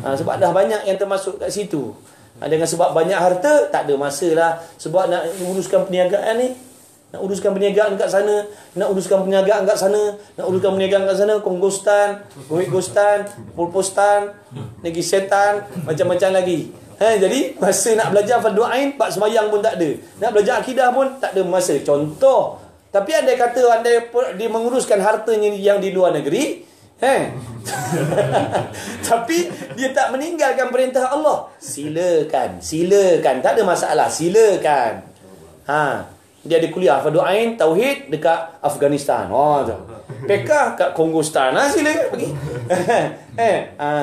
Sebab dah banyak yang termasuk kat situ. Dengan sebab banyak harta, tak ada masalah. Sebab nak uruskan perniagaan ni, nak uruskan perniagaan kat sana, nak uruskan perniagaan kat sana, nak uruskan perniagaan kat sana, kongkostan, ghostan, pulpostan, lagi setan, macam-macam lagi. Jadi masa nak belajar fardu ain, bab sembahyang pun tak ada. Nak belajar akidah pun tak ada masa. Contoh. Tapi andai kata dia menguruskan hartanya yang di luar negeri, tapi dia tak meninggalkan perintah Allah, silakan, tak ada masalah, silakan. Dia ada kuliah fardu ain tauhid dekat Afghanistan. PK kat Kongostan. Silakan pergi.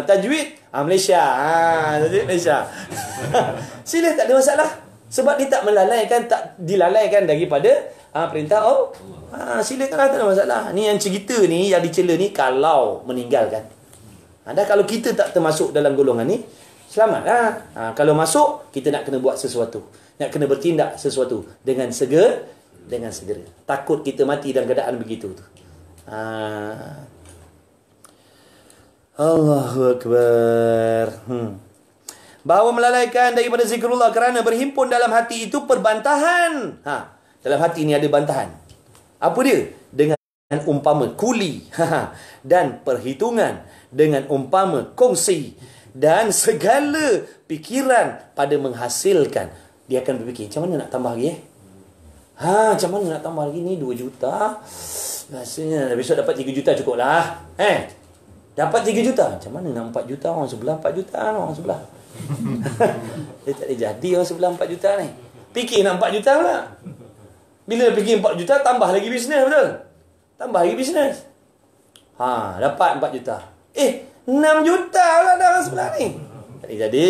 Tajwid Malaysia. Tajwid Malaysia. Sila, tak ada masalah. Sebab dia tak dilalaikan daripada perintah Allah. Silakanlah, tak ada masalah. Ni yang cerita ni, yang dicela ni kalau meninggalkan. Dan kalau kita tak termasuk dalam golongan ni, selamatlah. Kalau masuk, kita nak kena buat sesuatu. Nak kena bertindak sesuatu dengan segera. Takut kita mati dalam keadaan begitu tu. Allahu Akbar. Bahawa melalaikan daripada zikrullah kerana berhimpun dalam hati itu perbantahan. Dalam hati ini ada bantahan. Apa dia? Dengan umpama kuli dan perhitungan, dengan umpama kongsi dan segala pikiran pada menghasilkan. Dia akan berfikir, macam mana nak tambah lagi macam mana nak tambah lagi ni 2 juta. Rasanya besok dapat 3 juta cukup lah. Dapat 3 juta. Macam mana nak 4 juta? Orang sebelah 4 juta. Orang sebelah. Dia tak boleh jadi orang sebelah 4 juta ni. Fikir nak 4 juta pula. Bila fikir 4 juta, tambah lagi bisnes, betul? Tambah lagi bisnes. Dapat 4 juta. 6 juta pula dah orang sebelah ni. Tak boleh jadi.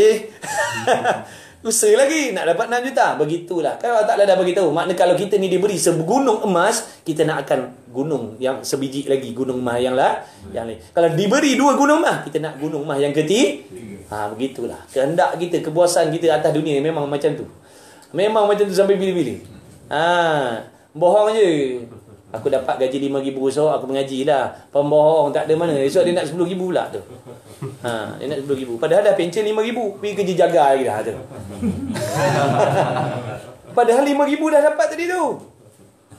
Usaha lagi nak dapat 6 juta. Begitulah. Kalau tak dah beritahu. Maknanya kalau kita ni diberi segunung emas, kita nak akan gunung yang sebiji lagi, gunung emas yang lain. Kalau diberi 2 gunung emas, kita nak gunung emas yang ketiga. Begitulah. Kehendak kita, kepuasan kita atas dunia memang macam tu. Memang macam tu sampai bila-bila. Bohong je. Aku dapat gaji 5,000 esok, aku mengaji lah. Pembohong tak ada mana. Esok dia nak 10,000 pula tu. Dia nak 10,000. Padahal dah pencen 5,000. Pergi kerja jaga lagi dah tu. Padahal 5,000 dah dapat tadi tu.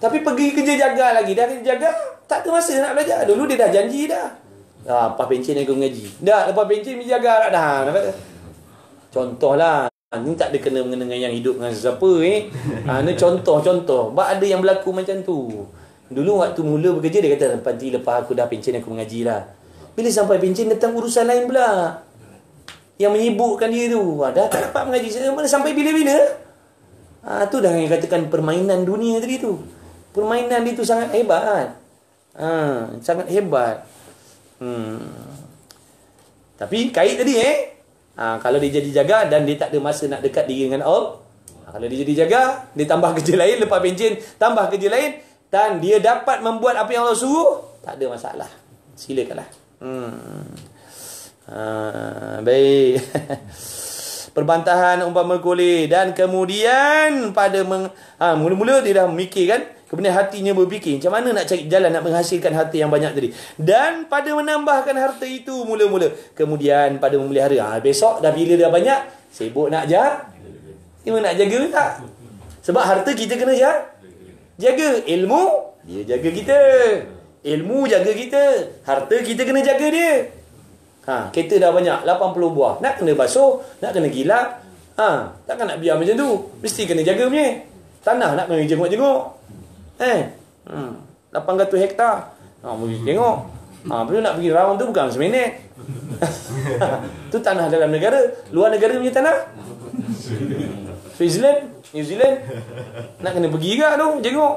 Tapi pergi kerja jaga lagi. Dah kerja jaga, tak ada masa nak belajar. Dulu dia dah janji dah. Lepas pencen aku mengaji. Dah, lepas pencen pergi jaga dah. Contohlah. Ni tak ada kena dengan yang hidup dengan sesiapa ni contoh-contoh. Sebab ada yang berlaku macam tu. Dulu waktu mula bekerja, dia kata, nanti lepas aku dah pencen aku mengaji lah. Bila sampai pencen, datang urusan lain pula yang menyibukkan dia tu. Dah tak dapat mengaji. Sampai bila-bila. Tu dah yang katakan permainan dunia tadi tu. Permainan dia tu sangat hebat. Sangat hebat. Tapi kait tadi kalau dia jadi jaga dan dia tak ada masa nak dekat diri dengan Allah. Kalau dia jadi jaga, dia tambah kerja lain, lepas pencen tambah kerja lain, dan dia dapat membuat apa yang Allah suruh, tak ada masalah. Silakanlah. Baik. Perbantahan umpama kuli, dan kemudian pada mula-mula dia dah memikir kan, kemudian hatinya berfikir macam mana nak cari jalan nak menghasilkan harta yang banyak tadi, dan pada menambahkan harta itu mula-mula, kemudian pada memelihara. Besok dah bila dah banyak, sibuk nak jaga tak? Sebab harta kita kena jaga. Ilmu dia jaga kita, ilmu jaga kita, harta kita kena jaga dia. Kereta dah banyak 80 buah, nak kena basuh, nak kena gilap. Takkan nak biar macam tu, mesti kena jaga punya. Tanah nak kena jenguk-jenguk. 800 hektar. Pergi tengok. Bila nak pergi round tu bukan seminit. Tu tanah dalam negara. Luar negara punya tanah Switzerland, New Zealand. Nak kena pergi ke tu jenguk.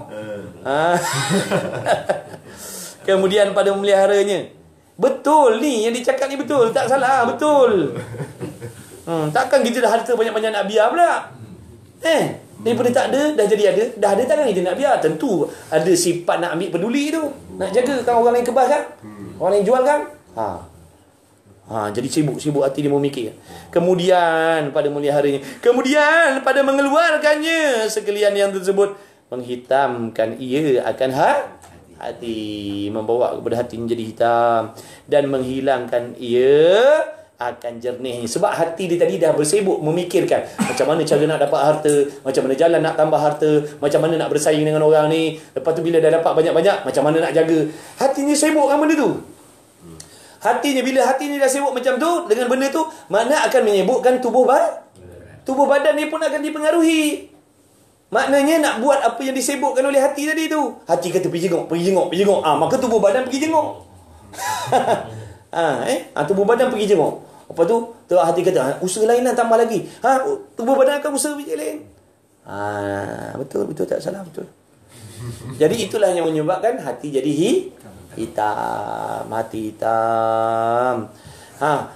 Kemudian pada memeliharanya. Betul ni yang dicakap ni betul. Tak salah, betul. Takkan kita dah harta banyak-banyak nak biar pula. Daripada tak ada dah jadi ada. Dah ada takkan kita nak biar. Tentu ada sifat nak ambil peduli tu. Nak jaga kan orang lain kebas kan. Orang lain jual kan. Jadi sibuk hati dia memikir. Kemudian pada meliharanya. Kemudian pada mengeluarkannya sekalian yang tersebut. Menghitamkan ia akan hati. Membawa kepada hati menjadi hitam. Dan menghilangkan ia akan jernih. Sebab hati dia tadi dah bersibuk memikirkan macam mana cara nak dapat harta, macam mana jalan nak tambah harta, macam mana nak bersaing dengan orang ni. Lepas tu bila dah dapat banyak-banyak, macam mana nak jaga. Hatinya sibuk dengan benda tu. Bila hatinya dah sibuk macam tu dengan benda tu, makna akan menyibukkan tubuh badan ni pun akan dipengaruhi. Maknanya nak buat apa yang disibukkan oleh hati tadi tu. Hati kata pergi jenguk. Maka tubuh badan pergi jenguk. Tubuh badan pergi jenguk. Lepas tu hati kata usaha lain nak tambah lagi. Tubuh badan akan usaha biji lain. Betul tak salah, betul. Jadi itulah yang menyebabkan hati jadi hitam. Hati hitam.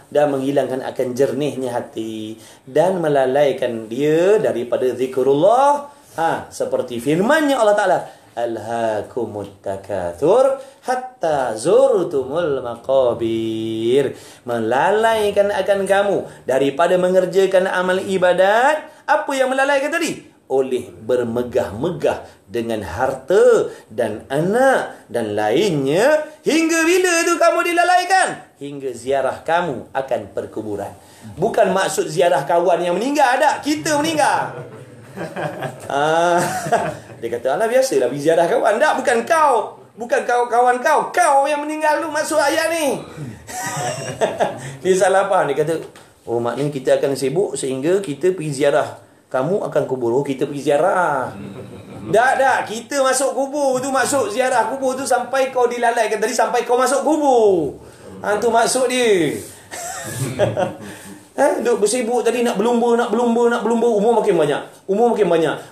Dan menghilangkan akan jernihnya hati dan melalaikan dia daripada zikrullah. Seperti firman-Nya Allah Taala, alhaakumut takatsur hatta zurtumul maqabir. Melalaikan akan kamu daripada mengerjakan amal ibadat. Apa yang melalaikan tadi? Oleh bermegah-megah dengan harta dan anak dan lainnya. Hingga bila tu kamu dilalaikan? Hingga ziarah kamu akan perkuburan. Bukan maksud ziarah kawan yang meninggal, ada kita meninggal. Dia kata, alah biasalah pergi ziarah kawan. Tak, bukan kau. Bukan kawan kau. Kau yang meninggal tu masuk ayat ni. Dia salah faham. Dia kata, maknanya kita akan sibuk sehingga kita pergi ziarah. Kamu akan kubur. Kita pergi ziarah. Tak. Kita masuk kubur tu, masuk ziarah kubur tu sampai kau dilalaikan. Tadi sampai kau masuk kubur. Tu maksud dia. Duk bersibuk tadi nak berlumba. Umur makin banyak.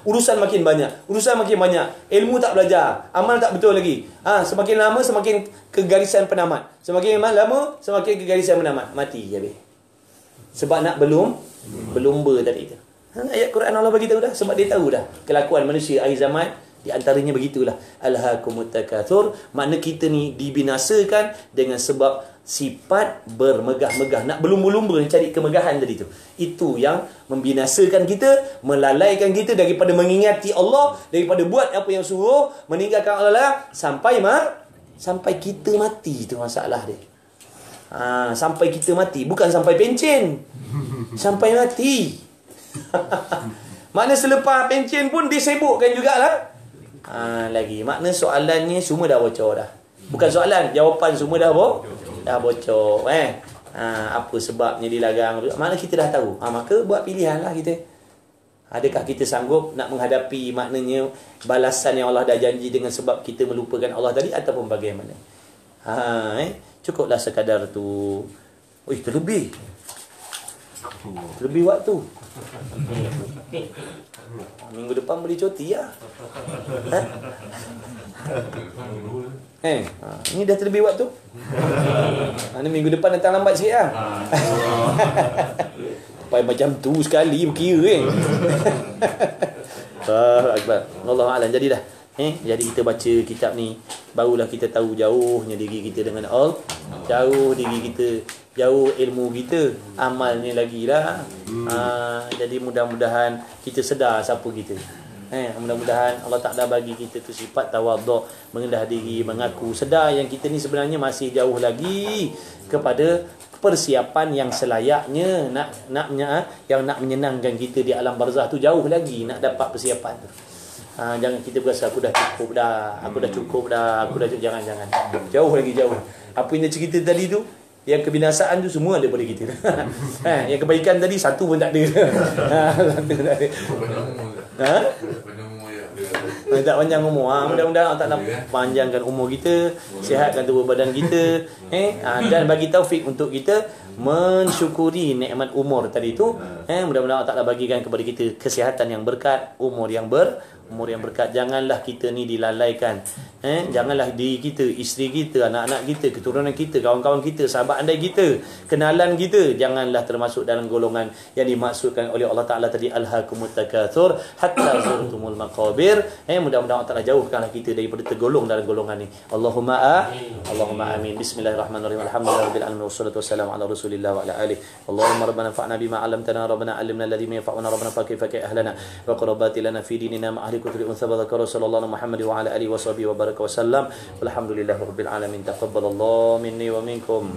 Urusan makin banyak. Ilmu tak belajar. Amal tak betul lagi. Semakin lama semakin kegarisan penamat. Semakin lama semakin kegarisan penamat. Mati habis. Sebab nak berlumba tadi tu. Ayat Quran Allah bagi tahu dah. Sebab dia tahu dah kelakuan manusia akhir zaman. Di antaranya begitulah. Alhaakumut takatsur. Makna kita ni dibinasakan dengan sebab sifat bermegah-megah. Nak berlumba-lumba cari kemegahan tadi tu. Itu yang membinasakan kita, melalaikan kita daripada mengingati Allah, daripada buat apa yang suruh, meninggalkan Allah sampai kita mati. Itu masalah dia. Sampai kita mati. Bukan sampai pencen. Sampai mati. Makna selepas pencen pun disibukkan jugalah. Lagi. Makna soalannya semua dah bocor dah. Bukan soalan, jawapan semua dah bocor. Apa sebabnya dilarang? Makna kita dah tahu. Maka buat pilihan lah kita. Adakah kita sanggup nak menghadapi maknanya balasan yang Allah dah janji dengan sebab kita melupakan Allah tadi, ataupun bagaimana? Cukuplah sekadar tu. Terlebih waktu. Minggu depan boleh cuti lah. Ini dah terlebih waktu. Ini minggu depan datang lambat sikit lah. Macam tu sekali berkira Akbar. Allah Alam. Jadi dah. Jadi kita baca kitab ni, barulah kita tahu jauhnya diri kita dengan Allah. Jauh diri kita, jauh ilmu kita, amalnya lagi lah. Jadi mudah-mudahan kita sedar siapa kita. Mudah-mudahan Allah Ta'ala bagi kita tu sifat tawaduk, mengendah diri, mengaku sedar yang kita ni sebenarnya masih jauh lagi kepada persiapan yang selayaknya yang nak menyenangkan kita di alam barzah tu. Jauh lagi nak dapat persiapan tu. Jangan kita berasa aku dah cukup dah. Jangan. Jauh lagi. Apa yang dia cerita tadi tu, yang kebinasaan tu semua ada pada kita. Yang kebaikan tadi satu pun tak ada. Satu tak ada. Tak panjang umur. Mudah-mudahan Allah Taala panjangkan umur kita, sihatkan tubuh badan kita, dan bagi taufik untuk kita mensyukuri nikmat umur tadi itu. Mudah-mudahan Allah Taala bagikan kepada kita kesihatan yang berkat, umur yang berkat. Janganlah kita ni dilalaikan. Janganlah diri kita, isteri kita, anak-anak kita, keturunan kita, kawan-kawan kita, sahabat andai kita, kenalan kita, janganlah termasuk dalam golongan yang dimaksudkan oleh Allah Taala tadi, alhaakumut takatsur hatta zurtumul maqabir. Mudah-mudahan Allah Taala jauhkanlah kita daripada tergolong dalam golongan ni. Allahumma amin. Bismillahirrahmanirrahim. Alhamdulillahirabbil alamin wassalatu wassalamu ala rasulillah wa ala alihi. Allahumma rabbana fa'na bima 'allamtana rabbana 'allimna alladhi yanfa'una rabbana faqih ahlana wa qurabati lana fi dinina ma'ahli kutri unsa badhakara sallallahu Muhammad wa ala alihi wa sahbihi wa baraka wa sallam. Walhamdulillahirabbil alamin. Taqabbalallahu minni wa minkum.